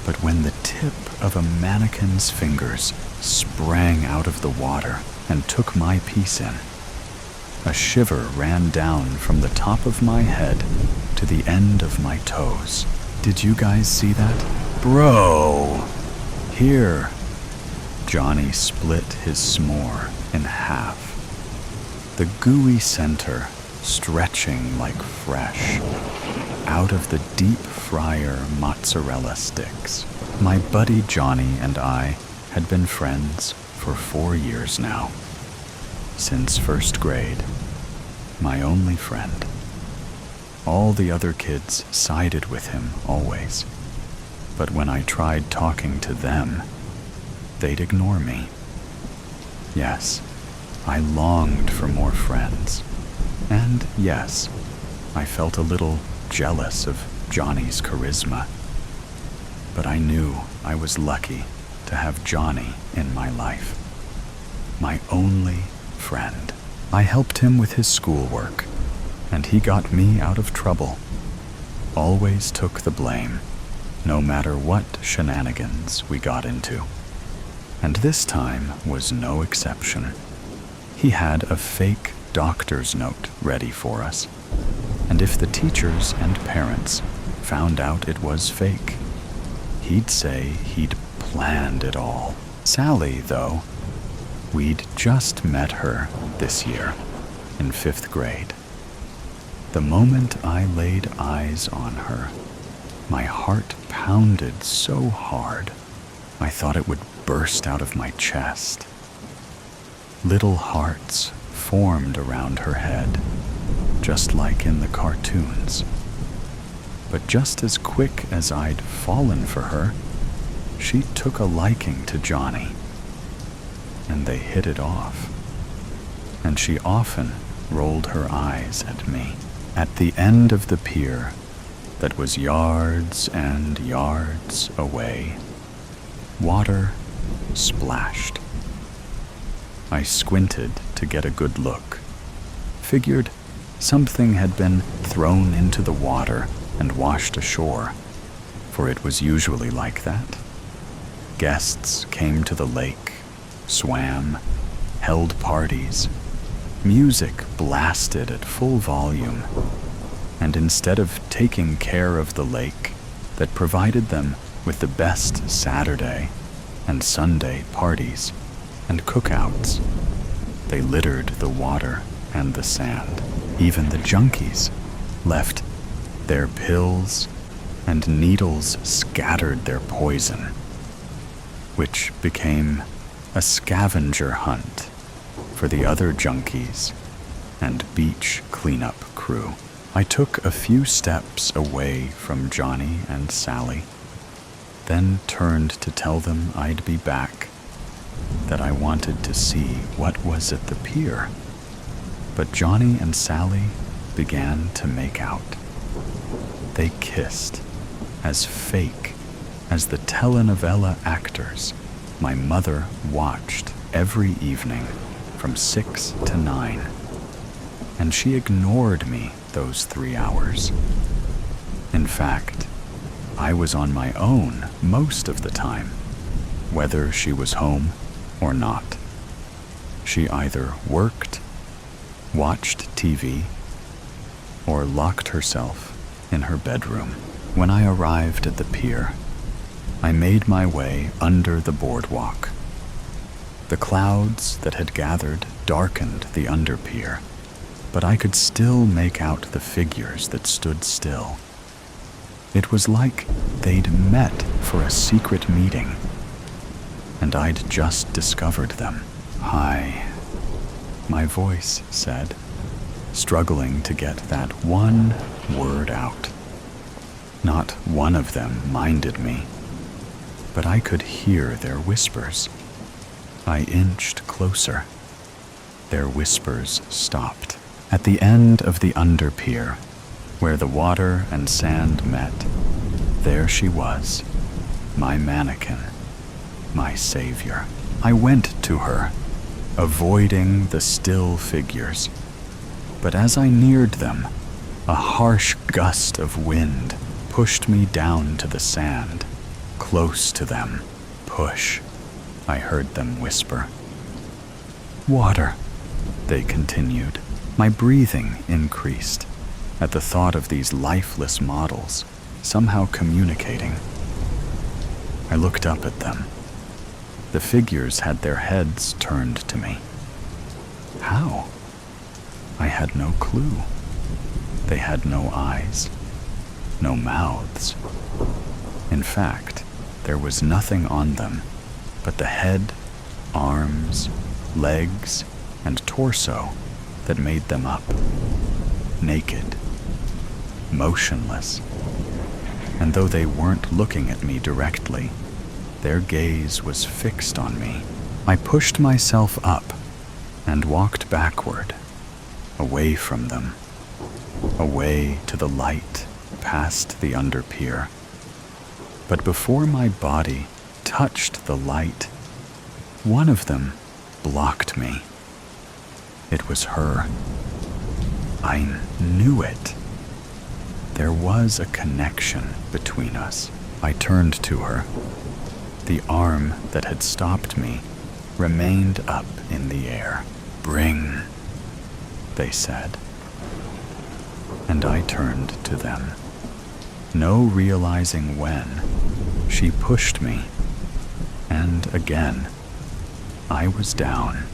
But when the tip of a mannequin's fingers sprang out of the water and took my piece in, a shiver ran down from the top of my head to the end of my toes. Did you guys see that? Bro! Here! Johnny split his s'more in half. The gooey center stretching like fresh out of the deep fryer mozzarella sticks. My buddy Johnny and I had been friends for 4 years now. Since first grade. My only friend. All the other kids sided with him always. But when I tried talking to them, they'd ignore me. Yes, I longed for more friends. And yes, I felt a little jealous of Johnny's charisma. But I knew I was lucky to have Johnny in my life. My only friend. I helped him with his schoolwork, and he got me out of trouble. Always took the blame, no matter what shenanigans we got into. And this time was no exception. He had a fake doctor's note ready for us. And if the teachers and parents found out it was fake, he'd say he'd planned it all. Sally, though, we'd just met her this year in 5th grade. The moment I laid eyes on her, my heart pounded so hard, I thought it would burst out of my chest. Little hearts formed around her head, just like in the cartoons. But just as quick as I'd fallen for her, she took a liking to Johnny, and they hit it off. And she often rolled her eyes at me. At the end of the pier that was yards and yards away, water splashed. I squinted to get a good look. Figured something had been thrown into the water and washed ashore, for it was usually like that. Guests came to the lake, swam, held parties. Music blasted at full volume, and instead of taking care of the lake that provided them with the best Saturday and Sunday parties and cookouts, they littered the water and the sand. Even the junkies left their pills, and needles scattered their poison, which became a scavenger hunt for the other junkies and beach cleanup crew. I took a few steps away from Johnny and Sally, then turned to tell them I'd be back, that I wanted to see what was at the pier. But Johnny and Sally began to make out. They kissed, as fake as the telenovela actors my mother watched every evening from 6 to 9. And she ignored me those 3 hours. In fact, I was on my own most of the time, whether she was home or not. She either worked, watched TV, or locked herself in her bedroom. When I arrived at the pier, I made my way under the boardwalk. The clouds that had gathered darkened the underpier, but I could still make out the figures that stood still. It was like they'd met for a secret meeting, and I'd just discovered them. "Hi," my voice said, struggling to get that one word out. Not one of them minded me, but I could hear their whispers. I inched closer. Their whispers stopped. At the end of the underpier, where the water and sand met, there she was, my mannequin, my savior. I went to her, avoiding the still figures. But as I neared them, a harsh gust of wind pushed me down to the sand, close to them. "Push," I heard them whisper. "Water," they continued. My breathing increased at the thought of these lifeless models somehow communicating. I looked up at them. The figures had their heads turned to me. How? I had no clue. They had no eyes, no mouths. In fact, there was nothing on them but the head, arms, legs, and torso that made them up. Naked, motionless. And though they weren't looking at me directly, their gaze was fixed on me. I pushed myself up and walked backward, away from them, away to the light past the underpier. But before my body touched the light, one of them blocked me. It was her. I knew it. There was a connection between us. I turned to her. The arm that had stopped me remained up in the air. "Bring," they said. And I turned to them. No realizing when, she pushed me, and again, I was down.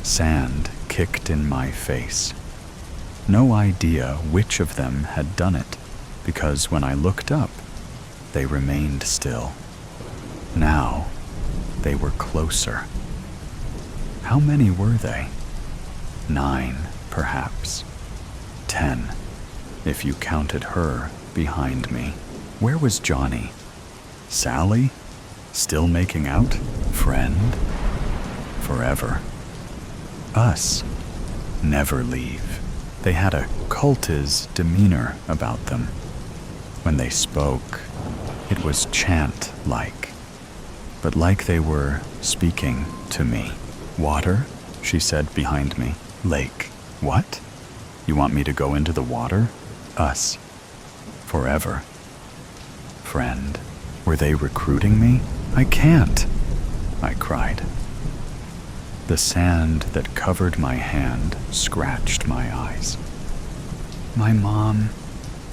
Sand kicked in my face. No idea which of them had done it, because when I looked up, they remained still. Now, they were closer. How many were they? 9, perhaps. 10, if you counted her behind me. Where was Johnny? Sally? Still making out? Friend? Forever. Us? Never leave. They had a cultish demeanor about them. When they spoke, it was chant-like, but like they were speaking to me. "Water?" she said behind me. "Lake." "What? You want me to go into the water?" "Us. Forever." "Friend." Were they recruiting me? "I can't," I cried. The sand that covered my hand scratched my eyes. "My mom,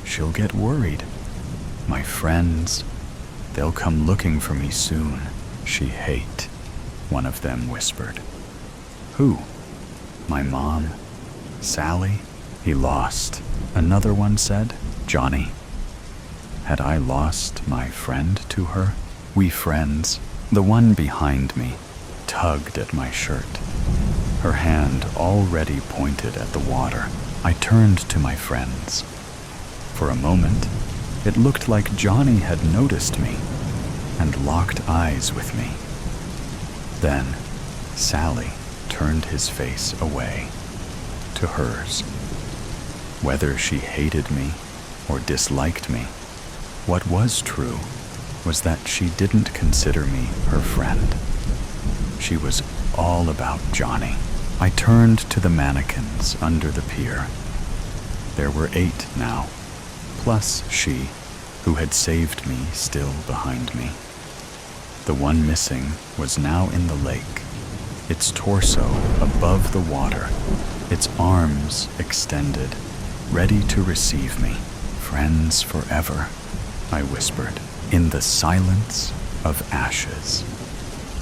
she'll get worried. My friends, they'll come looking for me soon. She hate," one of them whispered. "Who? My mom? Sally?" "He lost," another one said. "Johnny." Had I lost my friend to her? We friends. The one behind me tugged at my shirt, her hand already pointed at the water. I turned to my friends. For a moment, it looked like Johnny had noticed me and locked eyes with me. Then, Sally turned his face away to hers. Whether she hated me or disliked me, what was true was that she didn't consider me her friend. She was all about Johnny. I turned to the mannequins under the pier. There were 8 now, plus she, who had saved me, still behind me. The one missing was now in the lake, its torso above the water, its arms extended, ready to receive me. "Friends forever," I whispered, in the silence of ashes.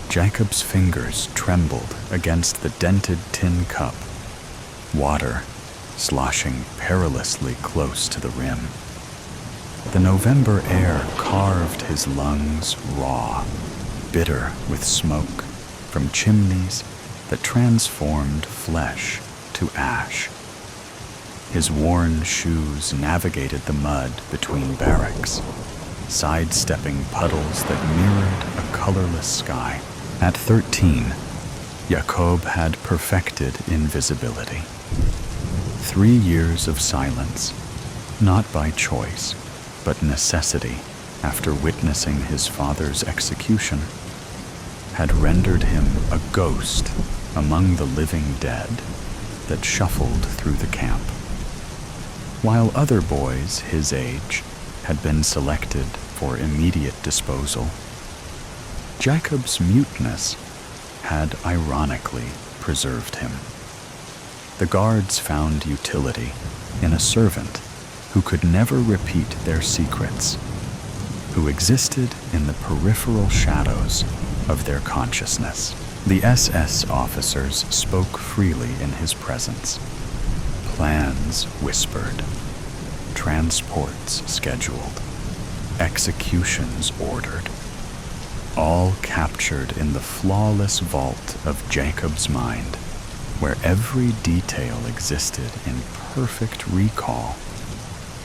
Jacob's fingers trembled against the dented tin cup, water sloshing perilously close to the rim. The November air carved his lungs raw, bitter with smoke from chimneys that transformed flesh to ash. His worn shoes navigated the mud between barracks, sidestepping puddles that mirrored a colorless sky. At 13, Jacob had perfected invisibility. 3 years of silence, not by choice, but necessity after witnessing his father's execution, had rendered him a ghost among the living dead that shuffled through the camp. While other boys his age had been selected for immediate disposal, Jacob's muteness had ironically preserved him. The guards found utility in a servant who could never repeat their secrets, who existed in the peripheral shadows of their consciousness. The SS officers spoke freely in his presence. Plans whispered, transports scheduled, executions ordered, all captured in the flawless vault of Jacob's mind, where every detail existed in perfect recall,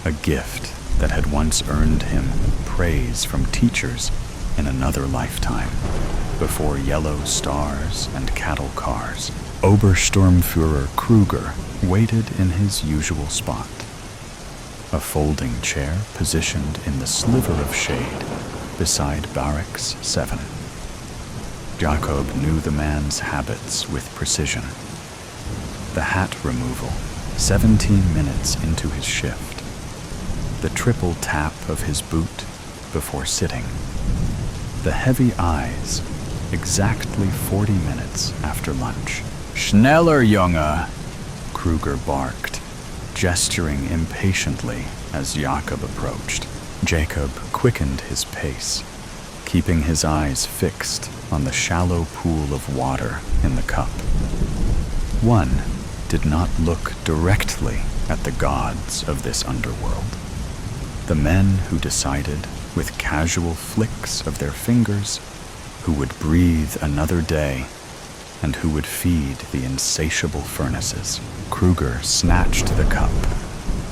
a gift that had once earned him praise from teachers in another lifetime, before yellow stars and cattle cars. Obersturmführer Kruger waited in his usual spot, a folding chair positioned in the sliver of shade beside Barracks 7. Jacob knew the man's habits with precision. The hat removal, 17 minutes into his shift. The triple tap of his boot before sitting. The heavy eyes, exactly 40 minutes after lunch. "Schneller, Junge!" Kruger barked, gesturing impatiently as Jacob approached. Jacob quickened his pace, keeping his eyes fixed on the shallow pool of water in the cup. One did not look directly at the gods of this underworld, the men who decided, with casual flicks of their fingers, who would breathe another day and who would feed the insatiable furnaces. Kruger snatched the cup,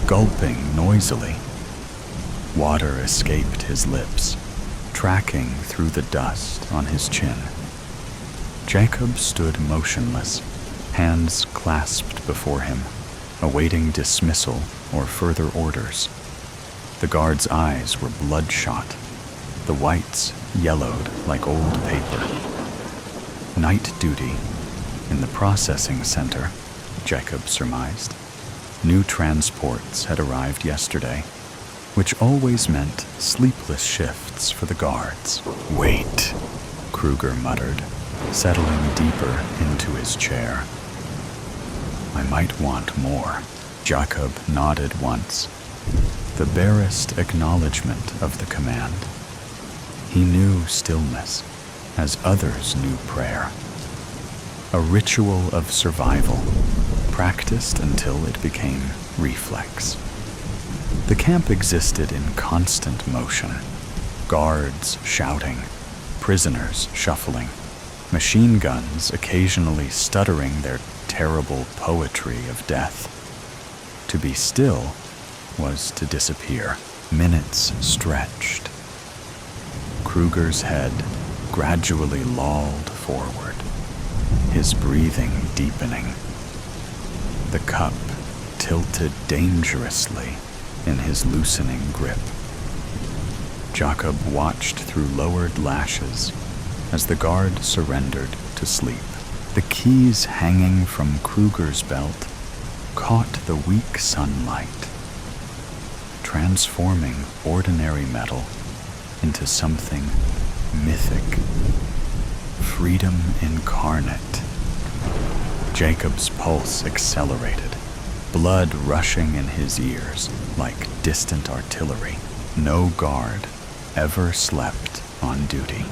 gulping noisily. Water escaped his lips, tracking through the dust on his chin. Jacob stood motionless, hands clasped before him, awaiting dismissal or further orders. The guard's eyes were bloodshot, the whites yellowed like old paper. Night duty in the processing center, Jacob surmised. New transports had arrived yesterday, which always meant sleepless shifts for the guards. "Wait," Kruger muttered, settling deeper into his chair. "I might want more." Jacob nodded once, the barest acknowledgement of the command. He knew stillness, as others knew prayer. A ritual of survival, practiced until it became reflex. The camp existed in constant motion, guards shouting, prisoners shuffling, machine guns occasionally stuttering their terrible poetry of death. To be still was to disappear. Minutes stretched. Kruger's head gradually lolled forward, his breathing deepening. The cup tilted dangerously in his loosening grip. Jacob watched through lowered lashes as the guard surrendered to sleep. The keys hanging from Kruger's belt caught the weak sunlight, transforming ordinary metal into something mythic, freedom incarnate. Jacob's pulse accelerated, blood rushing in his ears like distant artillery. No guard ever slept on duty.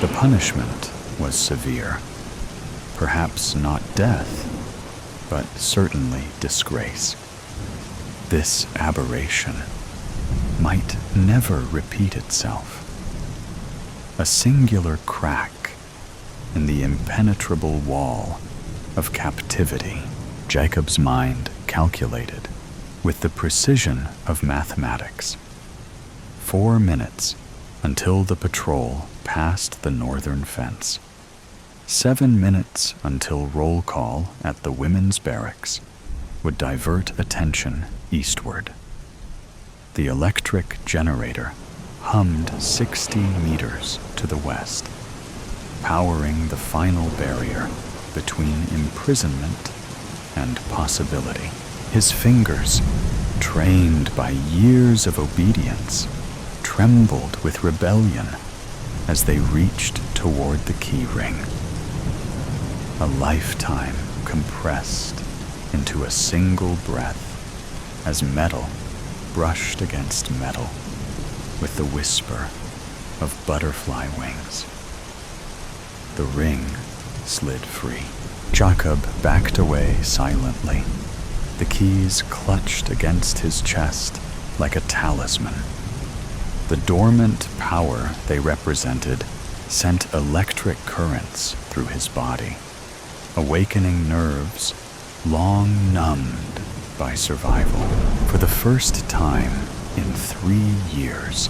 The punishment was severe. Perhaps not death, but certainly disgrace. This aberration might never repeat itself. A singular crack in the impenetrable wall of captivity. Jacob's mind calculated with the precision of mathematics. 4 minutes until the patrol passed the northern fence. 7 minutes until roll call at the women's barracks would divert attention eastward. The electric generator hummed 60 meters to the west, powering the final barrier between imprisonment and possibility. His fingers, trained by years of obedience, trembled with rebellion as they reached toward the key ring. A lifetime compressed into a single breath as metal brushed against metal with the whisper of butterfly wings. The ring slid free. Jacob backed away silently, the keys clutched against his chest like a talisman. The dormant power they represented sent electric currents through his body, awakening nerves long numbed by survival. For the first time in 3 years,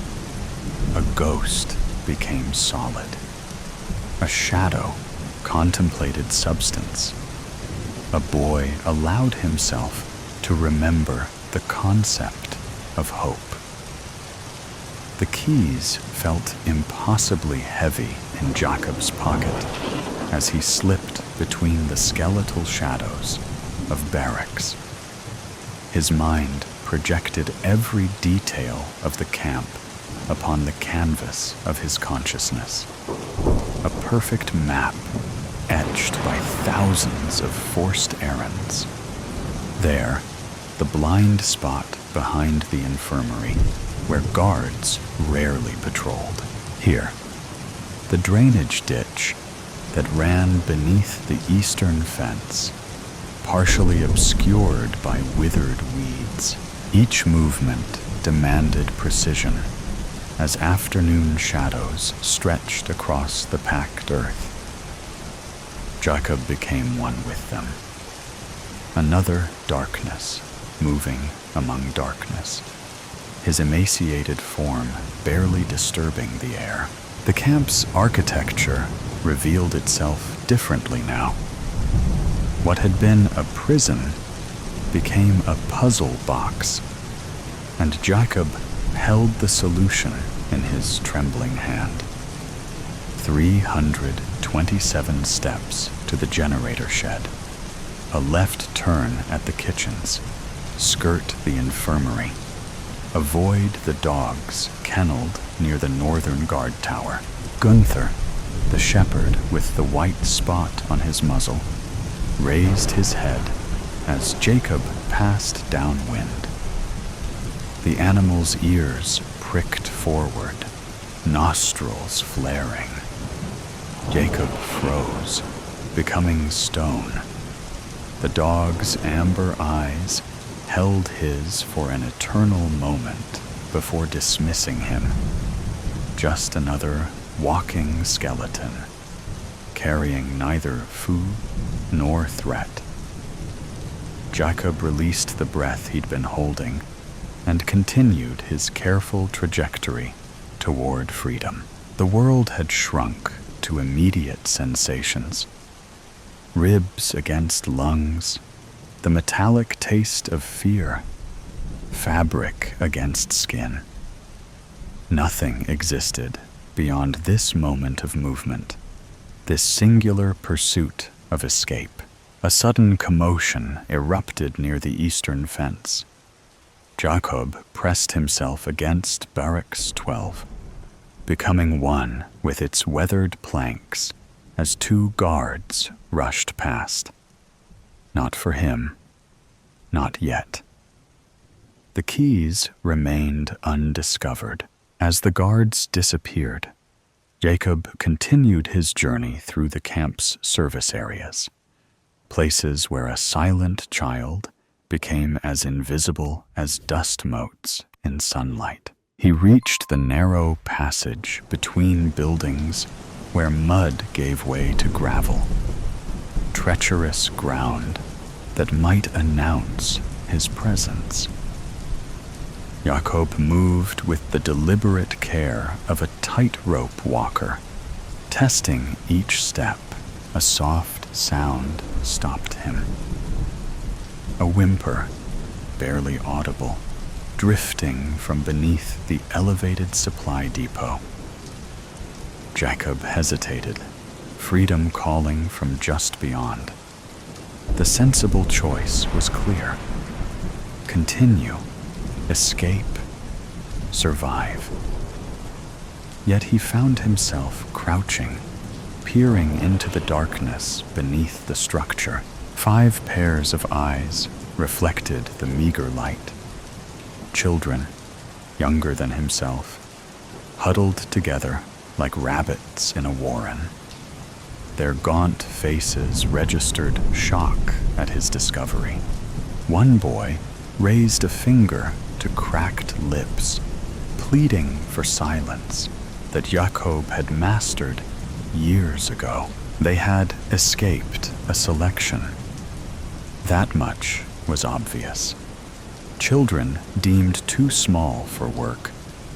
a ghost became solid. A shadow contemplated substance. A boy allowed himself to remember the concept of hope. The keys felt impossibly heavy in Jacob's pocket as he slipped between the skeletal shadows of barracks. His mind projected every detail of the camp upon the canvas of his consciousness. A perfect map etched by thousands of forced errands. There, the blind spot behind the infirmary, where guards rarely patrolled. Here, the drainage ditch that ran beneath the eastern fence, partially obscured by withered weeds. Each movement demanded precision, as afternoon shadows stretched across the packed earth. Jacob became one with them. Another darkness, moving among darkness, his emaciated form barely disturbing the air. The camp's architecture revealed itself differently now. What had been a prison became a puzzle box, and Jacob held the solution in his trembling hand. 327 steps to the generator shed, a left turn at the kitchens, skirt the infirmary, avoid the dogs kenneled near the northern guard tower. Gunther, the shepherd with the white spot on his muzzle, raised his head as Jacob passed downwind. The animal's ears pricked forward, nostrils flaring. Jacob froze, becoming stone. The dog's amber eyes held his for an eternal moment before dismissing him. Just another walking skeleton, carrying neither food nor threat. Jacob released the breath he'd been holding and continued his careful trajectory toward freedom. The world had shrunk to immediate sensations. Ribs against lungs, the metallic taste of fear, fabric against skin. Nothing existed beyond this moment of movement, this singular pursuit of escape. A sudden commotion erupted near the eastern fence. Jacob pressed himself against Barracks 12. becoming one with its weathered planks as two guards rushed past. Not for him, not yet. The keys remained undiscovered. As the guards disappeared, Jacob continued his journey through the camp's service areas, places where a silent child became as invisible as dust motes in sunlight. He reached the narrow passage between buildings where mud gave way to gravel, treacherous ground that might announce his presence. Jacob moved with the deliberate care of a tightrope walker. Testing each step, a soft sound stopped him. A whimper, barely audible, drifting from beneath the elevated supply depot. Jacob hesitated, freedom calling from just beyond. The sensible choice was clear. Continue. Escape, survive. Yet he found himself crouching, peering into the darkness beneath the structure. 5 pairs of eyes reflected the meager light. Children, younger than himself, huddled together like rabbits in a warren. Their gaunt faces registered shock at his discovery. One boy raised a finger to cracked lips, pleading for silence that Jacob had mastered years ago. They had escaped a selection. That much was obvious. Children deemed too small for work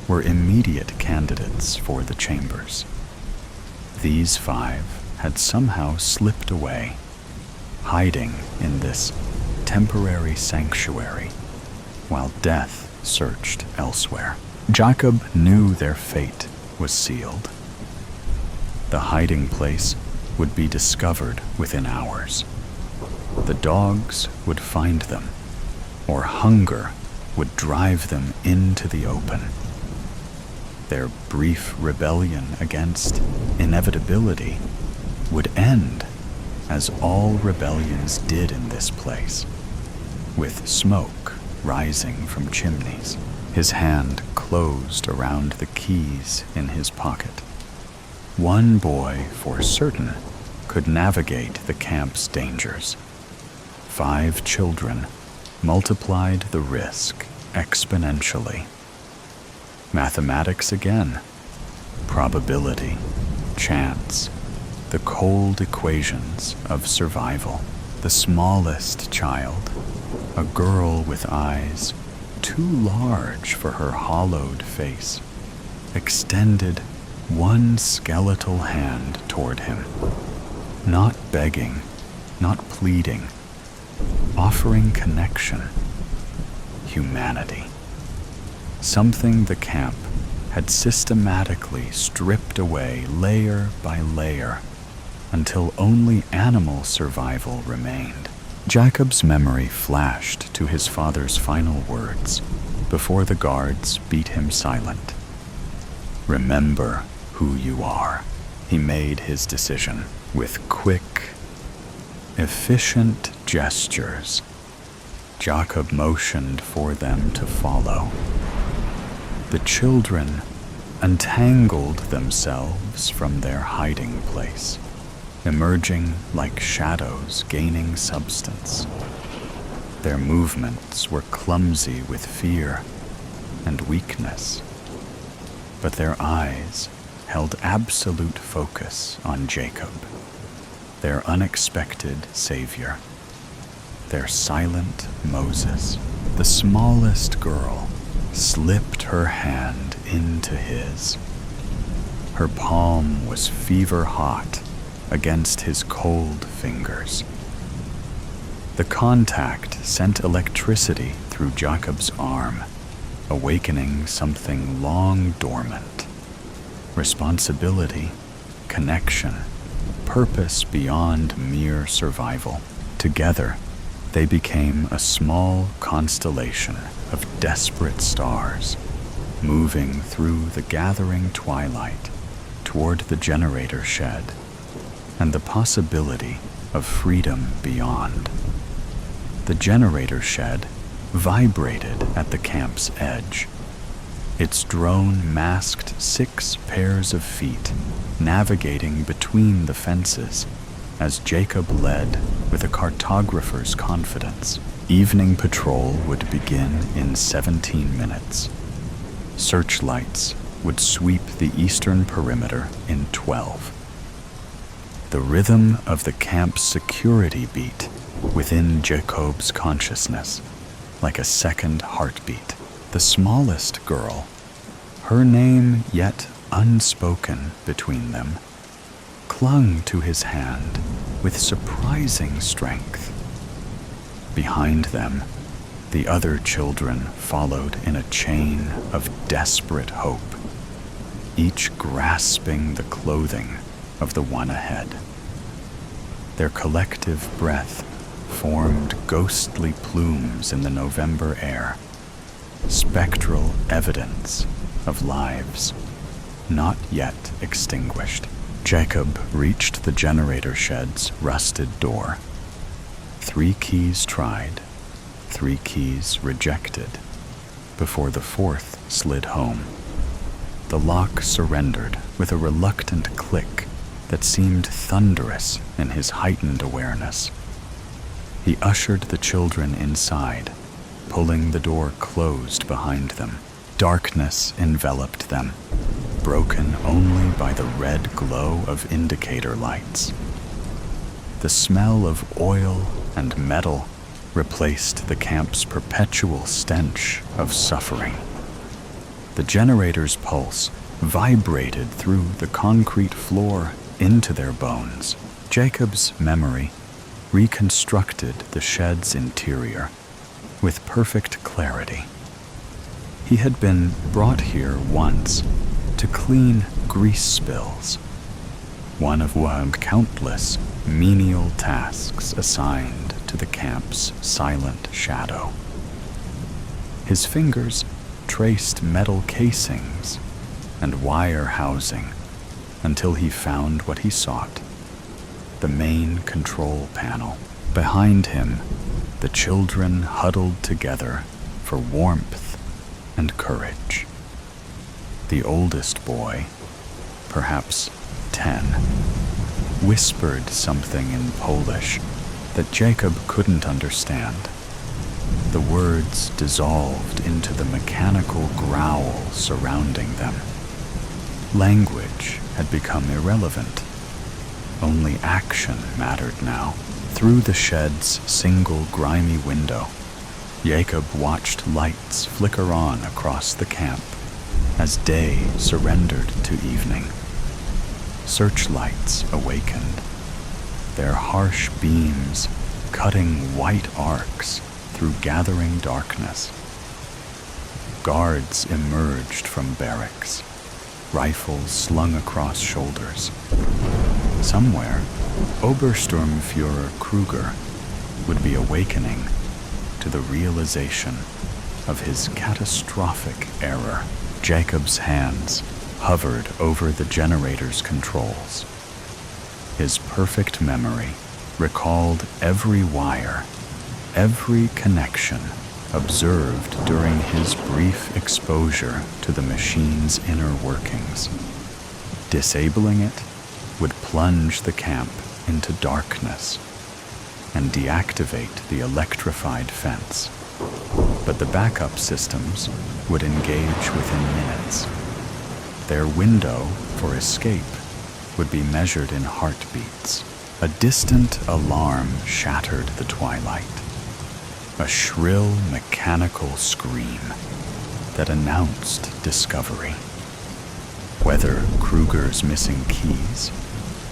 were immediate candidates for the chambers. These 5 had somehow slipped away, hiding in this temporary sanctuary, while death searched elsewhere. Jacob knew their fate was sealed. The hiding place would be discovered within hours. The dogs would find them, or hunger would drive them into the open. Their brief rebellion against inevitability would end, as all rebellions did in this place, with smoke rising from chimneys. His hand closed around the keys in his pocket. One boy, for certain, could navigate the camp's dangers. 5 children multiplied the risk exponentially. Mathematics again. Probability, chance, the cold equations of survival. The smallest child, a girl with eyes too large for her hollowed face, extended one skeletal hand toward him, not begging, not pleading, offering connection, humanity. Something the camp had systematically stripped away layer by layer until only animal survival remained. Jacob's memory flashed to his father's final words before the guards beat him silent. Remember who you are. He made his decision with quick, efficient gestures. Jacob motioned for them to follow. The children untangled themselves from their hiding place, emerging like shadows gaining substance. Their movements were clumsy with fear and weakness, but their eyes held absolute focus on Jacob, their unexpected savior, their silent Moses. The smallest girl slipped her hand into his. Her palm was fever hot against his cold fingers. The contact sent electricity through Jacob's arm, awakening something long dormant. Responsibility, connection, purpose beyond mere survival. Together, they became a small constellation of desperate stars, moving through the gathering twilight toward the generator shed and the possibility of freedom beyond. The generator shed vibrated at the camp's edge. Its drone masked 6 pairs of feet, navigating between the fences as Jacob led with a cartographer's confidence. Evening patrol would begin in 17 minutes. Searchlights would sweep the eastern perimeter in 12. The rhythm of the camp's security beat within Jacob's consciousness, like a second heartbeat. The smallest girl, her name yet unspoken between them, clung to his hand with surprising strength. Behind them, the other children followed in a chain of desperate hope, each grasping the clothing of the one ahead. Their collective breath formed ghostly plumes in the November air, spectral evidence of lives not yet extinguished. Jacob reached the generator shed's rusted door. 3 keys tried, 3 keys rejected, before the 4th slid home. The lock surrendered with a reluctant click that seemed thunderous in his heightened awareness. He ushered the children inside, pulling the door closed behind them. Darkness enveloped them, broken only by the red glow of indicator lights. The smell of oil and metal replaced the camp's perpetual stench of suffering. The generator's pulse vibrated through the concrete floor into their bones. Jacob's memory reconstructed the shed's interior with perfect clarity. He had been brought here once to clean grease spills, one of countless menial tasks assigned to the camp's silent shadow. His fingers traced metal casings and wire housing until he found what he sought, the main control panel. Behind him, the children huddled together for warmth and courage. The oldest boy, perhaps 10, whispered something in Polish that Jacob couldn't understand. The words dissolved into the mechanical growl surrounding them. Language had become irrelevant. Only action mattered now. Through the shed's single grimy window, Jacob watched lights flicker on across the camp as day surrendered to evening. Searchlights awakened, their harsh beams cutting white arcs through gathering darkness. Guards emerged from barracks, rifles slung across shoulders. Somewhere, Obersturmführer Kruger would be awakening to the realization of his catastrophic error. Jacob's hands hovered over the generator's controls. His perfect memory recalled every wire, every connection observed during his brief exposure to the machine's inner workings. Disabling it would plunge the camp into darkness and deactivate the electrified fence. But the backup systems would engage within minutes. Their window for escape would be measured in heartbeats. A distant alarm shattered the twilight, a shrill mechanical scream that announced discovery. Whether Kruger's missing keys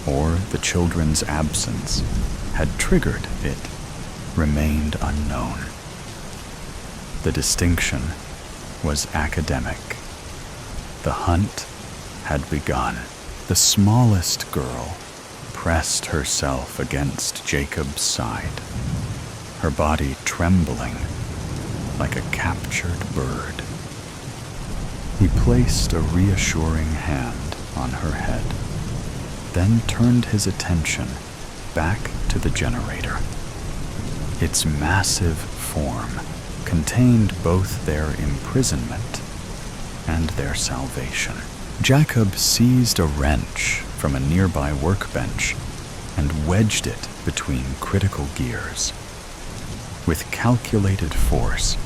or the children's absence had triggered it remained unknown. The distinction was academic. The hunt had begun. The smallest girl pressed herself against Jacob's side, her body trembling like a captured bird. He placed a reassuring hand on her head, then turned his attention back to the generator. Its massive form contained both their imprisonment and their salvation. Jacob seized a wrench from a nearby workbench and wedged it between critical gears. With calculated force,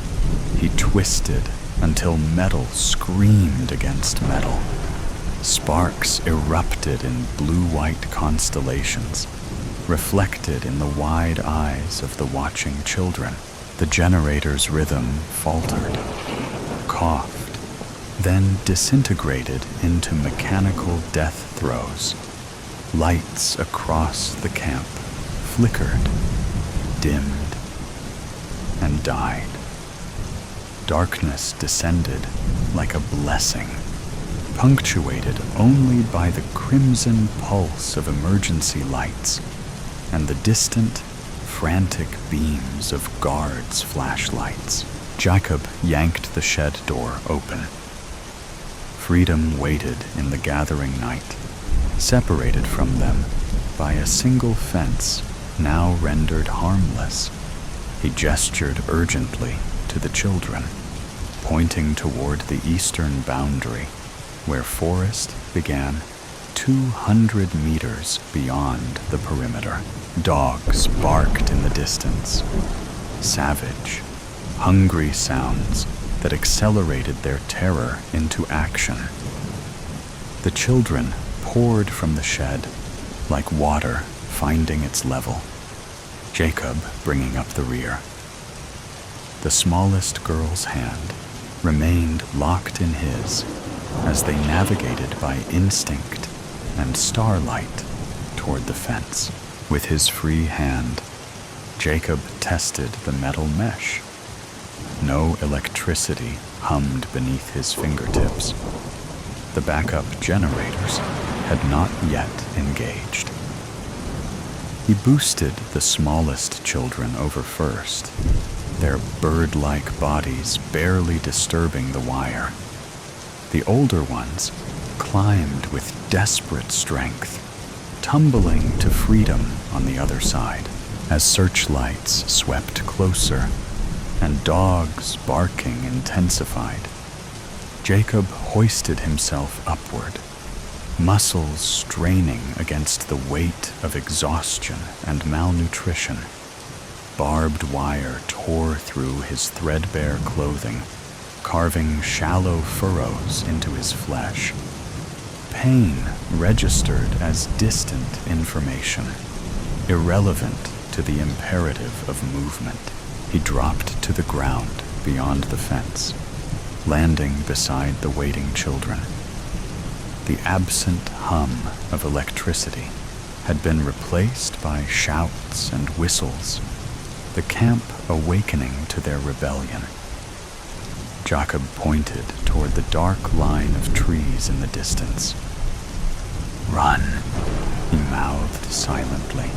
he twisted until metal screamed against metal. Sparks erupted in blue-white constellations, reflected in the wide eyes of the watching children. The generator's rhythm faltered, coughed, then disintegrated into mechanical death throes. Lights across the camp flickered, dimmed, and died. Darkness descended like a blessing, punctuated only by the crimson pulse of emergency lights and the distant, frantic beams of guards' flashlights. Jacob yanked the shed door open. Freedom waited in the gathering night, separated from them by a single fence now rendered harmless. He gestured urgently to the children, pointing toward the eastern boundary, where forest began 200 meters beyond the perimeter. Dogs barked in the distance, savage, hungry sounds that accelerated their terror into action. The children poured from the shed like water finding its level, Jacob bringing up the rear. The smallest girl's hand remained locked in his as they navigated by instinct and starlight toward the fence. With his free hand, Jacob tested the metal mesh. No electricity hummed beneath his fingertips. The backup generators had not yet engaged. He boosted the smallest children over first, their bird-like bodies barely disturbing the wire. The older ones climbed with desperate strength, tumbling to freedom on the other side. As searchlights swept closer and dogs barking intensified, Jacob hoisted himself upward, muscles straining against the weight of exhaustion and malnutrition. Barbed wire tore through his threadbare clothing, carving shallow furrows into his flesh. Pain registered as distant information, irrelevant to the imperative of movement. He dropped to the ground beyond the fence, landing beside the waiting children. The absent hum of electricity had been replaced by shouts and whistles, the camp awakening to their rebellion. Jacob pointed toward the dark line of trees in the distance. "Run," he mouthed silently,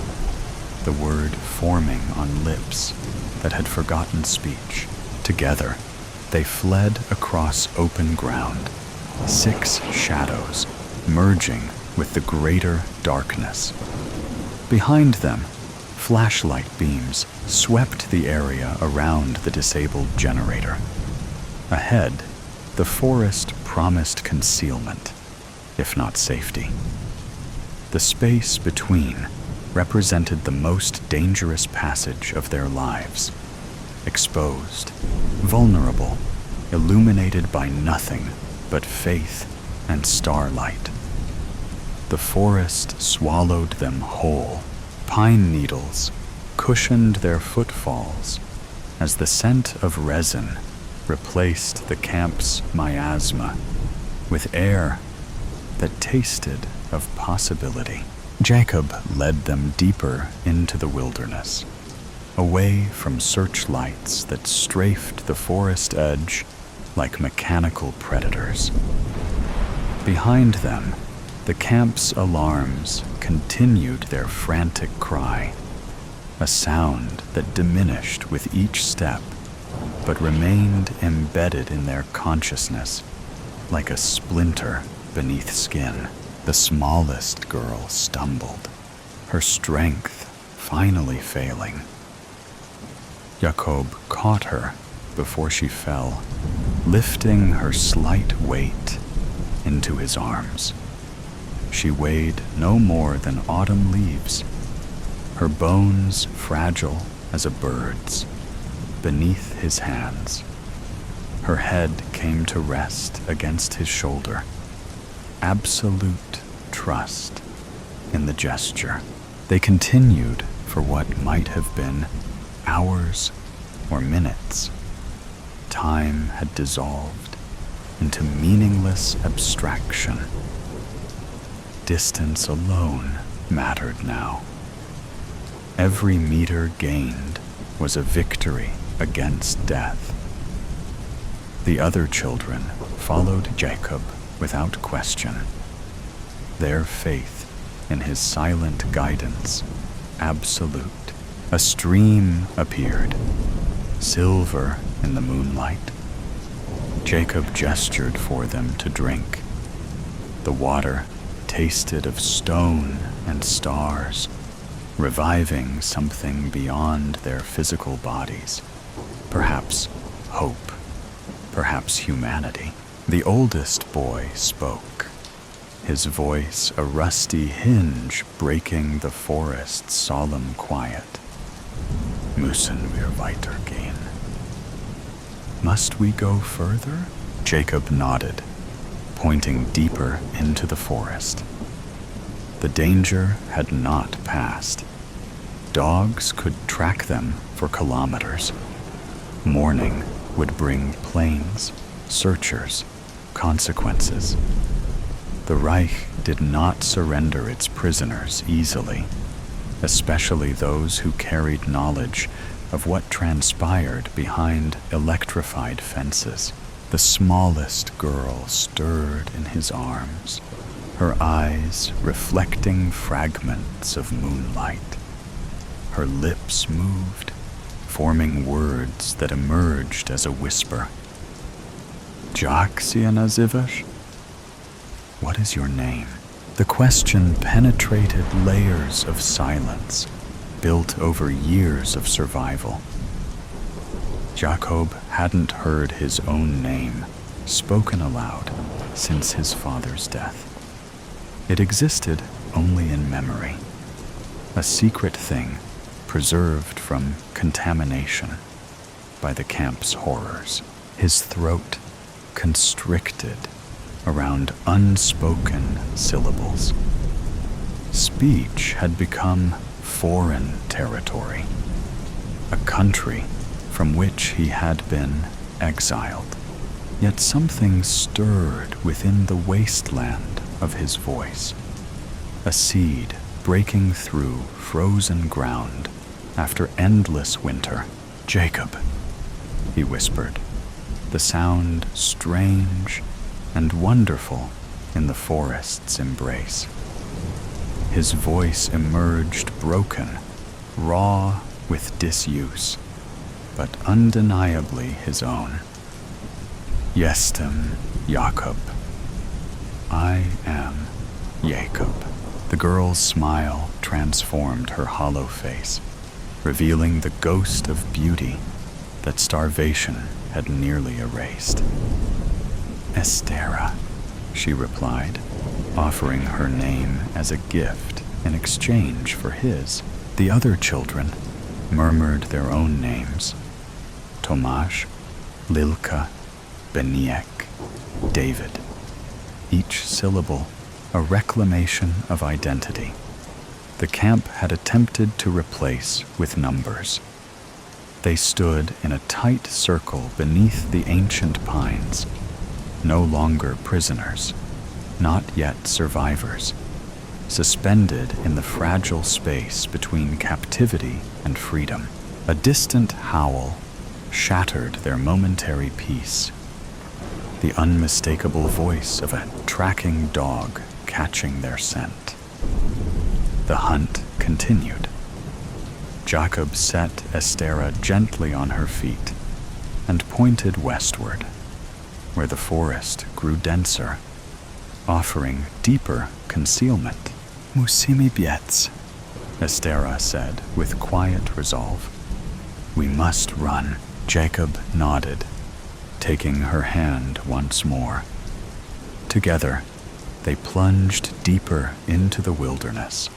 the word forming on lips that had forgotten speech. Together, they fled across open ground, 6 shadows merging with the greater darkness. Behind them, flashlight beams swept the area around the disabled generator. Ahead, the forest promised concealment, if not safety. The space between represented the most dangerous passage of their lives, exposed, vulnerable, illuminated by nothing but faith and starlight. The forest swallowed them whole. Pine needles cushioned their footfalls as the scent of resin replaced the camp's miasma with air that tasted of possibility. Jacob led them deeper into the wilderness, away from searchlights that strafed the forest edge like mechanical predators. Behind them, the camp's alarms continued their frantic cry, a sound that diminished with each step but remained embedded in their consciousness like a splinter beneath skin. The smallest girl stumbled, her strength finally failing. Jacob caught her before she fell, lifting her slight weight into his arms. She weighed no more than autumn leaves, her bones fragile as a bird's, beneath his hands. Her head came to rest against his shoulder, absolute trust in the gesture. They continued for what might have been hours or minutes. Time had dissolved into meaningless abstraction. Distance alone mattered now. Every meter gained was a victory against death. The other children followed Jacob without question, their faith in his silent guidance absolute. A stream appeared, silver in the moonlight. Jacob gestured for them to drink. The water tasted of stone and stars, reviving something beyond their physical bodies. Perhaps hope, perhaps humanity. The oldest boy spoke, his voice a rusty hinge breaking the forest's solemn quiet. Müssen wir weitergehen? Must we go further? Jacob nodded, pointing deeper into the forest. The danger had not passed. Dogs could track them for kilometers. Morning would bring planes, searchers, consequences. The Reich did not surrender its prisoners easily, especially those who carried knowledge of what transpired behind electrified fences. The smallest girl stirred in his arms, her eyes reflecting fragments of moonlight. Her lips moved, forming words that emerged as a whisper. Jak się nazywasz? What is your name? The question penetrated layers of silence, built over years of survival. Jacob hadn't heard his own name spoken aloud since his father's death. It existed only in memory, a secret thing preserved from contamination by the camp's horrors. His throat constricted around unspoken syllables. Speech had become foreign territory, a country from which he had been exiled. Yet something stirred within the wasteland of his voice, a seed breaking through frozen ground after endless winter. Jacob, he whispered, the sound strange and wonderful in the forest's embrace. His voice emerged broken, raw with disuse, but undeniably his own. Jestem Jacob. I am Jacob. The girl's smile transformed her hollow face, revealing the ghost of beauty that starvation had nearly erased. Estera, she replied, offering her name as a gift in exchange for his. The other children murmured their own names: Tomasz, Lilka, Beniek, David. Each syllable a reclamation of identity. The camp had attempted to replace with numbers. They stood in a tight circle beneath the ancient pines, no longer prisoners, not yet survivors, suspended in the fragile space between captivity and freedom. A distant howl shattered their momentary peace, the unmistakable voice of a tracking dog catching their scent. The hunt continued. Jacob set Estera gently on her feet and pointed westward. where the forest grew denser, offering deeper concealment. Musimy biec, Estera said with quiet resolve. We must run. Jacob nodded, taking her hand once more. Together, they plunged deeper into the wilderness.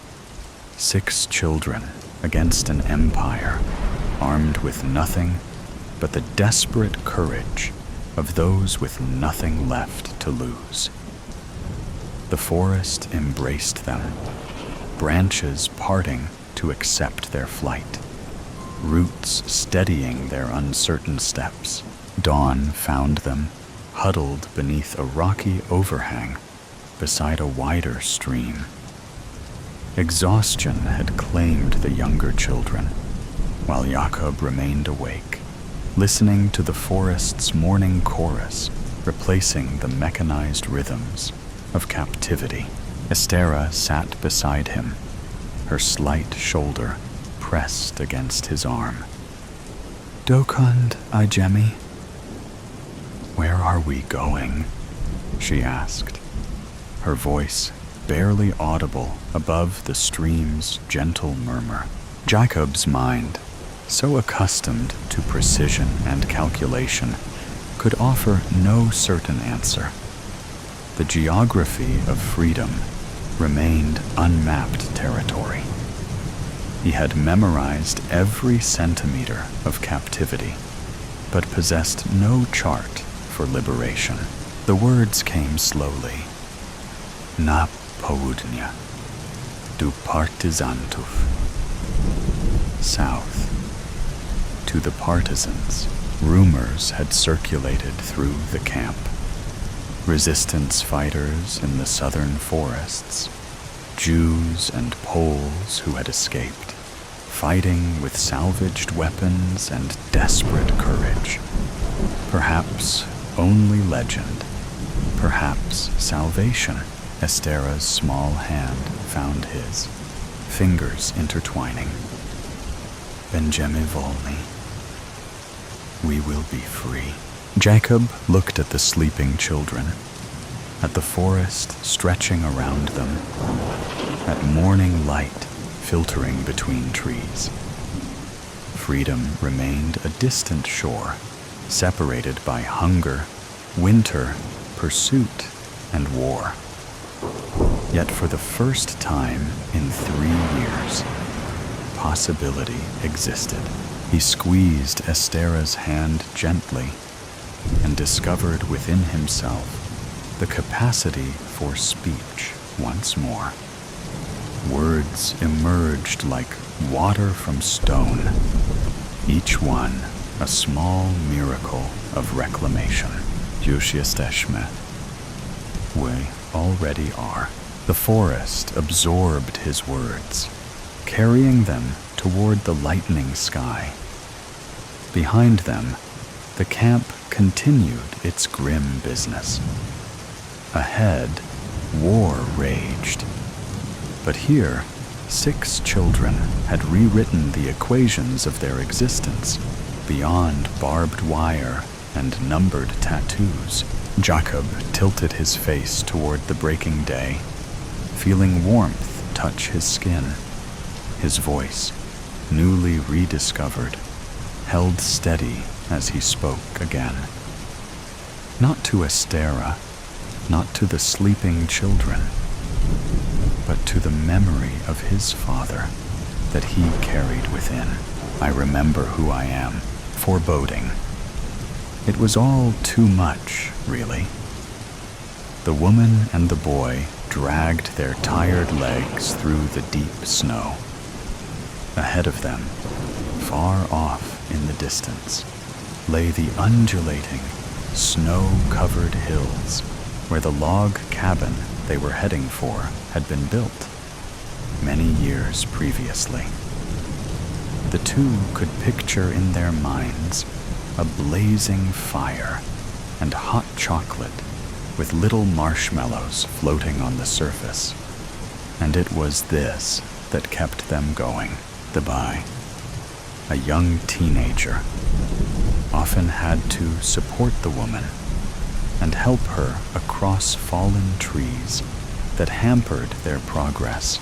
6 children against an empire, armed with nothing but the desperate courage of those with nothing left to lose. The forest embraced them, branches parting to accept their flight, roots steadying their uncertain steps. Dawn found them huddled beneath a rocky overhang beside a wider stream. Exhaustion had claimed the younger children, while Jacob remained awake, listening to the forest's morning chorus, replacing the mechanized rhythms of captivity. Estera sat beside him, her slight shoulder pressed against his arm. Dokund Ijemi? Where are we going? She asked, her voice barely audible above the stream's gentle murmur. Jacob's mind, so accustomed to precision and calculation, could offer no certain answer. The geography of freedom remained unmapped territory. He had memorized every centimeter of captivity, but possessed no chart for liberation. The words came slowly. Na południe, du partyzantów. South, to the partisans. Rumors had circulated through the camp. Resistance fighters in the southern forests, Jews and Poles who had escaped, fighting with salvaged weapons and desperate courage. Perhaps only legend, perhaps salvation. Estera's small hand found his, fingers intertwining. Będziemy wolni. We will be free. Jacob looked at the sleeping children, at the forest stretching around them, at morning light filtering between trees. Freedom remained a distant shore, separated by hunger, winter, pursuit, and war. Yet for the first time in 3 years, possibility existed. He squeezed Estera's hand gently and discovered within himself the capacity for speech once more. Words emerged like water from stone, each one a small miracle of reclamation. Już jesteśmy. We already are. The forest absorbed his words, carrying them toward the lightening sky. Behind them, the camp continued its grim business. Ahead, war raged. But here, 6 children had rewritten the equations of their existence beyond barbed wire and numbered tattoos. Jacob tilted his face toward the breaking day, feeling warmth touch his skin. His voice, newly rediscovered, held steady as he spoke again. Not to Estera, not to the sleeping children, but to the memory of his father that he carried within. I remember who I am, foreboding. It was all too much, really. The woman and the boy dragged their tired legs through the deep snow. Ahead of them, far off in the distance, lay the undulating, snow-covered hills where the log cabin they were heading for had been built many years previously. The two could picture in their minds a blazing fire and hot chocolate with little marshmallows floating on the surface. And it was this that kept them going. The boy, a young teenager, often had to support the woman, and help her across fallen trees that hampered their progress.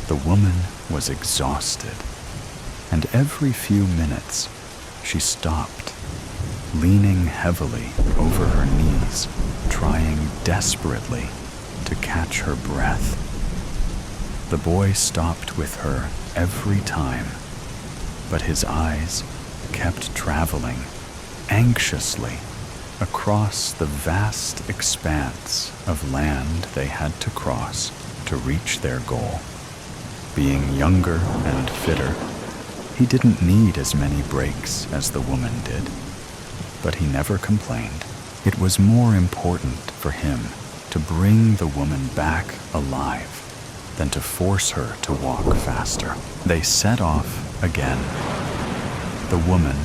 The woman was exhausted, and every few minutes she stopped, leaning heavily over her knees, trying desperately to catch her breath. The boy stopped with her every time, but his eyes kept traveling anxiously across the vast expanse of land they had to cross to reach their goal. Being younger and fitter, he didn't need as many breaks as the woman did, but he never complained. It was more important for him to bring the woman back alive than to force her to walk faster. They set off again, the woman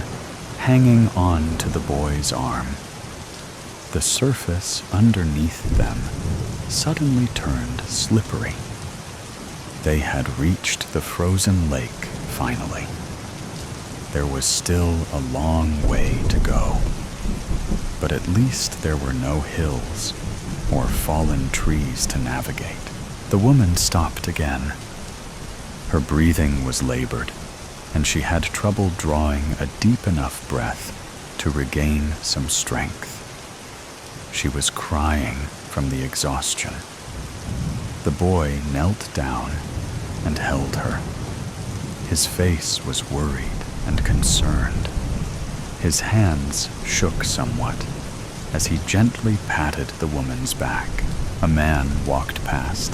hanging on to the boy's arm. The surface underneath them suddenly turned slippery. They had reached the frozen lake finally. There was still a long way to go, but at least there were no hills or fallen trees to navigate. The woman stopped again. Her breathing was labored, and she had trouble drawing a deep enough breath to regain some strength. She was crying from the exhaustion. The boy knelt down and held her. His face was worried and concerned. His hands shook somewhat as he gently patted the woman's back. A man walked past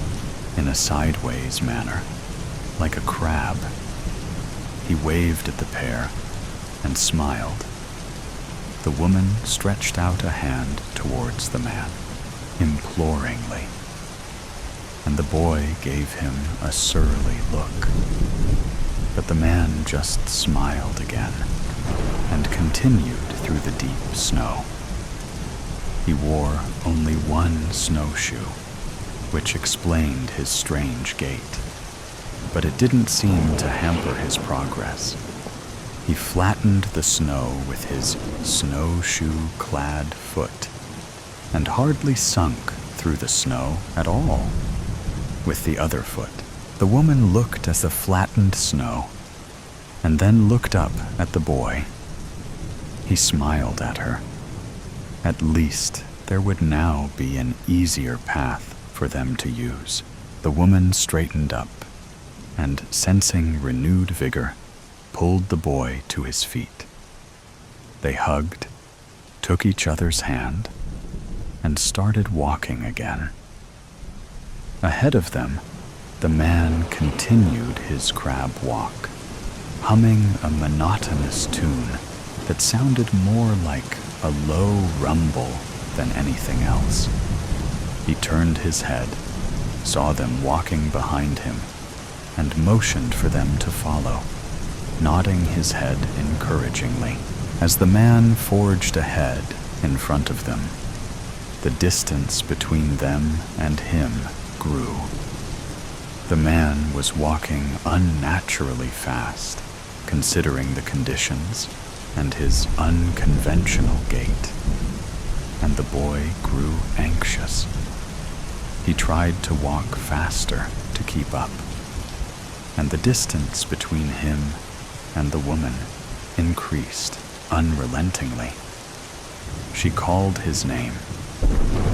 in a sideways manner, like a crab. He waved at the pair and smiled. The woman stretched out a hand towards the man, imploringly, and the boy gave him a surly look. But the man just smiled again and continued through the deep snow. He wore only one snowshoe, which explained his strange gait, but it didn't seem to hamper his progress. He flattened the snow with his snowshoe-clad foot and hardly sunk through the snow at all with the other foot. The woman looked at the flattened snow and then looked up at the boy. He smiled at her. At least there would now be an easier path for them to use. The woman straightened up and, sensing renewed vigor, pulled the boy to his feet. They hugged, took each other's hand, and started walking again. Ahead of them, the man continued his crab walk, humming a monotonous tune that sounded more like a low rumble than anything else. He turned his head, saw them walking behind him, and motioned for them to follow, nodding his head encouragingly. As the man forged ahead in front of them, the distance between them and him grew. The man was walking unnaturally fast, considering the conditions and his unconventional gait, and the boy grew anxious. He tried to walk faster to keep up, and the distance between him and the woman increased unrelentingly. She called his name,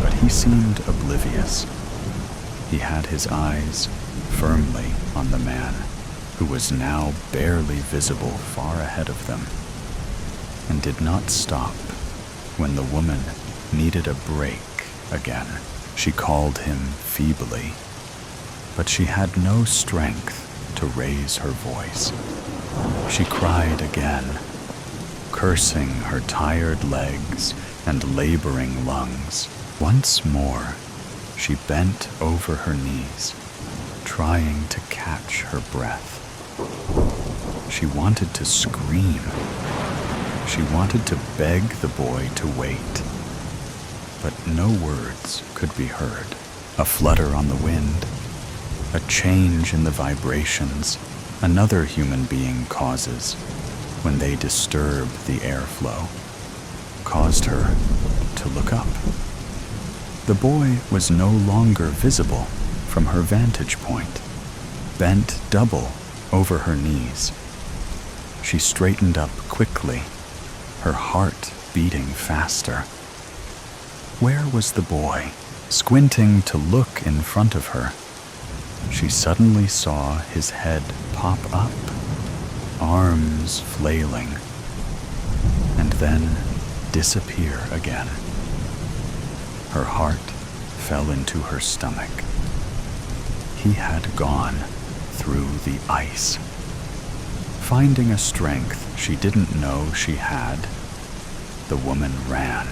but he seemed oblivious. He had his eyes firmly on the man, who was now barely visible far ahead of them, and did not stop when the woman needed a break again. She called him feebly, but she had no strength to raise her voice. She cried again, cursing her tired legs and laboring lungs. Once more, she bent over her knees, trying to catch her breath. She wanted to scream. She wanted to beg the boy to wait, but no words could be heard. A flutter on the wind, a change in the vibrations another human being causes when they disturb the airflow, caused her to look up. The boy was no longer visible from her vantage point, bent double over her knees. She straightened up quickly, her heart beating faster. Where was the boy? Squinting to look in front of her, she suddenly saw his head pop up, arms flailing, and then disappear again. Her heart fell into her stomach. He had gone through the ice. Finding a strength she didn't know she had, the woman ran.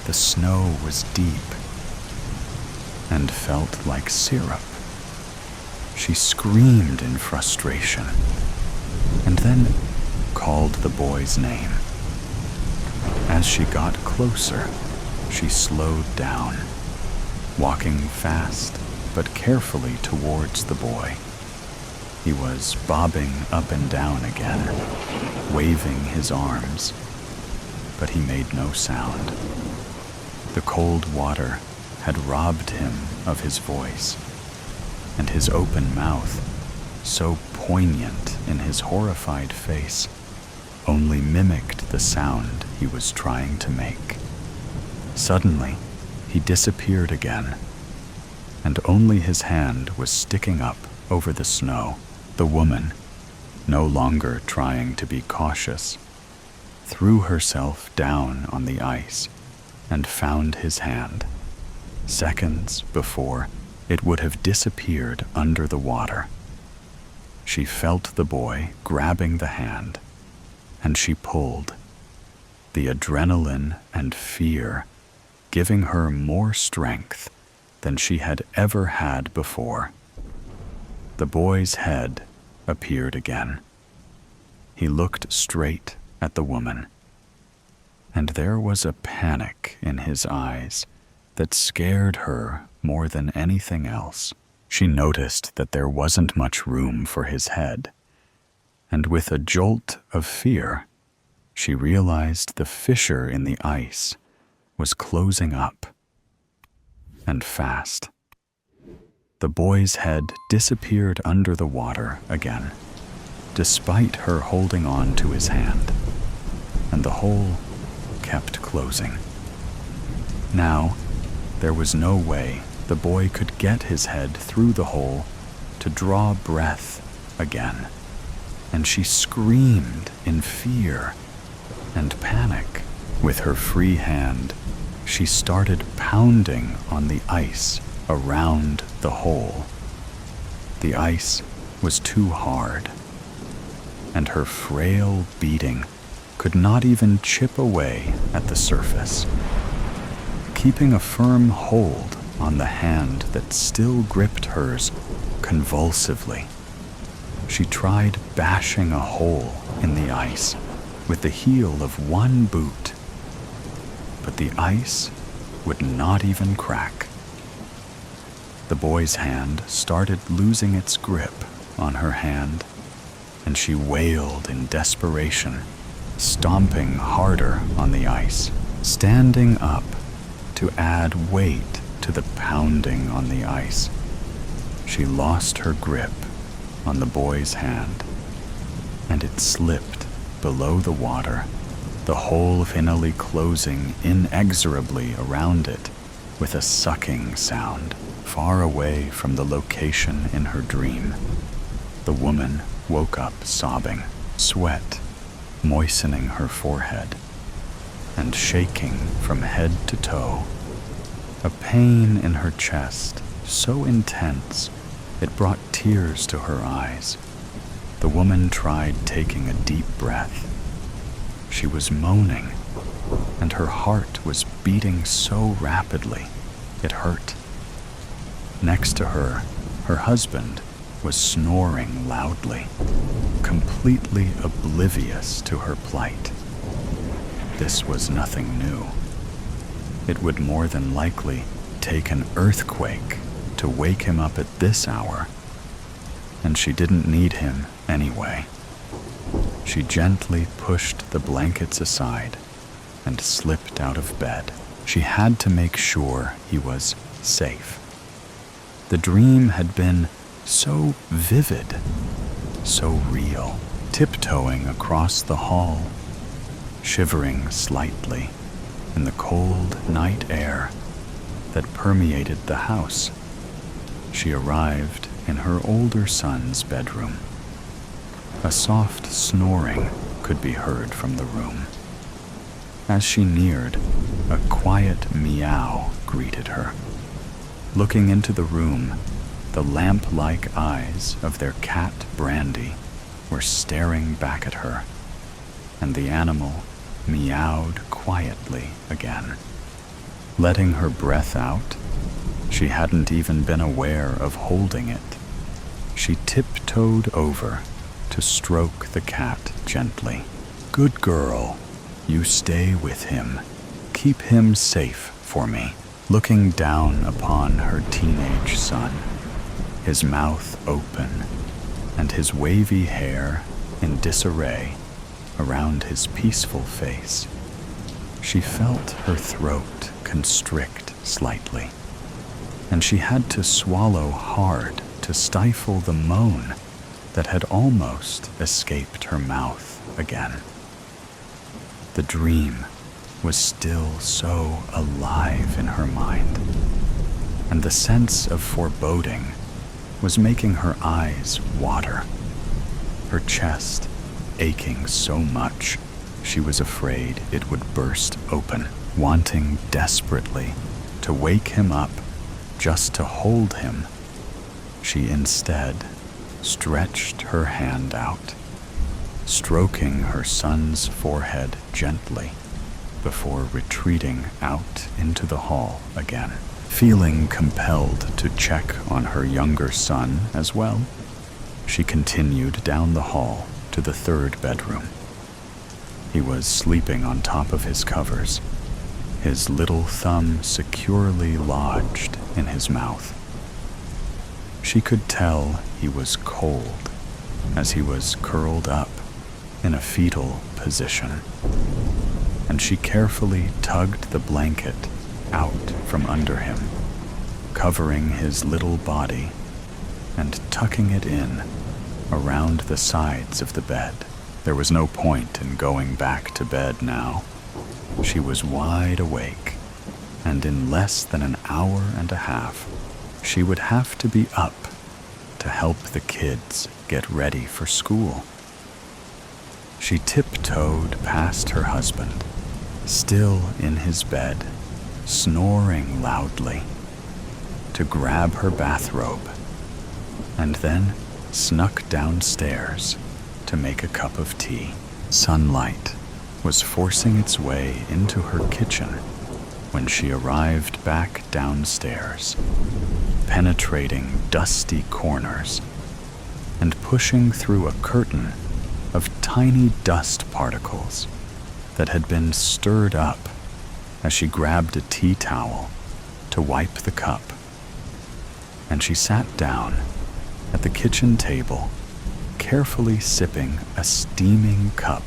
The snow was deep and felt like syrup. She screamed in frustration and then called the boy's name. As she got closer, she slowed down, walking fast but carefully towards the boy. He was bobbing up and down again, waving his arms, but he made no sound. The cold water had robbed him of his voice, and his open mouth, so poignant in his horrified face, only mimicked the sound he was trying to make. Suddenly, he disappeared again, and only his hand was sticking up over the snow. The woman, no longer trying to be cautious, threw herself down on the ice and found his hand. Seconds before, it would have disappeared under the water. She felt the boy grabbing the hand, and she pulled, the adrenaline and fear giving her more strength than she had ever had before. The boy's head appeared again. He looked straight at the woman, and there was a panic in his eyes that scared her more than anything else. She noticed that there wasn't much room for his head, and with a jolt of fear, she realized the fissure in the ice was closing up, and fast. The boy's head disappeared under the water again, despite her holding on to his hand, and the hole kept closing. Now, there was no way the boy could get his head through the hole to draw breath again, and she screamed in fear and panic. With her free hand, she started pounding on the ice around the hole. The ice was too hard, and her frail beating could not even chip away at the surface. Keeping a firm hold on the hand that still gripped hers convulsively, she tried bashing a hole in the ice with the heel of one boot, but the ice would not even crack. The boy's hand started losing its grip on her hand, and she wailed in desperation, stomping harder on the ice, standing up to add weight to the pounding on the ice. She lost her grip on the boy's hand, and it slipped below the water, the hole finally closing inexorably around it with a sucking sound, far away from the location in her dream. The woman woke up sobbing, sweat moistening her forehead, and shaking from head to toe. A pain in her chest so intense it brought tears to her eyes. The woman tried taking a deep breath. She was moaning, and her heart was beating so rapidly it hurt. Next to her, her husband was snoring loudly, completely oblivious to her plight. This was nothing new. It would more than likely take an earthquake to wake him up at this hour, and she didn't need him anyway. She gently pushed the blankets aside and slipped out of bed. She had to make sure he was safe. The dream had been so vivid, so real. Tiptoeing across the hall, shivering slightly in the cold night air that permeated the house, she arrived in her older son's bedroom. A soft snoring could be heard from the room. As she neared, a quiet meow greeted her. Looking into the room, the lamp-like eyes of their cat Brandy were staring back at her, and the animal meowed quietly again. Letting her breath out, she hadn't even been aware of holding it. She tiptoed over to stroke the cat gently. "Good girl, you stay with him. Keep him safe for me." Looking down upon her teenage son, his mouth open and his wavy hair in disarray around his peaceful face, she felt her throat constrict slightly, and she had to swallow hard to stifle the moan that had almost escaped her mouth again. The dream was still so alive in her mind, and the sense of foreboding was making her eyes water, her chest aching so much she was afraid it would burst open. Wanting desperately to wake him up just to hold him, she instead stretched her hand out, stroking her son's forehead gently before retreating out into the hall again. Feeling compelled to check on her younger son as well, she continued down the hall to the third bedroom. He was sleeping on top of his covers, his little thumb securely lodged in his mouth. She could tell he was cold as he was curled up in a fetal position, and she carefully tugged the blanket out from under him, covering his little body and tucking it in around the sides of the bed. There was no point in going back to bed now. She was wide awake, and in less than an hour and a half, she would have to be up to help the kids get ready for school. She tiptoed past her husband, still in his bed, snoring loudly, to grab her bathrobe, and then snuck downstairs to make a cup of tea. Sunlight was forcing its way into her kitchen when she arrived back downstairs, penetrating dusty corners and pushing through a curtain of tiny dust particles that had been stirred up as she grabbed a tea towel to wipe the cup. And she sat down at the kitchen table, carefully sipping a steaming cup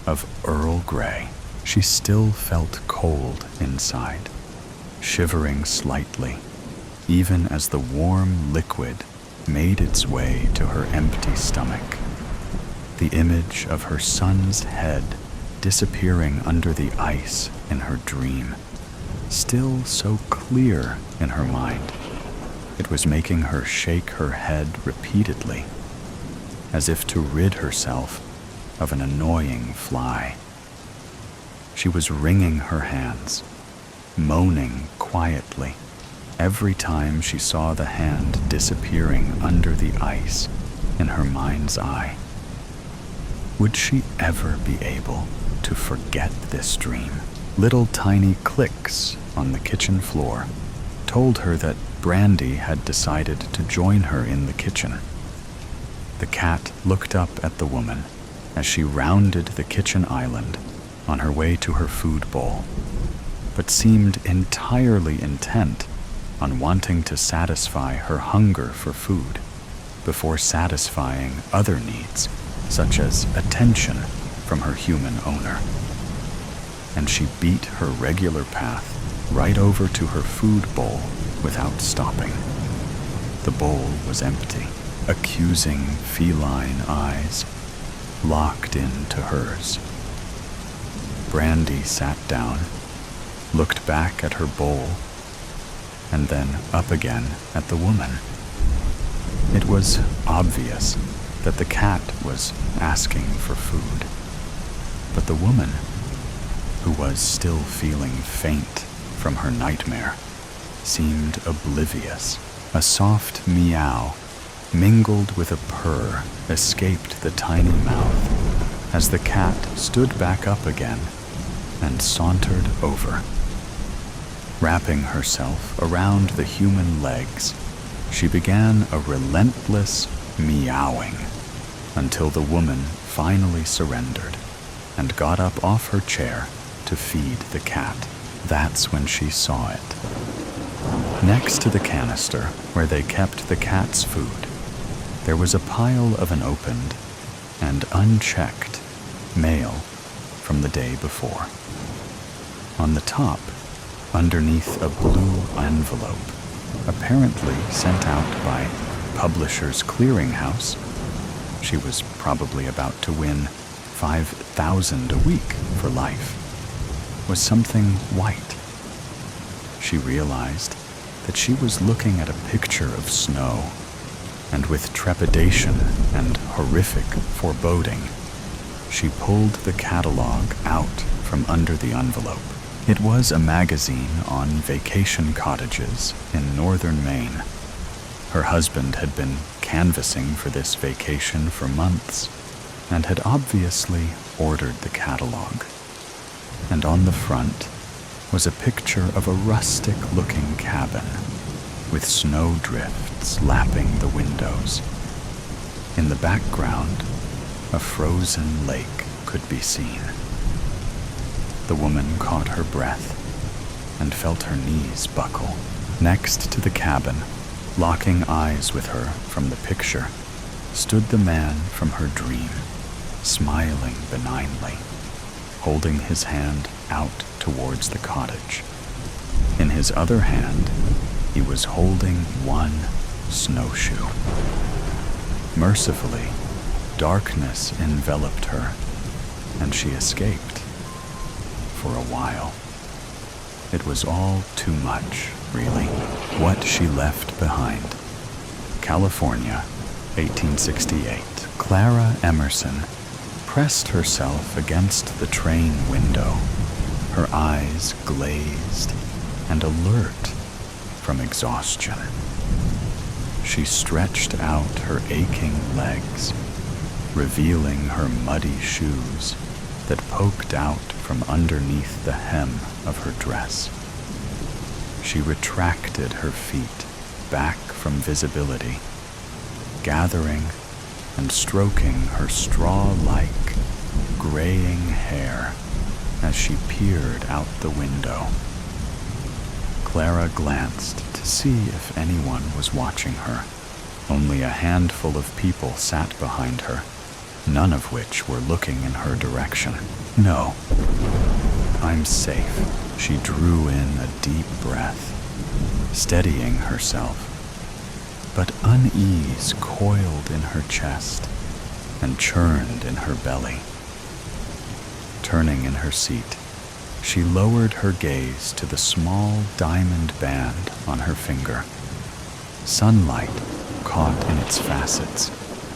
of Earl Grey. She still felt cold inside, shivering slightly, even as the warm liquid made its way to her empty stomach. The image of her son's head disappearing under the ice in her dream, still so clear in her mind, it was making her shake her head repeatedly, as if to rid herself of an annoying fly. She was wringing her hands, moaning quietly every time she saw the hand disappearing under the ice in her mind's eye. Would she ever be able to forget this dream? Little tiny clicks on the kitchen floor told her that Brandy had decided to join her in the kitchen. The cat looked up at the woman as she rounded the kitchen island on her way to her food bowl, but seemed entirely intent on wanting to satisfy her hunger for food before satisfying other needs, such as attention from her human owner. and she beat her regular path right over to her food bowl without stopping. The bowl was empty, accusing feline eyes locked into hers. Brandy sat down, looked back at her bowl, and then up again at the woman. It was obvious that the cat was asking for food, but the woman, who was still feeling faint from her nightmare, seemed oblivious. A soft meow mingled with a purr escaped the tiny mouth as the cat stood back up again and sauntered over. Wrapping herself around the human legs, she began a relentless meowing until the woman finally surrendered and got up off her chair to feed the cat. That's when she saw it. Next to the canister where they kept the cat's food, there was a pile of unopened and unchecked mail from the day before. On the top, underneath a blue envelope, apparently sent out by Publishers Clearinghouse, she was probably about to win $5,000 a week for life, was something white. She realized that she was looking at a picture of snow, and with trepidation and horrific foreboding, she pulled the catalog out from under the envelope. It was a magazine on vacation cottages in northern Maine. Her husband had been canvassing for this vacation for months and had obviously ordered the catalog. And on the front was a picture of a rustic-looking cabin with snow drifts lapping the windows. In the background, a frozen lake could be seen. The woman caught her breath and felt her knees buckle. Next to the cabin, locking eyes with her from the picture, stood the man from her dream, smiling benignly, holding his hand out towards the cottage. In his other hand, he was holding one snowshoe. Mercifully, darkness enveloped her, and she escaped. For a while. It was all too much, really, what she left behind. California, 1868. Clara Emerson pressed herself against the train window, her eyes glazed and alert from exhaustion. She stretched out her aching legs, revealing her muddy shoes that poked out from underneath the hem of her dress. She retracted her feet back from visibility, gathering and stroking her straw-like, graying hair as she peered out the window. Clara glanced to see if anyone was watching her. Only a handful of people sat behind her, none of which were looking in her direction. No, I'm safe. She drew in a deep breath, steadying herself. But unease coiled in her chest and churned in her belly. Turning in her seat, she lowered her gaze to the small diamond band on her finger. Sunlight caught in its facets,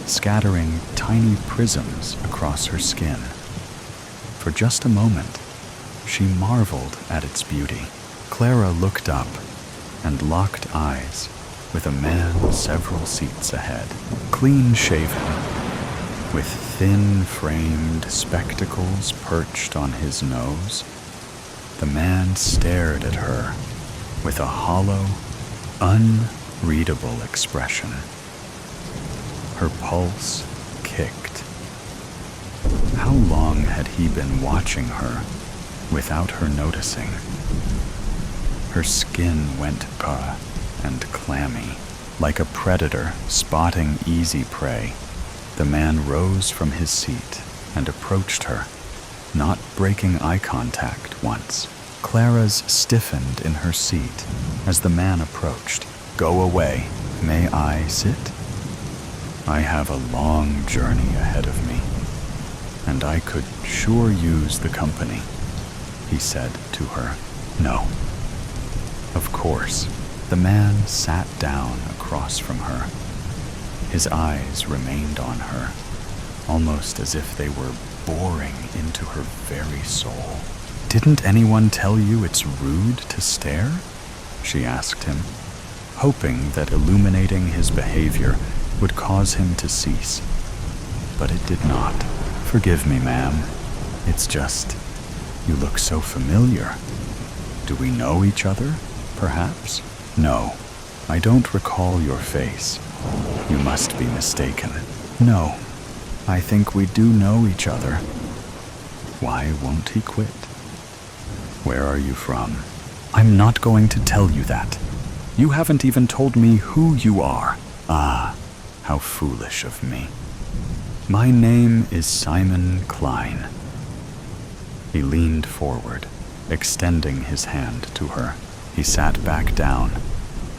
scattering tiny prisms across her skin. For just a moment, she marveled at its beauty. Clara looked up and locked eyes with a man several seats ahead, clean-shaven, with thin-framed spectacles perched on his nose. The man stared at her with a hollow, unreadable expression. Her pulse kicked. How long had he been watching her without her noticing? Her skin went pale and clammy, like a predator spotting easy prey. The man rose from his seat and approached her, not breaking eye contact once. Clara's stiffened in her seat as the man approached. "Go away. May I sit? I have a long journey ahead of me, and I could sure use the company," he said to her. "No." Of course, the man sat down across from her. His eyes remained on her, almost as if they were boring into her very soul. "Didn't anyone tell you it's rude to stare?" she asked him, hoping that illuminating his behavior would cause him to cease. But it did not. "Forgive me, ma'am. It's just, you look so familiar. Do we know each other, perhaps?" "No, I don't recall your face. You must be mistaken." "No, I think we do know each other." Why won't he quit? "Where are you from?" "I'm not going to tell you that. You haven't even told me who you are." "Ah, how foolish of me. My name is Simon Klein." He leaned forward, extending his hand to her. He sat back down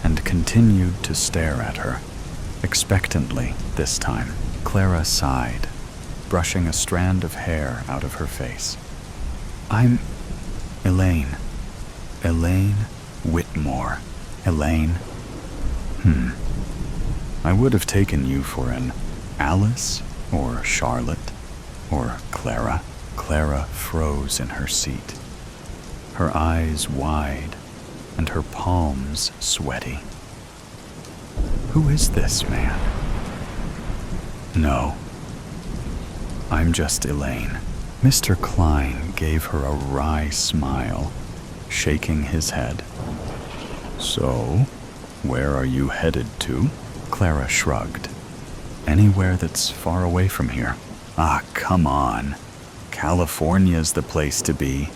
and continued to stare at her, expectantly this time. Clara sighed, brushing a strand of hair out of her face. "I'm Elaine. Elaine Whitmore. Elaine. I would have taken you for an Alice or Charlotte or Clara." Clara froze in her seat, her eyes wide and her palms sweaty. "Who is this man?" "No, I'm just Elaine." Mr. Klein gave her a wry smile, shaking his head. "So, where are you headed to?" Clara shrugged. "Anywhere that's far away from here." "Ah, come on. California's the place to be.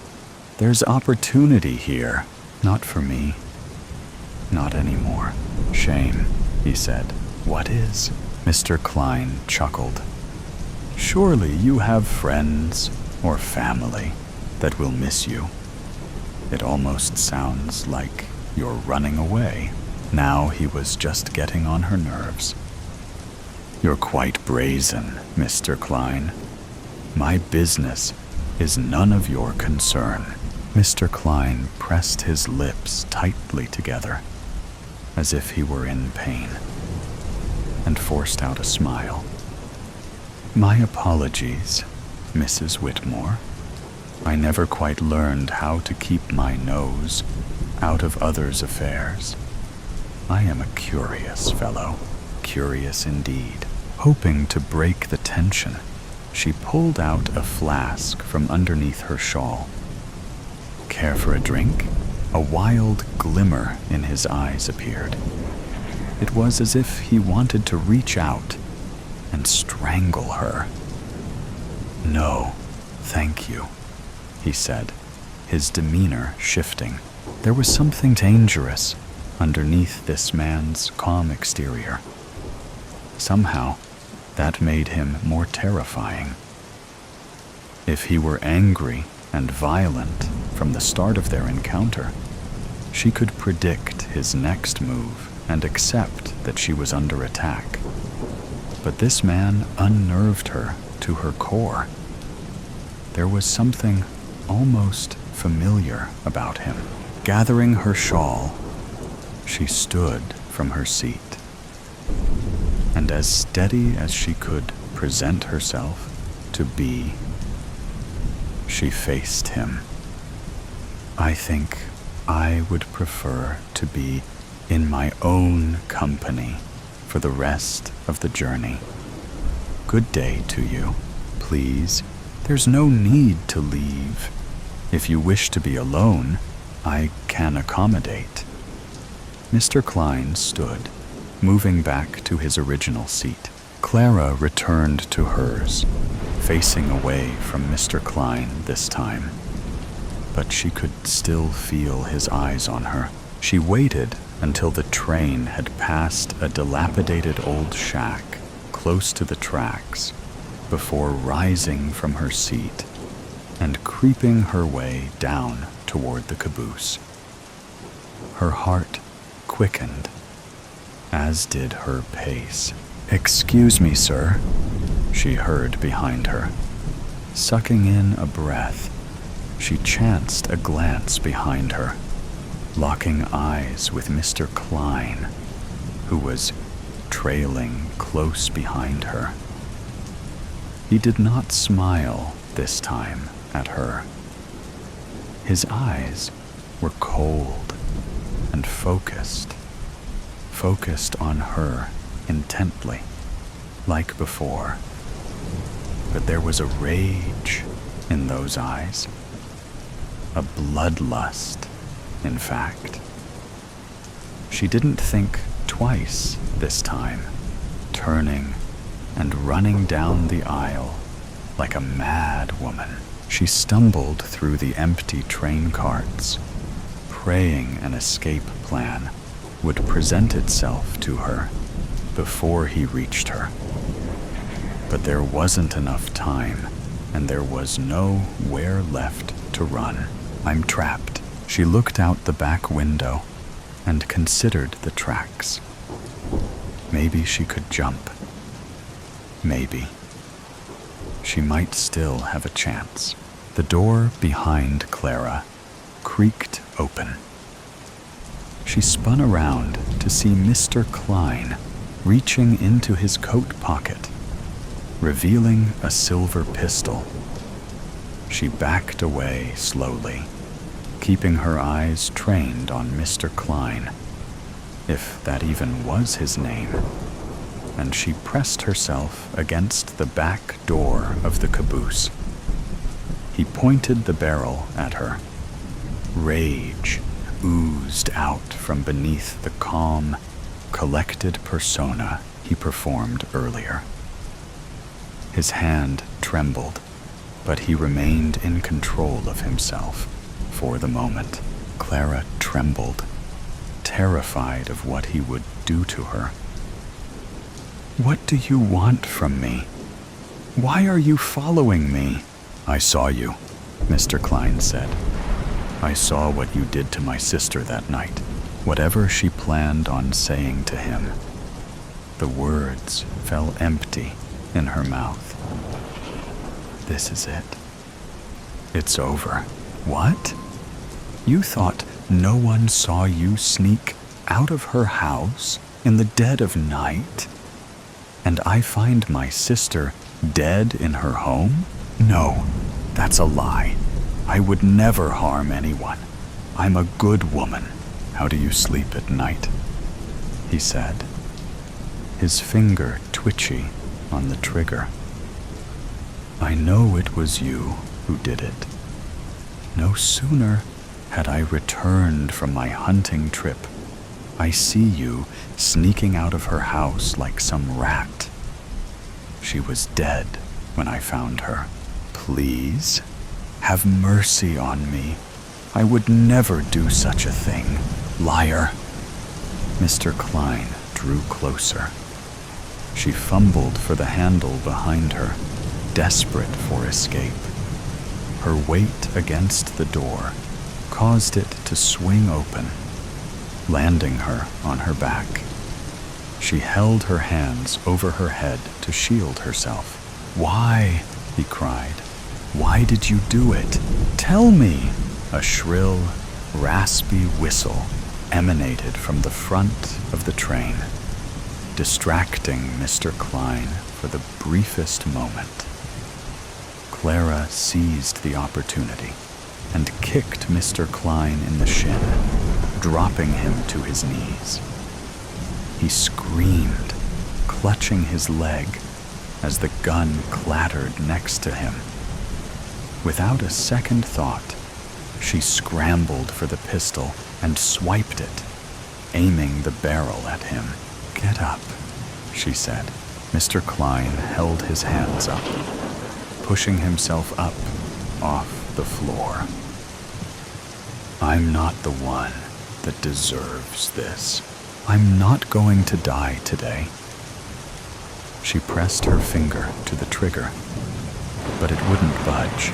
There's opportunity here." "Not for me. Not anymore." "Shame," he said. "What is?" Mr. Klein chuckled. "Surely you have friends or family that will miss you. It almost sounds like you're running away." Now he was just getting on her nerves. "You're quite brazen, Mr. Klein. My business is none of your concern." Mr. Klein pressed his lips tightly together, as if he were in pain, and forced out a smile. "My apologies, Mrs. Whitmore. I never quite learned how to keep my nose out of others' affairs. I am a curious fellow, curious indeed." Hoping to break the tension, she pulled out a flask from underneath her shawl. "Care for a drink?" A wild glimmer in his eyes appeared. It was as if he wanted to reach out and strangle her. "No, thank you," he said, his demeanor shifting. There was something dangerous underneath this man's calm exterior. Somehow, that made him more terrifying. If he were angry and violent from the start of their encounter, she could predict his next move and accept that she was under attack. But this man unnerved her to her core. There was something almost familiar about him. Gathering her shawl, she stood from her seat, and as steady as she could present herself to be, she faced him. "I think I would prefer to be in my own company for the rest of the journey. Good day to you. Please, there's no need to leave. If you wish to be alone, I can accommodate." Mr. Klein stood, moving back to his original seat. Clara returned to hers, facing away from Mr. Klein this time. But she could still feel his eyes on her. She waited until the train had passed a dilapidated old shack close to the tracks before rising from her seat and creeping her way down toward the caboose. Her heart quickened, as did her pace. "Excuse me, sir," she heard behind her. Sucking in a breath, she chanced a glance behind her, locking eyes with Mr. Klein, who was trailing close behind her. He did not smile this time at her. His eyes were cold and focused on her intently, like before. But there was a rage in those eyes, a bloodlust, in fact. She didn't think twice this time, turning and running down the aisle like a mad woman. She stumbled through the empty train carts, praying an escape plan would present itself to her before he reached her. But there wasn't enough time, and there was nowhere left to run. "I'm trapped." She looked out the back window and considered the tracks. Maybe she could jump. Maybe. She might still have a chance. The door behind Clara creaked open. She spun around to see Mr. Klein reaching into his coat pocket, revealing a silver pistol. She backed away slowly, keeping her eyes trained on Mr. Klein, if that even was his name, and she pressed herself against the back door of the caboose. He pointed the barrel at her. Rage oozed out from beneath the calm, collected persona he performed earlier. His hand trembled, but he remained in control of himself for the moment. Clara trembled, terrified of what he would do to her. "What do you want from me? Why are you following me?" "I saw you," Mr. Klein said. "I saw what you did to my sister that night." Whatever she planned on saying to him, the words fell empty in her mouth. "This is it. It's over." "What? You thought no one saw you sneak out of her house in the dead of night, and I find my sister dead in her home? No, that's a lie. I would never harm anyone. I'm a good woman." "How do you sleep at night?" he said, his finger twitchy on the trigger. "I know it was you who did it. No sooner had I returned from my hunting trip, I see you sneaking out of her house like some rat. She was dead when I found her. Please, have mercy on me. I would never do such a thing. Liar." Mr. Klein drew closer. She fumbled for the handle behind her, desperate for escape. Her weight against the door caused it to swing open, landing her on her back. She held her hands over her head to shield herself. "Why?" he cried. "Why did you do it? Tell me!" A shrill, raspy whistle emanated from the front of the train, distracting Mr. Klein for the briefest moment. Clara seized the opportunity and kicked Mr. Klein in the shin, dropping him to his knees. He screamed, clutching his leg as the gun clattered next to him. Without a second thought, she scrambled for the pistol and swiped it, aiming the barrel at him. "Get up," she said. Mr. Klein held his hands up, pushing himself up off the floor. "I'm not the one that deserves this. I'm not going to die today." She pressed her finger to the trigger, but it wouldn't budge.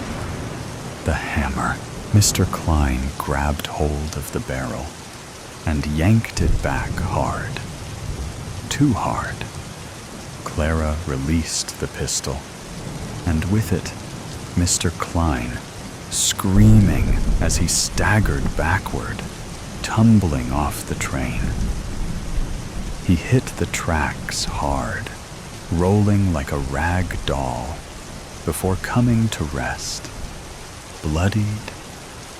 The hammer. Mr. Klein grabbed hold of the barrel and yanked it back hard. Too hard. Clara released the pistol, and with it, Mr. Klein, screaming as he staggered backward, tumbling off the train. He hit the tracks hard, rolling like a rag doll, before coming to rest, bloodied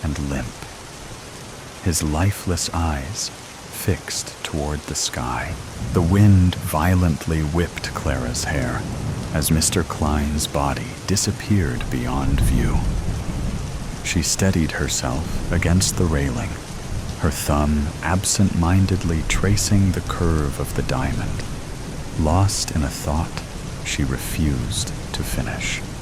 and limp, his lifeless eyes fixed toward the sky. The wind violently whipped Clara's hair as Mr. Klein's body disappeared beyond view. She steadied herself against the railing, her thumb absent-mindedly tracing the curve of the diamond, lost in a thought she refused to finish.